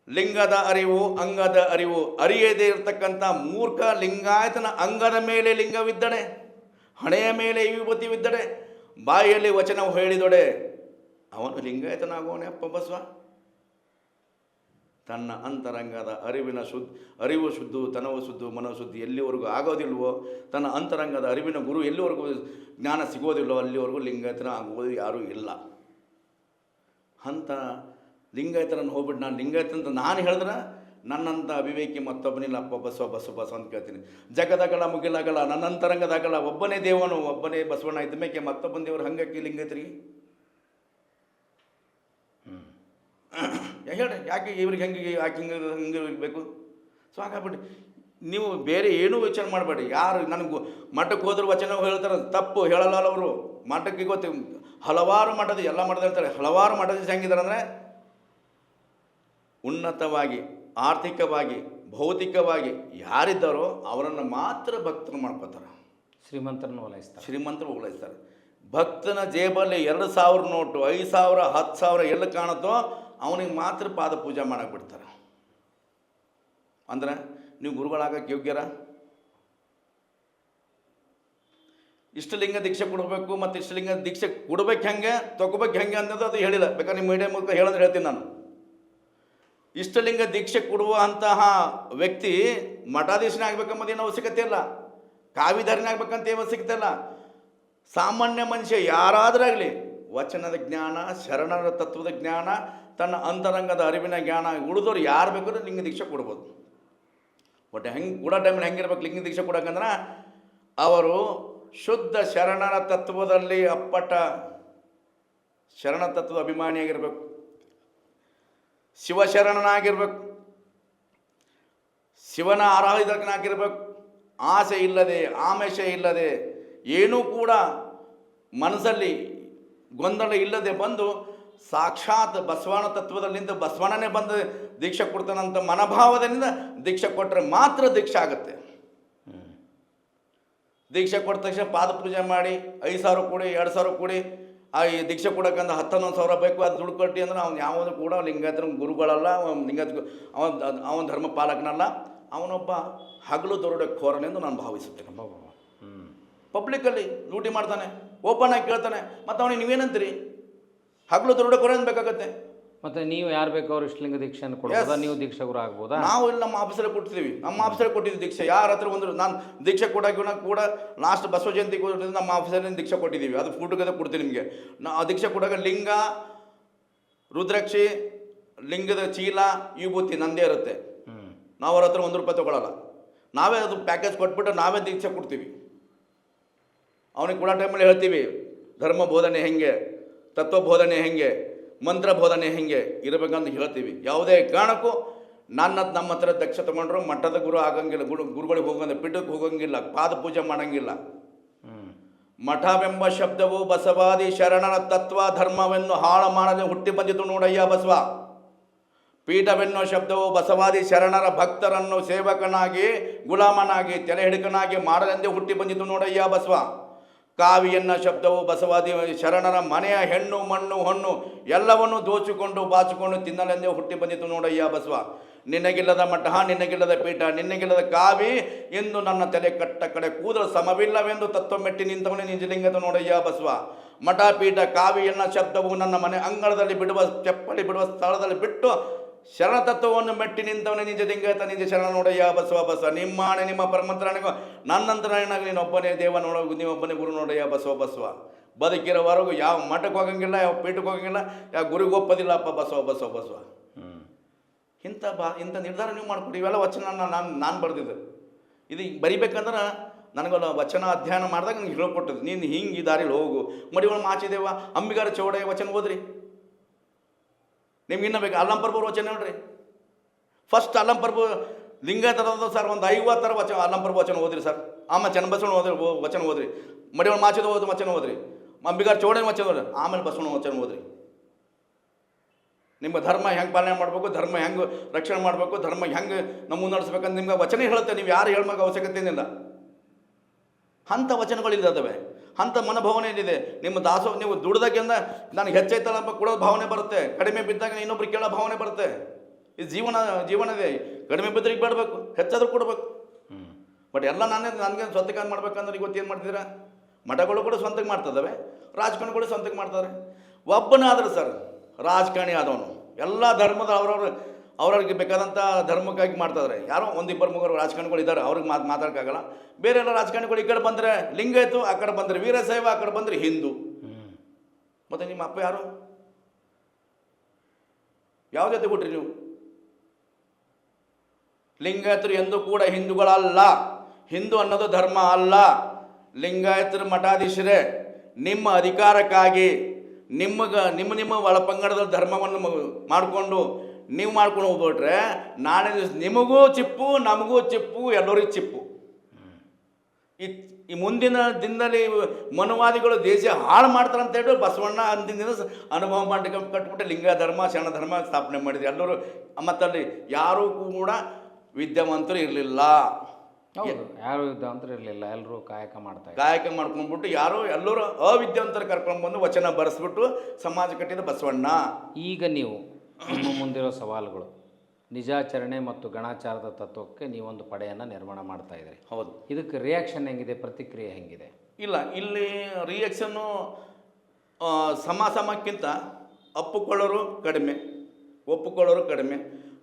ಲಿಂಗದ ಅರಿವು ಅಂಗದ ಅರಿವು ಅರಿಯದೇ ಇರತಕ್ಕಂಥ ಮೂರ್ಖ ಲಿಂಗಾಯತನ ಅಂಗದ ಮೇಲೆ ಲಿಂಗವಿದ್ದಡೆ, ಹಣೆಯ ಮೇಲೆ ವಿಭೂತಿವಿದ್ದಡೆ, ಬಾಯಿಯಲ್ಲಿ ವಚನ ಹೇಳಿದೊಡೆ ಅವನು ಲಿಂಗಾಯತನಾಗುವನೇ ಅಪ್ಪ ಬಸವ. ತನ್ನ ಅಂತರಂಗದ ಅರಿವು ಶುದ್ಧ, ತನವು ಶುದ್ಧ, ಮನೋಶುದ್ಧಿ ಎಲ್ಲಿವರೆಗೂ ಆಗೋದಿಲ್ವೋ, ತನ್ನ ಅಂತರಂಗದ ಅರಿವಿನ ಗುರು ಎಲ್ಲಿವರೆಗೂ ಜ್ಞಾನ ಸಿಗೋದಿಲ್ಲವೋ ಅಲ್ಲಿವರೆಗೂ ಲಿಂಗಾಯತನ ಆಗುವುದು ಯಾರೂ ಇಲ್ಲ. ಅಂಥ ಲಿಂಗಾಯತನನ್ನು ಹೋಗ್ಬಿಟ್ಟು ನಾನು ಲಿಂಗಾಯತ ಅಂತ ನಾನು ಹೇಳಿದ್ರೆ ನನ್ನಂಥ ಅವಿವೇಕಿ ಮತ್ತೊಬ್ಬನಿಲ್ಲ ಅಪ್ಪ ಬಸವ ಬಸವ ಬಸವ ಅಂತ ಕೇಳ್ತೀನಿ. ಜಗದಗಲ ಮುಗಿಲಗಲ ನನ್ನಂತರಂಗದಾಗಲ ಒಬ್ಬನೇ ದೇವನು, ಒಬ್ಬನೇ ಬಸವಣ್ಣ ಇದ್ದ ಮೇಕೆ ಮತ್ತೊಬ್ಬನ ದೇವರು ಹಂಗಕ್ಕೆ ಲಿಂಗಾಯತರಿಗೆ ಹೇಳ್ರಿ. ಯಾಕೆ ಇವ್ರಿಗೆ ಯಾಕೆ ಹಿಂಗೆ ಇರಬೇಕು? ಸೊ ಹಾಗಾಗ್ಬಿಟ್ಟು ನೀವು ಬೇರೆ ಏನೂ ವಿಚಾರ ಮಾಡಬೇಡಿ. ಯಾರು ನನಗೆ ಮಠಕ್ಕೆ ಹೋದ್ರೆ ವಚನ ಹೇಳ್ತಾರೆ, ತಪ್ಪು ಹೇಳಲ್ಲ ಅವರು. ಮಠಕ್ಕೆ ಗೊತ್ತು, ಹಲವಾರು ಮಠದ ಎಲ್ಲ ಮಠದ ಹೇಳ್ತಾರೆ. ಹಲವಾರು ಮಠದ ಹೆಂಗಿದ್ದಾರೆ ಅಂದರೆ ಉನ್ನತವಾಗಿ ಆರ್ಥಿಕವಾಗಿ ಭೌತಿಕವಾಗಿ ಯಾರಿದ್ದಾರೋ ಅವರನ್ನು ಮಾತ್ರ ಭಕ್ತರು ಮಾಡ್ಕೋತಾರೆ, ಶ್ರೀಮಂತರು ಓಲೈಸ್ತಾರೆ. ಭಕ್ತನ ಜೇಬಲ್ಲಿ 2,000 ನೋಟು, 5,000, 10,000 ಎಲ್ಲಿ ಕಾಣುತ್ತೋ ಅವನಿಗೆ ಮಾತ್ರ ಪಾದ ಪೂಜೆ ಮಾಡಕ್ಕೆ ಬಿಡ್ತಾರೆ. ಅಂದ್ರೆ ನೀವು ಗುರುಗಳಾಗಕ್ಕೆ ಯೋಗ್ಯರ? ಇಷ್ಟಲಿಂಗ ದೀಕ್ಷೆ ಕೊಡಬೇಕು ಮತ್ತು ಇಷ್ಟಲಿಂಗ ದೀಕ್ಷೆ ಕೊಡ್ಬೇಕು ಹೆಂಗೆ, ತೊಗೋಬೇಕು ಹೆಂಗೆ ಅನ್ನೋದು ಅದು ಹೇಳಿಲ್ಲ. ಬೇಕಾದ್ರೆ ನಿಮ್ಮ ಮೀಡಿಯಾ ಮೂಲಕ ಹೇಳೋದು ಹೇಳ್ತೀನಿ ನಾನು. ಇಷ್ಟಲಿಂಗ ದೀಕ್ಷೆ ಕೊಡುವಂತಹ ವ್ಯಕ್ತಿ ಮಠಾಧೀಶನೇ ಆಗ್ಬೇಕಂಬುದೇನು ಅವಶ್ಯಕತೆ ಇಲ್ಲ, ಕಾವಿಧಾರಿನೇ ಆಗ್ಬೇಕಂತ ಏನು ಅವಶ್ಯಕತೆ ಇಲ್ಲ. ಸಾಮಾನ್ಯ ಮನುಷ್ಯ ಯಾರಾದ್ರಾಗಲಿ ವಚನದ ಜ್ಞಾನ, ಶರಣರ ತತ್ವದ ಜ್ಞಾನ, ತನ್ನ ಅಂತರಂಗದ ಅರಿವಿನ ಜ್ಞಾನ ಉಳಿದವ್ರು ಯಾರು ಬೇಕಾದ್ರೂ ಲಿಂಗ ದೀಕ್ಷೆ ಕೊಡ್ಬೋದು. ಬಟ್ ಹೆಂಗೆ ಕೊಡೋ ಟೈಮಲ್ಲಿ ಹೆಂಗಿರ್ಬೇಕು ಲಿಂಗ ದೀಕ್ಷೆ ಕೊಡೋಕಂದ್ರೆ ಅವರು ಶುದ್ಧ ಶರಣರ ತತ್ವದಲ್ಲಿ ಅಪ್ಪಟ ಶರಣ ತತ್ವದ ಅಭಿಮಾನಿಯಾಗಿರ್ಬೇಕು, ಶಿವಶರಣನಾಗಿರ್ಬೇಕು, ಶಿವನ ಆರಾಧಕನಾಗಿರ್ಬೇಕು. ಆಸೆ ಇಲ್ಲದೆ, ಆಮಿಷ ಇಲ್ಲದೆ, ಏನೂ ಕೂಡ ಮನಸ್ಸಲ್ಲಿ ಗೊಂದಲ ಇಲ್ಲದೆ ಬಂದು ಸಾಕ್ಷಾತ್ ಬಸವಣ್ಣ ತತ್ವದಲ್ಲಿಂದ ಬಸವಣ್ಣನೇ ಬಂದು ದೀಕ್ಷೆ ಕೊಡ್ತಾನಂತ ಮನೋಭಾವದಿಂದ ದೀಕ್ಷೆ ಕೊಟ್ಟರೆ ಮಾತ್ರ ದೀಕ್ಷೆ ಆಗುತ್ತೆ. ದೀಕ್ಷೆ ಕೊಟ್ಟ ತಕ್ಷಣ ಪಾದ ಪೂಜೆ ಮಾಡಿ 5,000 ಕೊಡಿ, 2,000 ಕೊಡಿ, ಈ ದೀಕ್ಷೆ ಕೊಡೋಕಂದ್ರೆ 10,000 ಬೇಕು, ಅದು ದುಡ್ಡು ಕೊಟ್ಟು ಅಂದ್ರೆ ಅವ್ನು ಯಾವುದು ಕೂಡ ಲಿಂಗಾಯತನ ಗುರುಗಳಲ್ಲ, ಲಿಂಗಾಯತ ಅವನ ಧರ್ಮ ಪಾಲಕನಲ್ಲ, ಅವನೊಬ್ಬ ಹಗಲು ದೊರಡಖೋರನೆಂದು ನಾನು ಭಾವಿಸುತ್ತೇನೆ. ಪಬ್ಲಿಕ್ಕಲ್ಲಿ ಲೂಟಿ ಮಾಡ್ತಾನೆ, ಓಪನ್ ಆಗಿ ಕೇಳ್ತಾನೆ, ಮತ್ತು ಅವನಿಗೆ ನೀವೇನಂತೀರಿ? ಹಗಲು ದೊರಡಖೋರ ಬೇಕಾಗತ್ತೆ. ಮತ್ತು ನೀವು ಯಾರು ಬೇಕು ಅವ್ರು ಇಷ್ಟಲಿಂಗ ದೀಕ್ಷೆಯನ್ನು ಕೊಡ್ಬೋದಾ? ನೀವು ದೀಕ್ಷಕರು ಆಗ್ಬೋದಾ? ನಾವು ಇಲ್ಲಿ ನಮ್ಮ ಆಫೀಸಲ್ಲಿ ಕೊಡ್ತೀವಿ, ನಮ್ಮ ಆಫೀಸಲ್ಲಿ ಕೊಟ್ಟಿದ್ವಿ ದೀಕ್ಷೆ. ಯಾರ ಹತ್ರ ಒಂದು ನಾನು ದೀಕ್ಷೆ ಕೊಡೋಕೆ ಕೂಡ ಲಾಸ್ಟ್ ಬಸವ ಜಯಂತಿ ಕೊಟ್ಟಿದ್ದು ನಮ್ಮ ಆಫೀಸಲ್ಲಿ ದೀಕ್ಷೆ ಕೊಟ್ಟಿದ್ದೀವಿ. ಅದು ಫೋಟೋಗೆ ಕೊಡ್ತೀನಿ ನಿಮಗೆ. ಆ ದೀಕ್ಷೆ ಕೊಡೋಕೆ ಲಿಂಗ, ರುದ್ರಾಕ್ಷಿ, ಲಿಂಗದ ಚೀಲ, ವಿಭೂತಿ ನಂದೇ ಇರುತ್ತೆ. ನಾವು ಅವ್ರ ಹತ್ರ ₹1 ತೊಗೊಳ್ಳಲ್ಲ. ನಾವೇ ಅದು ಪ್ಯಾಕೇಜ್ ಕೊಟ್ಬಿಟ್ಟು ನಾವೇ ದೀಕ್ಷೆ ಕೊಡ್ತೀವಿ. ಅವನಿಗೆ ಕೊಡೋ ಟೈಮಲ್ಲಿ ಹೇಳ್ತೀವಿ, ಧರ್ಮ ಬೋಧನೆ ಹೆಂಗೆ, ತತ್ವ ಬೋಧನೆ ಹೆಂಗೆ, ಮಂತ್ರ ಬೋಧನೆ ಹೆಂಗೆ ಇರಬೇಕಂತ ಹೇಳ್ತೀವಿ. ಯಾವುದೇ ಕಾರಣಕ್ಕೂ ನಮ್ಮ ಹತ್ರ ದಕ್ಷ ತಗೊಂಡ್ರು ಮಠದ ಗುರು ಆಗಂಗಿಲ್ಲ, ಗುರುಗಳಿಗೆ ಹೋಗಂಗಿಲ್ಲ, ಪೀಠಕ್ಕೆ ಹೋಗಂಗಿಲ್ಲ, ಪಾದ ಪೂಜೆ ಮಾಡಂಗಿಲ್ಲ. ಮಠವೆಂಬ ಶಬ್ದವು ಬಸವಾದಿ ಶರಣರ ತತ್ವ ಧರ್ಮವನ್ನು ಹಾಳು ಮಾಡದೆ ಹುಟ್ಟಿ ಬಂದಿತು ನೋಡಯ್ಯ ಬಸವ. ಪೀಠವೆನ್ನೋ ಶಬ್ದವು ಬಸವಾದಿ ಶರಣರ ಭಕ್ತರನ್ನು ಸೇವಕನಾಗಿ ಗುಲಾಮನಾಗಿ ತೆರೆ ಹಿಡಿಕನಾಗಿ ಮಾಡಲೆಂದೇ ಹುಟ್ಟಿ ಬಂದಿತು ನೋಡಯ್ಯ ಬಸವ. ಕಾವಿ ಎನ್ನ ಶಬ್ದವು ಬಸವಾದಿ ಶರಣರ ಮನೆಯ ಹೆಣ್ಣು ಮಣ್ಣು ಹೊಣ್ಣು ಎಲ್ಲವನ್ನು ದೋಚಿಕೊಂಡು ಬಾಚಿಕೊಂಡು ತಿನ್ನಲೆಂದೇ ಹುಟ್ಟಿ ಬಂದಿತು ನೋಡಯ್ಯ ಬಸವ. ನಿನಗಿಲ್ಲದ ಮಠ, ನಿನಗಿಲ್ಲದ ಪೀಠ, ನಿನಗಿಲ್ಲದ ಕಾವಿ ಎಂದು ನನ್ನ ತಲೆ ಕಟ್ಟ ಕಡೆ ಕೂದಲು ಸಮವಿಲ್ಲವೆಂದು ತತ್ವ ಮೆಟ್ಟಿ ನಿಂತವನೇ ನಿಜಲಿಂಗದ ನೋಡಯ್ಯ ಬಸವ. ಮಠ ಪೀಠ ಕಾವಿ ಎನ್ನ ಶಬ್ದವು ನನ್ನ ಮನೆ ಅಂಗಳದಲ್ಲಿ ಬಿಡುವ ಚಪ್ಪಲಿ ಬಿಡುವ ಸ್ಥಳದಲ್ಲಿ ಬಿಟ್ಟು ಶರಣ ತತ್ವವನ್ನು ಮೆಟ್ಟಿ ನಿಂತವನೇ ನಿಜ ಲಿಂಗತ ನಿಜ ಶರಣ ನೋಡಯ್ಯ ಬಸವ. ಬಸವ ನಿಮ್ಮಾಣೆ ನಿಮ್ಮ ಪರಮಂತ್ರನಿಗೂ ನನ್ನಂತರನಾಗಿ ನೀನೊಬ್ಬನೇ ದೇವ ನೋಡ, ನೀವೊಬ್ಬನೇ ಗುರು ನೋಡಯ್ಯ ಬಸವ. ಬಸವ ಬದುಕಿರೋವರೆಗೂ ಯಾವ ಮಠಕ್ಕೆ ಹೋಗಂಗಿಲ್ಲ, ಯಾವ ಪೀಠಕ್ಕೆ ಹೋಗಂಗಿಲ್ಲ, ಯಾವ ಗುರಿಗೆ ಒಪ್ಪೋದಿಲ್ಲ ಅಪ್ಪ ಬಸವ. ಬಸವ ಬಸವ ಇಂಥ ನಿರ್ಧಾರ ನೀವು ಮಾಡ್ಕೊಡಿ. ಇವೆಲ್ಲ ವಚನ ನಾನು ಬರೆದಿದ್ದೆ. ಇದು ಬರಿಬೇಕಂದ್ರೆ ನನಗೆಲ್ಲ ವಚನ ಅಧ್ಯಯನ ಮಾಡಿದಾಗ ನನಗೆ ಹೇಳ್ಕೊಟ್ಟಿದ್ದು, ನೀನು ಹಿಂಗೆ ಈ ದಾರಿಲಿ ಹೋಗು. ಮಡಿವಳ ಮಾಚಿದೇವ ಅಂಬಿಗಾರ ಚೌಡ ವಚನ ಓದ್ರಿ. ನಿಮ್ಗೆ ಇನ್ನೂ ಬೇಕು ಅಲ್ಲಂಪರ್ಬವ್ರ ವಚನ ನೋಡ್ರಿ. ಫಸ್ಟ್ ಅಲ್ಲಂಪರ್ಬು ಲಿಂಗಾಯತದ ಸರ್ ಒಂದು 50 ವಚನ ಅಲ್ಲಂಪರ್ಬು ವಚನ ಓದ್ರಿ ಸರ್. ಆಮೇಲೆ ಚನ್ನಬಸವಣ್ಣ ವಚನ ಓದ್ರಿ. ಮಡಿವಳ ಮಾಚಿದ ವಚನ ಓದ್ರಿ. ಅಂಬಿಗಾರ ಚೌಡನ ವಚನ ಓದ್ರಿ. ಆಮೇಲೆ ಬಸವಣ್ಣ ವಚನ ಓದ್ರಿ. ನಿಮ್ಮ ಧರ್ಮ ಹೆಂಗೆ ಪಾಲನೆ ಮಾಡಬೇಕು, ಧರ್ಮ ಹೆಂಗೆ ರಕ್ಷಣೆ ಮಾಡಬೇಕು, ಧರ್ಮ ಹೆಂಗೆ ನಮ್ಮ ಮುನ್ನಡೆಸ್ಬೇಕಂತ ನಿಮ್ಗೆ ವಚನ ಹೇಳುತ್ತೆ. ನೀವು ಯಾರು ಹೇಳ್ಬೇಕು ಅವಶ್ಯಕತೆ ಏನಿಲ್ಲ. ಅಂಥ ವಚನಗಳಿದ್ದಾವೆ, ಅಂಥ ಮನೋಭಾವನೆ ಏನಿದೆ. ನಿಮ್ಮ ದಾಸೋಹ ನೀವು ದುಡ್ದಾಗಿಂದ ನನಗೆ ಹೆಚ್ಚೈತಲ್ಲ ಅಂತ ಕೊಡೋ ಭಾವನೆ ಬರುತ್ತೆ. ಕಡಿಮೆ ಬಿದ್ದಾಗ ಇನ್ನೊಬ್ರಿಗೆ ಕೇಳೋ ಭಾವನೆ ಬರುತ್ತೆ. ಇದು ಜೀವನದೇ. ಕಡಿಮೆ ಬಿದ್ದರೆ ಈಗ ಬೇಡಬೇಕು, ಹೆಚ್ಚಾದ್ರೂ ಕೊಡಬೇಕು. ಬಟ್ ಎಲ್ಲ ನನಗೆ ಸ್ವಂತಕ್ಕೆ ಮಾಡ್ಬೇಕಂದ್ರೆ ಇವತ್ತು ಏನು ಮಾಡ್ತಿದ್ದೀರಾ? ಮಠಗಳು ಕೂಡ ಸ್ವಂತಕ್ಕೆ ಮಾಡ್ತಿದ್ದಾವೆ, ರಾಜಕಾರಣಿಗಳು ಸ್ವಂತಕ್ಕೆ ಮಾಡ್ತಾರೆ. ಒಬ್ಬನಾದ್ರೆ ಸರ್ ರಾಜಕಾರಣಿ ಆದವನು ಎಲ್ಲ ಧರ್ಮದ ಅವ್ರವ್ರಿಗೆ ಬೇಕಾದಂಥ ಧರ್ಮಕ್ಕಾಗಿ ಮಾಡ್ತಾಯಿದ್ದಾರೆ. ಯಾರೋ 1-2-3 ರಾಜಕಾರಣಿಗಳು ಇದ್ದಾರೆ, ಅವ್ರಿಗೆ ಮಾತಾಡೋಕ್ಕಾಗಲ್ಲ. ಬೇರೆ ಎಲ್ಲ ರಾಜಕಾರಣಿಗಳು ಈ ಕಡೆ ಬಂದರೆ ಲಿಂಗಾಯತು, ಆ ಕಡೆ ಬಂದರೆ ವೀರಶೈವ, ಆ ಕಡೆ ಬಂದರೆ ಹಿಂದೂ. ಮತ್ತು ನಿಮ್ಮ ಅಪ್ಪ ಯಾರು? ಯಾವ ಜೊತೆ ಬಿಟ್ರಿ ನೀವು? ಲಿಂಗಾಯತರು ಎಂದೂ ಕೂಡ ಹಿಂದೂಗಳಲ್ಲ. ಹಿಂದೂ ಅನ್ನೋದು ಧರ್ಮ ಅಲ್ಲ. ಲಿಂಗಾಯತರು ಮಠಾಧೀಶರೇ ನಿಮ್ಮ ಅಧಿಕಾರಕ್ಕಾಗಿ ನಿಮ್ಮ ಒಳಪಂಗಡದ ಧರ್ಮವನ್ನು ಮಾಡಿಕೊಂಡು ನೀವು ಮಾಡ್ಕೊಂಡು ಹೋಗ್ಬಿಟ್ರೆ ನಾಳೆ ದಿವಸ ನಿಮಗೂ ಚಿಪ್ಪು, ನಮಗೂ ಚಿಪ್ಪು, ಎಲ್ಲರಿಗೂ ಚಿಪ್ಪು. ಈ ಮುಂದಿನ ದಿನದಲ್ಲಿ ಮನುವಾದಿಗಳು ದೇಶ ಹಾಳು ಮಾಡ್ತಾರೆ ಅಂತ ಹೇಳಿ ಬಸವಣ್ಣ ಅಂದಿನ ದಿನ ಅನುಭವ ಮಾಡಿ ಕಟ್ಬಿಟ್ಟು ಲಿಂಗ ಧರ್ಮ ಶರಣ ಧರ್ಮ ಸ್ಥಾಪನೆ ಮಾಡಿದ್ರು ಎಲ್ಲರೂ. ಮತ್ತಲ್ಲಿ ಯಾರೂ ಕೂಡ ವಿದ್ಯಾವಂತರು ಇರಲಿಲ್ಲ. ಯಾರು ವಿದ್ಯಾವಂತರು ಇರಲಿಲ್ಲ, ಎಲ್ಲರೂ ಕಾಯಕ ಮಾಡ್ಕೊಂಡ್ಬಿಟ್ಟು ಎಲ್ಲರೂ ಅವಿದ್ಯಾವಂತರ ಕರ್ಕೊಂಡ್ಬಂದು ವಚನ ಬರೆಸ್ಬಿಟ್ಟು ಸಮಾಜ ಕಟ್ಟಿದ ಬಸವಣ್ಣ. ಈಗ ನೀವು ನಿಮ್ಮ ಮುಂದಿರೋ ಸವಾಲುಗಳು ನಿಜಾಚರಣೆ ಮತ್ತು ಗಣಾಚಾರದ ತತ್ವಕ್ಕೆ ನೀವೊಂದು ಪಡೆಯನ್ನು ನಿರ್ಮಾಣ ಮಾಡ್ತಾ ಇದ್ದೀರಿ. ಹೌದು. ಇದಕ್ಕೆ ರಿಯಾಕ್ಷನ್ ಹೆಂಗಿದೆ, ಪ್ರತಿಕ್ರಿಯೆ ಹೆಂಗಿದೆ? ಇಲ್ಲ, ಇಲ್ಲಿ ರಿಯಾಕ್ಷನ್ನು ಸಮಕ್ಕಿಂತ ಒಪ್ಪಿಕೊಳ್ಳೋರು ಕಡಿಮೆ,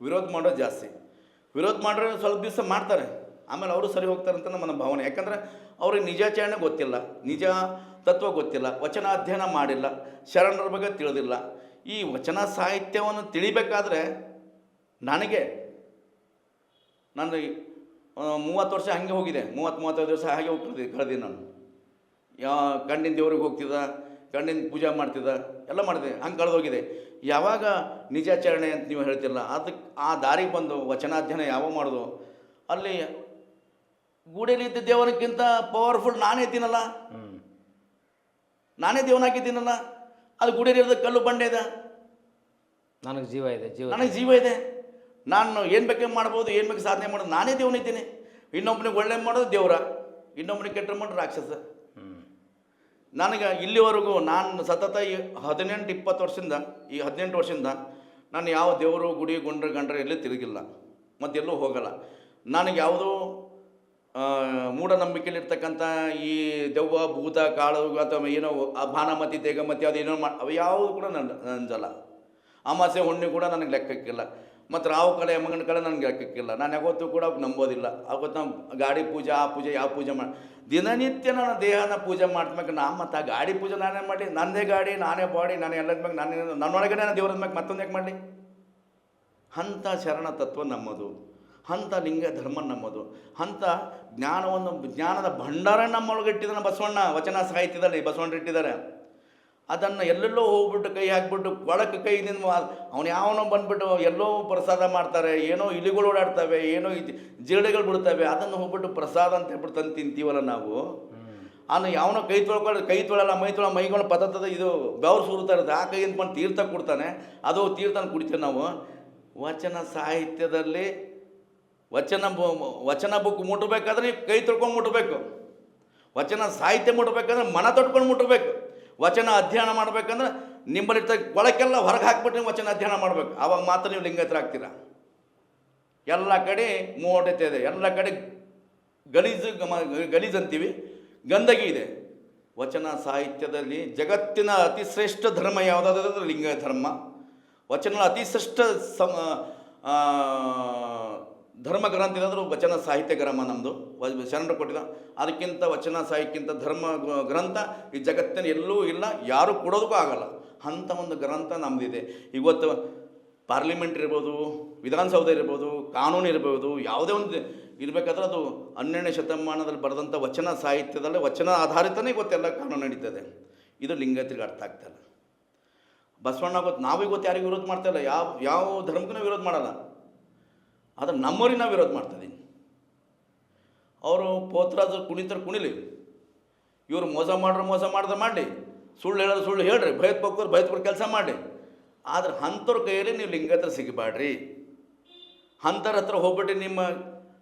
ವಿರೋಧ ಮಾಡೋದು ಜಾಸ್ತಿ. ವಿರೋಧ ಮಾಡಿದ್ರೆ ಸ್ವಲ್ಪ ದಿವಸ ಮಾಡ್ತಾರೆ, ಆಮೇಲೆ ಅವರು ಸರಿ ಹೋಗ್ತಾರೆ ಅಂತ ನಮ್ಮ ಭಾವನೆ. ಯಾಕಂದರೆ ಅವ್ರಿಗೆ ನಿಜಾಚರಣೆ ಗೊತ್ತಿಲ್ಲ, ನಿಜ ತತ್ವ ಗೊತ್ತಿಲ್ಲ, ವಚನ ಅಧ್ಯಯನ ಮಾಡಿಲ್ಲ, ಶರಣರ ಬಗ್ಗೆ ತಿಳಿದಿಲ್ಲ. ಈ ವಚನ ಸಾಹಿತ್ಯವನ್ನು ತಿಳಿಬೇಕಾದ್ರೆ ನಾನು 30 ವರ್ಷ ಹಾಗೆ ಹೋಗಿದೆ, 30-35 ವರ್ಷ ಹಾಗೆ ಕಳೆದಿದ್ದೆ ನಾನು. ಗಂಡಿನ ದೇವ್ರಿಗೆ ಹೋಗ್ತಿದ್ದ, ಗಂಡಿನ ಪೂಜೆ ಮಾಡ್ತಿದ್ದ, ಎಲ್ಲ ಮಾಡಿದೆ, ಹಂಗೆ ಕಳೆದೋಗಿದೆ. ಯಾವಾಗ ನಿಜಾಚರಣೆ ಅಂತ ನೀವು ಹೇಳ್ತಿರಲ್ಲ, ಅದಕ್ಕೆ ಆ ದಾರಿಗೆ ಬಂದು ವಚನಾಧ್ಯಯನ ಯಾವಾಗ ಮಾಡೋದು, ಅಲ್ಲಿ ಗೂಡೆಯಲ್ಲಿದ್ದ ದೇವನಕ್ಕಿಂತ ಪವರ್ಫುಲ್ ನಾನೇ ಇದ್ದೀನಲ್ಲ, ನಾನೇ ದೇವನಾಗಿದ್ದೀನಲ್ಲ. ಅದು ಗೂಡೆಯಲ್ಲಿರೋದ ಕಲ್ಲು ಬಂಡೆ ಇದೆ, ನನಗೆ ಜೀವ ಇದೆ. ನಾನು ಏನು ಬೇಕಾದ್ರೆ ಮಾಡ್ಬೋದು, ಏನು ಬೇಕು ಸಾಧನೆ ಮಾಡೋದು, ನಾನೇ ದೇವನಿದ್ದೀನಿ. ಇನ್ನೊಬ್ಬನಿಗೆ ಒಳ್ಳೆ ಮಾಡೋದು ದೇವರ, ಇನ್ನೊಬ್ಬನಿಗೆ ಕೆಟ್ಟ ಮಾಡೋದು ರಾಕ್ಷಸ. ನನಗೆ ಇಲ್ಲಿವರೆಗೂ ನಾನು ಸತತ 18-20 ವರ್ಷದಿಂದ, ಈ 18 ವರ್ಷದಿಂದ ನಾನು ಯಾವ ದೇವರು ಗುಡಿ ಗಂಡ್ರೆ ಎಲ್ಲೂ ತಿರುಗಿಲ್ಲ, ಮತ್ತೆಲ್ಲೂ ಹೋಗಲ್ಲ. ನನಗೆ ಯಾವುದೋ ಮೂಢನಂಬಿಕೆಯಲ್ಲಿರ್ತಕ್ಕಂಥ ಈ ದೆವ್ವ ಭೂತ ಕಾಳು ಅಥವಾ ಏನೋ ಭಾನಮತಿ ತೇಗಮತಿ ಅದೇನೋ ಅವು ಯಾವುದು ಕೂಡ ನಂಜಲ್ಲ. ಅಮಾಸೆ ಹುಣ್ಣಿ ಕೂಡ ನನಗೆ ಲೆಕ್ಕಕ್ಕಿಲ್ಲ, ಮತ್ತು ರಾವು ಕಳೆ ಯಮಗನ ಕಳೆ ನನಗೆ ಲೆಕ್ಕಕ್ಕಿಲ್ಲ. ನಾನು ಯಾವತ್ತೂ ಕೂಡ ನಂಬೋದಿಲ್ಲ. ಅವತ್ತು ನಾವು ಗಾಡಿ ಪೂಜೆ, ಆ ಪೂಜೆ, ಯಾವ ಪೂಜೆ ಮಾಡಿ ದಿನನಿತ್ಯ ನನ್ನ ದೇಹನ ಪೂಜೆ ಮಾಡ್ಬೇಕು. ಮತ್ತು ಆ ಗಾಡಿ ಪೂಜೆ ನಾನೇ ಮಾಡಲಿ, ನನ್ನದೇ ಗಾಡಿ, ನಾನೇ ಬಾಡಿ, ನಾನು ಎಲ್ಲದ ಮ್ಯಾಗ ನಾನೇ ನನ್ನೊಳಗಡೆ ನಾನು ದೇವ್ರದ ಮ್ಯಾಗ ಮತ್ತೊಂದು ಯಾಕೆ ಮಾಡಲಿ? ಅಂಥ ಶರಣ ತತ್ವ ನಮ್ಮದು, ಅಂಥ ಲಿಂಗ ಧರ್ಮ ನಮ್ಮದು, ಅಂಥ ಜ್ಞಾನದ ಭಂಡಾರ ನಮ್ಮೊಳಗೆ ಇಟ್ಟಿದ್ದಾನೆ ಬಸವಣ್ಣ. ವಚನ ಸಾಹಿತ್ಯದಲ್ಲಿ ಬಸವಣ್ಣ ಇಟ್ಟಿದ್ದಾರೆ. ಅದನ್ನು ಎಲ್ಲೆಲ್ಲೋ ಹೋಗ್ಬಿಟ್ಟು ಕೈ ಹಾಕ್ಬಿಟ್ಟು ಕೊಳಕ್ಕೆ ಕೈಯಿಂದ ಅವನು ಯಾವನೋ ಬಂದ್ಬಿಟ್ಟು ಎಲ್ಲೋ ಪ್ರಸಾದ ಮಾಡ್ತಾರೆ, ಏನೋ ಇಲಿಗಳು ಓಡಾಡ್ತವೆ, ಏನೋ ಜಿರಳೆಗಳು ಬಿಡ್ತವೆ, ಅದನ್ನು ಹೋಗ್ಬಿಟ್ಟು ಪ್ರಸಾದ ಅಂತ ಹೇಳ್ಬಿಟ್ಟು ತಂದು ತಿಂತೀವಲ್ಲ ನಾವು. ಯಾವನೋ ಕೈ ತೊಳಲ್ಲ ಮೈಗಳು ಪದಾರ್ಥದ ಇದು ಬೆವರು ಸುರುತ್ತಾ ಇರುತ್ತೆ, ಆ ಕೈ ಅಂದ್ಕೊಂಡು ತೀರ್ಥ ಕೊಡ್ತಾನೆ, ಅದು ತೀರ್ಥನ ಕುಡಿತೀವಿ ನಾವು. ವಚನ ಸಾಹಿತ್ಯದಲ್ಲಿ ವಚನ ಬುಕ್ ಮುಟ್ಟಬೇಕಾದ್ರೆ ನೀವು ಕೈ ತೊಳ್ಕೊಂಡು ಮುಟ್ಟಬೇಕು. ವಚನ ಸಾಹಿತ್ಯ ಮುಟ್ಟಬೇಕಂದ್ರೆ ಮನ ತೊಟ್ಕೊಂಡು ಮುಟ್ಟಬೇಕು. ವಚನ ಅಧ್ಯಯನ ಮಾಡಬೇಕಂದ್ರೆ ನಿಮ್ಮಲ್ಲಿರ್ತ ಕೊಳಕ್ಕೆಲ್ಲ ಹೊರಗೆ ಹಾಕ್ಬಿಟ್ಟು ನೀವು ವಚನ ಅಧ್ಯಯನ ಮಾಡಬೇಕು. ಆವಾಗ ಮಾತ್ರ ನೀವು ಲಿಂಗಾಯತರಾಗ್ತೀರ. ಎಲ್ಲ ಕಡೆ ಮೋಡತೆ ಇದೆ, ಎಲ್ಲ ಕಡೆ ಗಲೀಜು ಅಂತೀವಿ, ಗಂದಗಿ ಇದೆ. ವಚನ ಸಾಹಿತ್ಯದಲ್ಲಿ ಜಗತ್ತಿನ ಅತಿ ಶ್ರೇಷ್ಠ ಧರ್ಮ ಯಾವುದಾದ್ರೆ ಲಿಂಗಾಯತ ಧರ್ಮ. ವಚನ ಅತಿ ಶ್ರೇಷ್ಠ ಧರ್ಮ ಗ್ರಂಥ ಇದಾದರೂ ವಚನ ಸಾಹಿತ್ಯ ಗ್ರಾಮ ನಮ್ಮದು, ಶರಣರು ಕೊಟ್ಟಿದ್ದ. ಅದಕ್ಕಿಂತ ವಚನ ಸಾಹಿತ್ಯಕ್ಕಿಂತ ಧರ್ಮ ಗ್ರಂಥ ಈ ಜಗತ್ತಿನ ಎಲ್ಲೂ ಇಲ್ಲ, ಯಾರೂ ಕೊಡೋದಕ್ಕೂ ಆಗಲ್ಲ. ಅಂಥ ಒಂದು ಗ್ರಂಥ ನಮ್ಮದಿದೆ. ಇವತ್ತು ಪಾರ್ಲಿಮೆಂಟ್ ಇರ್ಬೋದು, ವಿಧಾನಸೌಧ ಇರ್ಬೋದು, ಕಾನೂನು ಇರ್ಬೋದು, ಯಾವುದೇ ಒಂದು ಇರಬೇಕಾದ್ರೆ ಅದು 12ನೇ ಶತಮಾನದಲ್ಲಿ ಬರೆದಂಥ ವಚನ ಸಾಹಿತ್ಯದಲ್ಲೇ ವಚನ ಆಧಾರಿತನೇ ಇವತ್ತೆಲ್ಲ ಕಾನೂನು ನಡೀತದೆ. ಇದು ಲಿಂಗಾಯತರಿಗೆ ಅರ್ಥ ಆಗ್ತಾಯಿಲ್ಲ. ಬಸವಣ್ಣ ಗೊತ್ತು, ನಾವು ಇವತ್ತು ಯಾರಿಗೂ ವಿರೋಧ ಮಾಡ್ತಾಯಿಲ್ಲ, ಯಾವ ಧರ್ಮಕ್ಕೂ ನಾವು ವಿರೋಧ ಮಾಡಲ್ಲ. ಆದರೆ ನಮ್ಮವ್ರಿಗೆ ನಾವು ವಿರೋಧ ಮಾಡ್ತಿದ್ದೀವಿ. ಅವರು ಪೋತ್ರಾಜರು ಕುಣಿತರು ಕುಣಿಲಿ, ಇವರು ಮೋಸ ಮಾಡಲಿ, ಸುಳ್ಳು ಹೇಳೋರು ಸುಳ್ಳು ಹೇಳ್ರಿ, ಭಯತ್ಪಕ್ಕೋರು ಕೆಲಸ ಮಾಡಿ. ಆದರೆ ಅಂಥವ್ರ ಕೈಯಲ್ಲಿ ನೀವು ಲಿಂಗಾಯತರು ಸಿಗಬೇಡ್ರಿ. ಅಂಥವ್ರ ಹತ್ರ ಹೋಗ್ಬಿಟ್ಟು ನಿಮ್ಮ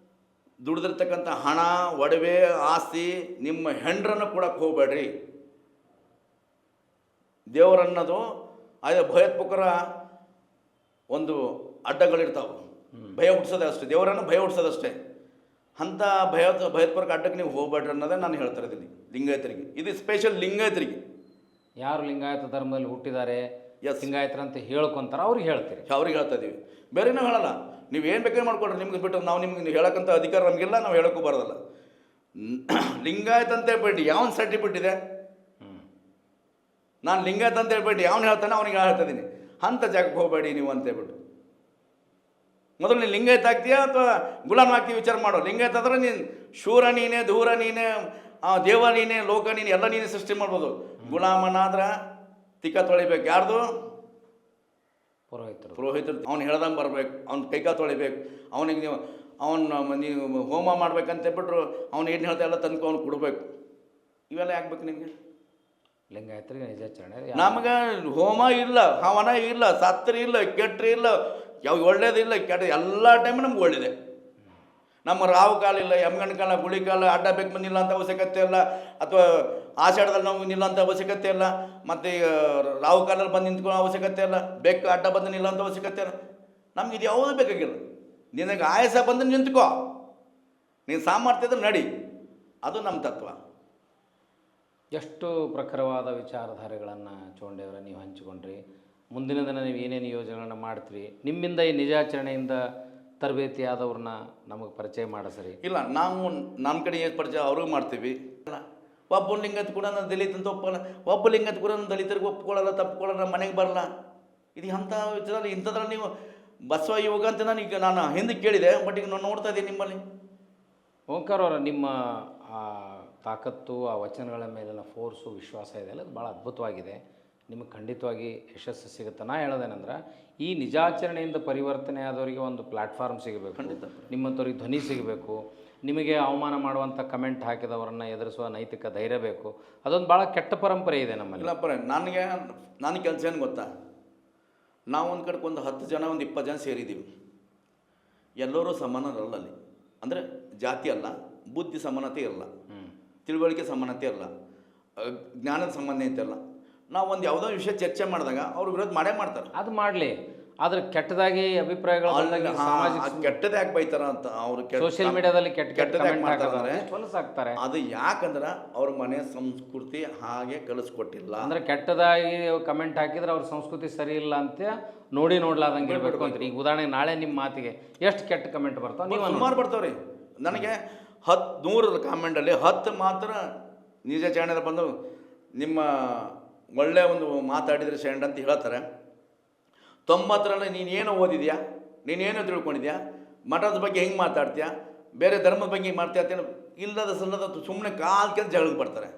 ದುಡಿದಿರ್ತಕ್ಕಂಥ ಹಣ, ಒಡವೆ, ಆಸ್ತಿ, ನಿಮ್ಮ ಹೆಂಡ್ರನ್ನು ಕೊಡಕ್ಕೆ ಹೋಗಬೇಡ್ರಿ. ದೇವರನ್ನೋದು ಆಯ್ತು ಭಯೋತ್ಪಕರ ಒಂದು ಅಡ್ಡಗಳಿರ್ತಾವೆ, ಭಯ ಹುಟ್ಟಿಸೋದೆ ಅಷ್ಟೇ, ದೇವರನ್ನು ಭಯ ಹುಟ್ಟಿಸೋದಷ್ಟೇ. ಅಂಥ ಭಯೋತ್ಪಕ ಅಡ್ಡಕ್ಕೆ ನೀವು ಹೋಗ್ಬೇಡ್ರಿ ಅನ್ನೋದೇ ನಾನು ಹೇಳ್ತಾ ಇದ್ದೀನಿ ಲಿಂಗಾಯತರಿಗೆ. ಇದು ಸ್ಪೆಷಲ್ ಲಿಂಗಾಯತರಿಗೆ. ಯಾರು ಲಿಂಗಾಯತ ಧರ್ಮದಲ್ಲಿ ಹುಟ್ಟಿದ್ದಾರೆ, ಲಿಂಗಾಯತರಂತ ಹೇಳ್ಕೊಂತಾರೆ, ಅವ್ರಿಗೆ ಹೇಳ್ತೀರಿ. ಅವ್ರಿಗೆ ಹೇಳ್ತಾ ಇದ್ದೀವಿ, ಬೇರೆನೂ ಹೇಳಲ್ಲ. ನೀವು ಏನು ಬೇಕಾದ್ರೆ ಮಾಡ್ಕೊಡ್ರಿ, ನಿಮ್ಗೆ ಬಿಟ್ಟು ನಾವು ನಿಮ್ಗೆ ಹೇಳೋಕ್ಕಂಥ ಅಧಿಕಾರ ನಮಗಿಲ್ಲ, ನಾವು ಹೇಳೋಕ್ಕೂ ಬರೋದಲ್ಲ. ಲಿಂಗಾಯತ ಅಂತ ಹೇಳ್ಬಿಟ್ಟು ಯಾವನು ಸರ್ಟಿಫಿಕೇಟ್ ಇದೆ? ನಾನು ಲಿಂಗಾಯತ ಅಂತ ಹೇಳ್ಬಿಟ್ಟು ಯಾವನು ಹೇಳ್ತಾನೆ ಅವನಿಗೆ ಹೇಳ್ತಾ ಇದ್ದೀನಿ. ಅಂಥ ಜಾಗಕ್ಕೆ ಹೋಗಬೇಡಿ ನೀವು ಅಂತ ಹೇಳ್ಬಿಟ್ಟು. ಮೊದಲು ನೀನು ಲಿಂಗಾಯತ ಆಗ್ತೀಯಾ ಅಥವಾ ಗುಲಾಮ ಆಗ್ತೀವಿ ವಿಚಾರ ಮಾಡೋ. ಲಿಂಗಾಯತ ಅಂದರೆ ನೀನು ಶೂರ ನೀನೇ, ಧೂರ ನೀನೇ, ದೇವ ನೀನೇ, ಲೋಕ ನೀನು, ಎಲ್ಲ ನೀನೇ ಸೃಷ್ಟಿ ಮಾಡ್ಬೋದು. ಗುಲಾಮನಾದ್ರೆ ತಿಕ್ಕ ತೊಳಿಬೇಕು. ಯಾರ್ದು? ಪುರೋಹಿತರು. ಅವ್ನು ಹೇಳ್ದಂಗೆ ಬರ್ಬೇಕು, ಅವ್ನು ಕೈಕಾಲು ತೊಳಿಬೇಕು. ಅವನಿಗೆ ನೀವು ಹೋಮ ಮಾಡ್ಬೇಕಂತ ಹೇಳ್ಬಿಟ್ರು ಅವ್ನು ಏನು ಹೇಳ್ತಾ ಎಲ್ಲ ತನಕ ಅವ್ನು ಕೊಡಬೇಕು. ಇವೆಲ್ಲ ಆಗ್ಬೇಕು ನಿಮಗೆ. ಲಿಂಗಾಯತರಿಗೆ ನಿಜಾಚರಣೆ ನಮಗೆ ಹೋಮ ಇಲ್ಲ, ಹವನ ಇಲ್ಲ, ಸತ್ರಿ ಇಲ್ಲ, ಕೆಟ್ರಿ ಇಲ್ಲ, ಯಾವ ಒಳ್ಳೇದಿಲ್ಲ, ಕೆಟ್ಟ ಎಲ್ಲ ಟೈಮು ನಮ್ಗೆ ಒಳ್ಳೆಯದೆ. ನಮ್ಮ ರಾವು ಕಾಲ ಇಲ್ಲ, ಎಮ್ಗಣ್ಣ ಕಾಲ, ಗುಳಿ ಕಾಲ, ಅಡ್ಡ ಬೇಕು ಬಂದಿಲ್ಲ ಅಂತ ಅವಶ್ಯಕತೆ ಇಲ್ಲ, ಅಥವಾ ಆಷಾಢದಲ್ಲಿ ನಾವು ನಿಲ್ಲಂಥ ಅವಶ್ಯಕತೆ ಇಲ್ಲ, ಮತ್ತು ರಾವು ಕಾಲದಲ್ಲಿ ಬಂದು ನಿಂತ್ಕೊಳ್ಳೋ ಅವಶ್ಯಕತೆ ಇಲ್ಲ, ಬೆಕ್ಕ ಅಡ್ಡ ಬಂದು ನಿಲ್ಲಂಥ ಅವಶ್ಯಕತೆ ಇಲ್ಲ. ನಮ್ಗೆ ಇದು ಯಾವುದೂ ಬೇಕಾಗಿಲ್ಲ. ನಿನಗೆ ಆಯಾಸ ಬಂದು ನಿಂತ್ಕೋ, ನೀನು ಸಾಮರ್ಥ್ಯದ ನಡಿ, ಅದು ನಮ್ಮ ತತ್ವ. ಎಷ್ಟು ಪ್ರಖರವಾದ ವಿಚಾರಧಾರೆಗಳನ್ನು ಚೋಂಡೆಯವರ ನೀವು ಹಂಚಿಕೊಂಡ್ರಿ. ಮುಂದಿನ ದಿನ ನೀವು ಏನೇನು ಯೋಜನೆಗಳನ್ನ ಮಾಡ್ತೀರಿ, ನಿಮ್ಮಿಂದ ಈ ನಿಜಾಚರಣೆಯಿಂದ ತರಬೇತಿ ಆದವ್ರನ್ನ ನಮಗೆ ಪರಿಚಯ ಮಾಡಿಸ್ರಿ. ಇಲ್ಲ, ನಾವು ನಮ್ಮ ಕಡೆ ಏನು ಪರಿಚಯ ಅವ್ರಿಗೂ ಮಾಡ್ತೀವಿ. ಒಬ್ಬ ಲಿಂಗತ್ ಕೂಡ ನಾನು ದಲಿತ ಅಂತ ಒಪ್ಪಲ್ಲ, ಒಬ್ಬ ಲಿಂಗತ್ ಕೂಡ ನಾನು ದಲಿತರಿಗೆ ಒಪ್ಕೊಳ್ಳಲ್ಲ, ತಪ್ಕೊಳ್ಳಲ್ಲ, ಮನೆಗೆ ಬರಲ್ಲ. ಇದು ಅಂಥ ವಿಚಾರದಲ್ಲಿ ಇಂಥದ್ರಲ್ಲಿ ನೀವು ಬಸವ ಯುಗ ಅಂತ ನಾನು ಹಿಂದೆ ಕೇಳಿದೆ, ಬಟ್ ಈಗ ನಾನು ನೋಡ್ತಾ ಇದ್ದೀನಿ ನಿಮ್ಮಲ್ಲಿ. ಓಂಕಾರ ಅವರ ನಿಮ್ಮ ಆ ತಾಕತ್ತು, ಆ ವಚನಗಳ ಮೇಲಿನ ಫೋರ್ಸು, ವಿಶ್ವಾಸ ಇದೆಯಲ್ಲ, ಅದು ಭಾಳ ಅದ್ಭುತವಾಗಿದೆ. ನಿಮಗೆ ಖಂಡಿತವಾಗಿ ಯಶಸ್ಸು ಸಿಗುತ್ತೆ. ನಾ ಹೇಳೋದೇನೆಂದ್ರೆ, ಈ ನಿಜಾಚರಣೆಯಿಂದ ಪರಿವರ್ತನೆ ಆದವರಿಗೆ ಒಂದು ಪ್ಲ್ಯಾಟ್ಫಾರ್ಮ್ ಸಿಗಬೇಕು, ನಿಮ್ಮಂಥವ್ರಿಗೆ ಧ್ವನಿ ಸಿಗಬೇಕು. ನಿಮಗೆ ಅವಮಾನ ಮಾಡುವಂಥ ಕಮೆಂಟ್ ಹಾಕಿದವರನ್ನು ಎದುರಿಸುವ ನೈತಿಕ ಧೈರ್ಯ ಬೇಕು. ಅದೊಂದು ಭಾಳ ಕೆಟ್ಟ ಪರಂಪರೆ ಇದೆ ನಮ್ಮಲ್ಲಿ. ಇಲ್ಲ ನನ್ನ ಕೆಲಸ ಏನು ಗೊತ್ತಾ, ನಾವು ಒಂದು ಕಡೆಗೆ ಒಂದು 10 ಜನ, ಒಂದು 20 ಜನ ಸೇರಿದ್ದೀವಿ. ಎಲ್ಲರೂ ಸಮಾನರಲ್ಲ ಅಲ್ಲಿ. ಅಂದರೆ ಜಾತಿ ಅಲ್ಲ, ಬುದ್ಧಿ ಸಮಾನತೆ ಇರಲ್ಲ, ತಿಳುವಳಿಕೆ ಸಮಾನತೆ ಇರಲ್ಲ, ಜ್ಞಾನದ ಸಮಾನತೆ ಇರಲ್ಲ. ನಾವು ಒಂದು ಯಾವುದೋ ವಿಷಯ ಚರ್ಚೆ ಮಾಡಿದಾಗ ಅವ್ರು ವಿರೋಧ ಮಾಡೇ ಮಾಡ್ತಾರೆ. ಅದು ಮಾಡಲಿ, ಆದರೆ ಕೆಟ್ಟದಾಗಿ ಅಭಿಪ್ರಾಯಗಳು ಕೆಟ್ಟದೇ ಯಾಕೆ ಬೈತಾರ ಅಂತ ಅವರು ಸೋಷಿಯಲ್ ಮೀಡಿಯಾದಲ್ಲಿ ಕೆಟ್ಟದಾಗಿ ಮಾಡ್ತಾರೆ. ಹೊಲಸಾಗ್ತಾರೆ. ಅದು ಯಾಕಂದ್ರೆ ಅವ್ರ ಮನೆ ಸಂಸ್ಕೃತಿ ಹಾಗೆ ಕಲಿಸ್ಕೊಟ್ಟಿಲ್ಲ. ಅಂದ್ರೆ ಕೆಟ್ಟದಾಗಿ ಕಮೆಂಟ್ ಹಾಕಿದ್ರೆ ಅವ್ರ ಸಂಸ್ಕೃತಿ ಸರಿ ಇಲ್ಲ ಅಂತ ನೋಡ್ಲಾದಂಗೆ ಇರಬೇಕು ಅಂತ. ಈಗ ಉದಾಹರಣೆಗೆ ನಾಳೆ ನಿಮ್ಮ ಮಾತಿಗೆ ಎಷ್ಟು ಕೆಟ್ಟ ಕಮೆಂಟ್ ಬರ್ತಾವೆ? ನೀವು ಸುಮಾರು ಬರ್ತಾವ್ರಿ. ನನಗೆ 100 ಕಾಮೆಂಟಲ್ಲಿ 10 ಮಾತ್ರ ನಿಜ ಚಾನೆಲ್ ಬಂದು ನಿಮ್ಮ ಒಳ್ಳೆಯ ಒಂದು ಮಾತಾಡಿದರೆ ಶರಣ್ ಅಂತ ಹೇಳ್ತಾರೆ. 90ರಲ್ಲಿ ನೀನೇನು ಓದಿದ್ಯಾ, ನೀನೇನು ತಿಳ್ಕೊಂಡಿದ್ಯಾ, ಮಠದ ಬಗ್ಗೆ ಹೆಂಗೆ ಮಾತಾಡ್ತೀಯಾ, ಬೇರೆ ಧರ್ಮದ ಬಗ್ಗೆ ಹಿಂಗೆ ಮಾಡ್ತೀಯ ಅಂತ ಇಲ್ಲದ ಸಲ್ಲದ ಸುಮ್ಮನೆ ಕಾಲು ಕೆಲ್ಸ ಜಗಳಕ್ಕೆ ಬರ್ತಾರೆ.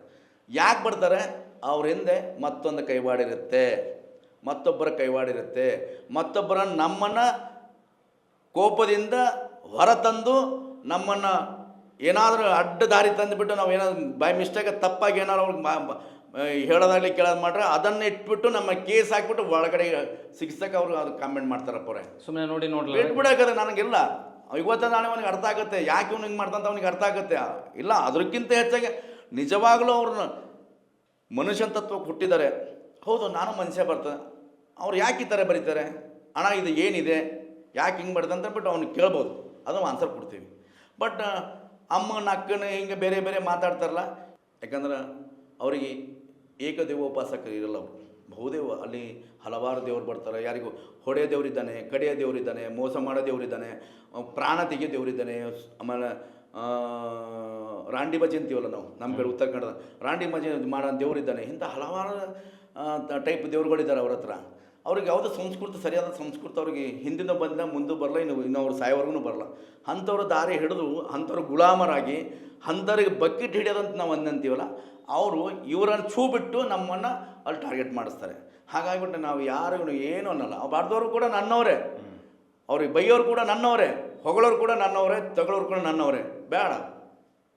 ಯಾಕೆ ಬರ್ತಾರೆ? ಅವ್ರ ಹಿಂದೆ ಮತ್ತೊಂದು ಕೈವಾಡಿರುತ್ತೆ, ಮತ್ತೊಬ್ಬರ ಕೈವಾಡಿರುತ್ತೆ, ಮತ್ತೊಬ್ಬರ ನಮ್ಮನ್ನು ಕೋಪದಿಂದ ಹೊರತಂದು ನಮ್ಮನ್ನು ಏನಾದರೂ ಅಡ್ಡ ದಾರಿ ತಂದುಬಿಟ್ಟು ನಾವು ಏನಾದ್ರು ಬೈ ಮಿಸ್ಟೇಕ್ ತಪ್ಪಾಗಿ ಏನಾದ್ರು ಅವ್ರಿಗೆ ಹೇಳೋದಾಗಲಿ ಕೇಳೋದು ಮಾಡ್ರೆ ಅದನ್ನು ಇಟ್ಬಿಟ್ಟು ನಮ್ಮ ಕೇಸ್ ಹಾಕ್ಬಿಟ್ಟು ಒಳಗಡೆ ಸಿಕ್ಸಕ್ಕೆ ಅವ್ರು ಅದು ಕಾಮೆಂಟ್ ಮಾಡ್ತಾರಪ್ಪ ಅವರೇ. ಸುಮ್ಮನೆ ನೋಡಿ ಬಿಟ್ಬಿಡೋಕದೆ ನನಗಿಲ್ಲ. ಇವತ್ತು ನಾಳೆ ಅವನಿಗೆ ಅರ್ಥ ಆಗುತ್ತೆ, ಯಾಕೆ ಇವ್ನು ಹಿಂಗೆ ಮಾಡ್ತಂತ ಅವ್ನಿಗೆ ಅರ್ಥ ಆಗುತ್ತೆ. ಇಲ್ಲ ಅದಕ್ಕಿಂತ ಹೆಚ್ಚಾಗಿ ನಿಜವಾಗಲೂ ಅವ್ರನ್ನ ಮನುಷ್ಯನ ತತ್ವಕ್ಕೆ ಹುಟ್ಟಿದ್ದಾರೆ. ಹೌದು ನಾನು ಮನುಷ್ಯ ಬರ್ತದೆ, ಅವ್ರು ಯಾಕೆ ಈ ಥರ ಬರೀತಾರೆ ಅಣ್ಣ, ಇದು ಏನಿದೆ, ಯಾಕೆ ಹಿಂಗೆ ಬರ್ತದೆ ಅಂತ ಬಿಟ್ಟು ಅವ್ನಿಗೆ ಕೇಳ್ಬೋದು, ಅದು ಆನ್ಸರ್ ಕೊಡ್ತೀವಿ. ಬಟ್ ಅಮ್ಮನ ಅಕ್ಕನ ಹಿಂಗೆ ಬೇರೆ ಬೇರೆ ಮಾತಾಡ್ತಾರಲ್ಲ, ಯಾಕಂದ್ರೆ ಅವರಿಗೆ ಏಕದೇವೋಪಾಸಕರು ಇರಲ್ಲ. ಅವರು ಬಹುದೇವ, ಅಲ್ಲಿ ಹಲವಾರು ದೇವ್ರು ಬರ್ತಾರೆ. ಯಾರಿಗೂ ಹೊಡೆಯೋ ದೇವರಿದ್ದಾನೆ, ಕಡೆಯ ದೇವರಿದ್ದಾನೆ, ಮೋಸ ಮಾಡೋ ದೇವರಿದ್ದಾನೆ, ಪ್ರಾಣ ತೆಗೆಯೋ ದೇವರಿದ್ದಾನೆ. ಆಮೇಲೆ ರಾಂಡಿ ಭಜಿ ಅಂತೀವಲ್ಲ ನಾವು ನಮ್ಮ ಕಡೆ ಉತ್ತರ ಕನ್ನಡ, ರಾಂಡಿ ಭಜಿ ಮಾಡೋ ದೇವರಿದ್ದಾನೆ. ಇಂಥ ಹಲವಾರು ಟೈಪ್ ದೇವ್ರುಗಳಿದ್ದಾರೆ ಅವ್ರ ಹತ್ರ. ಅವ್ರಿಗೆ ಯಾವುದೋ ಸಂಸ್ಕೃತ, ಸರಿಯಾದ ಸಂಸ್ಕೃತ ಅವ್ರಿಗೆ ಹಿಂದಿನ ಬಂದ ಮುಂದೆ ಬರಲ್ಲ, ಇನ್ನು ಅವ್ರು ಸಾಯೋವರೆಗೂ ಬರಲ್ಲ. ಅಂಥವ್ರ ದಾರಿ ಹಿಡಿದು ಅಂಥವ್ರು ಗುಲಾಮರಾಗಿ ಅಂಥವ್ರಿಗೆ ಬಕೆಟ್ ಹಿಡಿಯೋದಂತ ನಾವು ಅಂತೀವಲ್ಲ, ಅವರು ಇವರನ್ನು ಛೂ ಬಿಟ್ಟು ನಮ್ಮನ್ನು ಅಲ್ಲಿ ಟಾರ್ಗೆಟ್ ಮಾಡಿಸ್ತಾರೆ. ಹಾಗಾಗಿಬಿಟ್ಟು ನಾವು ಯಾರಿಗೂ ಏನೂ ಅನ್ನಲ್ಲ. ಬಾರ್ದವ್ರು ಕೂಡ ನನ್ನವರೇ, ಅವ್ರಿಗೆ ಬೈಯೋರು ಕೂಡ ನನ್ನವರೇ, ಹೊಗಳೋರು ಕೂಡ ನನ್ನವರೇ, ತಗೊಳ್ಳೋರು ಕೂಡ ನನ್ನವರೇ. ಬೇಡ,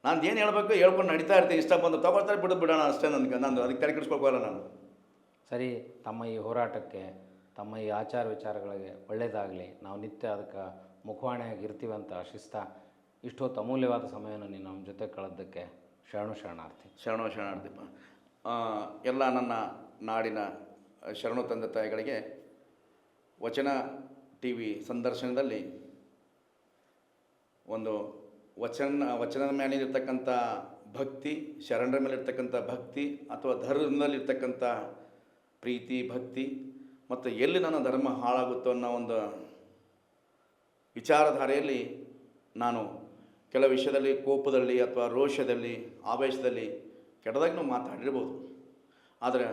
ನಾನು ಏನು ಹೇಳಬೇಕು ಹೇಳ್ಕೊಂಡು ನಡೀತಾ ಇರ್ತೀನಿ. ಇಷ್ಟ ಬಂದು ತಗೊಳ್ತಾರೆ, ಬಿಡೋಣ ಅಷ್ಟೇ. ನಾನು ಅದಕ್ಕೆ ತಲೆ ಕೆಡಿಸ್ಕೊಳ್ಕೋಲ್ಲ ನಾನು. ಸರಿ, ತಮ್ಮ ಈ ಹೋರಾಟಕ್ಕೆ, ತಮ್ಮ ಈ ಆಚಾರ ವಿಚಾರಗಳಿಗೆ ಒಳ್ಳೆಯದಾಗಲಿ. ನಾವು ನಿತ್ಯ ಅದಕ್ಕೆ ಮುಖವಾಣಿಯಾಗಿ ಇರ್ತೀವಿ ಅಂತ ಆಶಿಸ್ತಾ, ಇಷ್ಟೊತ್ತು ಅಮೂಲ್ಯವಾದ ಸಮಯವನ್ನು ನೀನು ನಮ್ಮ ಜೊತೆ ಕಳೆದಕ್ಕೆ ಶರಣಾರ್ಥಿ. ಶರಣಾರ್ಥಿಪ್ಪ. ಎಲ್ಲ ನನ್ನ ನಾಡಿನ ಶರಣು ತಂದೆ ತಾಯಿಗಳಿಗೆ ವಚನ TV ಸಂದರ್ಶನದಲ್ಲಿ ಒಂದು ವಚನದ ಮೇಲಿರ್ತಕ್ಕಂಥ ಭಕ್ತಿ, ಶರಣರ ಮೇಲಿರ್ತಕ್ಕಂಥ ಭಕ್ತಿ, ಅಥವಾ ಧರ್ಮದಲ್ಲಿರ್ತಕ್ಕಂಥ ಪ್ರೀತಿ, ಭಕ್ತಿ, ಮತ್ತು ಎಲ್ಲಿ ನನ್ನ ಧರ್ಮ ಹಾಳಾಗುತ್ತೋ ಅನ್ನೋ ಒಂದು ವಿಚಾರಧಾರೆಯಲ್ಲಿ ನಾನು ಕೆಲವು ವಿಷಯದಲ್ಲಿ ಕೋಪದಲ್ಲಿ ಅಥವಾ ರೋಷದಲ್ಲಿ, ಆವೇಶದಲ್ಲಿ ಕೆಟ್ಟದಾಗಿ ಮಾತಾಡಿರ್ಬೋದು. ಆದರೆ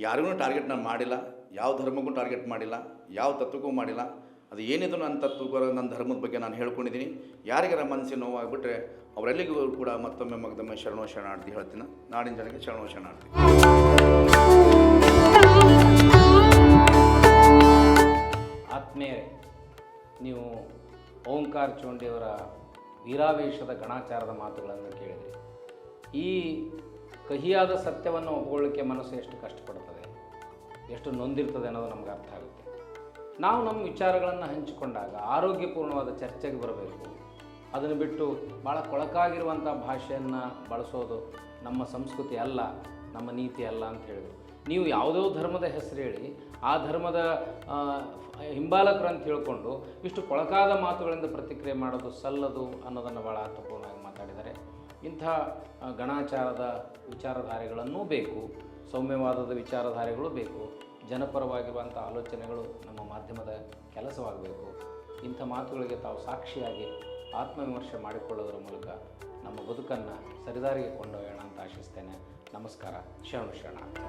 ಯಾರಿಗೂ ಟಾರ್ಗೆಟ್ ನಾನು ಮಾಡಿಲ್ಲ, ಯಾವ ಧರ್ಮಕ್ಕೂ ಟಾರ್ಗೆಟ್ ಮಾಡಿಲ್ಲ, ಯಾವ ತತ್ವಕ್ಕೂ ಮಾಡಿಲ್ಲ. ಅದು ಏನಿದು ನನ್ನ ತತ್ವಕ್ಕೂ ನನ್ನ ಧರ್ಮದ ಬಗ್ಗೆ ನಾನು ಹೇಳ್ಕೊಂಡಿದ್ದೀನಿ. ಯಾರಿಗಾರ ಮನಸ್ಸಿಗೆ ನೋವಾಗಿಬಿಟ್ರೆ ಅವರೆಲ್ಲಿಗೂ ಕೂಡ ಮತ್ತೊಮ್ಮೆ ಮಗದೊಮ್ಮೆ ಶರಣಾರ್ಥಿ ಹೇಳ್ತೀನಿ. ನಾಡಿನ ಜನಕ್ಕೆ ಶರಣಾರ್ಥಿ. ಆತ್ಮೀಯರೇ, ನೀವು ಓಂಕಾರ ಚೋಂಡಿಯವರ ವೀರಾವೇಶದ ಗಣಾಚಾರದ ಮಾತುಗಳನ್ನು ಕೇಳಿದ್ರಿ. ಈ ಕಹಿಯಾದ ಸತ್ಯವನ್ನು ಒಪ್ಪಿಕೊಳ್ಳಿಕ್ಕೆ ಮನಸ್ಸು ಎಷ್ಟು ಕಷ್ಟಪಡ್ತದೆ, ಎಷ್ಟು ನೊಂದಿರ್ತದೆ ಅನ್ನೋದು ನಮ್ಗೆ ಅರ್ಥ ಆಗುತ್ತೆ. ನಾವು ನಮ್ಮ ವಿಚಾರಗಳನ್ನು ಹಂಚಿಕೊಂಡಾಗ ಆರೋಗ್ಯಪೂರ್ಣವಾದ ಚರ್ಚೆಗೆ ಬರಬೇಕು. ಅದನ್ನು ಬಿಟ್ಟು ಭಾಳ ಕೊಳಕಾಗಿರುವಂಥ ಭಾಷೆಯನ್ನು ಬಳಸೋದು ನಮ್ಮ ಸಂಸ್ಕೃತಿ ಅಲ್ಲ, ನಮ್ಮ ನೀತಿ ಅಲ್ಲ ಅಂತ ಹೇಳಿದರು. ನೀವು ಯಾವುದೋ ಧರ್ಮದ ಹೆಸರು ಹೇಳಿ ಆ ಧರ್ಮದ ಹಿಂಬಾಲಕರು ಅಂತ ಹೇಳಿಕೊಂಡು ಇಷ್ಟು ಕೊಳಕಾದ ಮಾತುಗಳಿಂದ ಪ್ರತಿಕ್ರಿಯೆ ಮಾಡೋದು ಸಲ್ಲದು ಅನ್ನೋದನ್ನು ಭಾಳ ಅರ್ಥಪೂರ್ಣವಾಗಿ ಮಾತಾಡಿದ್ದಾರೆ. ಇಂಥ ಗಣಾಚಾರದ ವಿಚಾರಧಾರೆಗಳನ್ನೂ ಬೇಕು, ಸೌಮ್ಯವಾದದ ವಿಚಾರಧಾರೆಗಳು ಬೇಕು, ಜನಪರವಾಗಿರುವಂಥ ಆಲೋಚನೆಗಳು ನಮ್ಮ ಮಾಧ್ಯಮದ ಕೆಲಸವಾಗಬೇಕು. ಇಂಥ ಮಾತುಗಳಿಗೆ ತಾವು ಸಾಕ್ಷಿಯಾಗಿ ಆತ್ಮವಿಮರ್ಶೆ ಮಾಡಿಕೊಳ್ಳೋದರ ಮೂಲಕ ನಮ್ಮ ಬದುಕನ್ನು ಸರಿದಾರಿಗೆ ಕೊಂಡೊಯ್ಯೋಣ ಅಂತ ಆಶಿಸ್ತೇನೆ. ನಮಸ್ಕಾರ. ಶರಣಾರ್ಥಿ.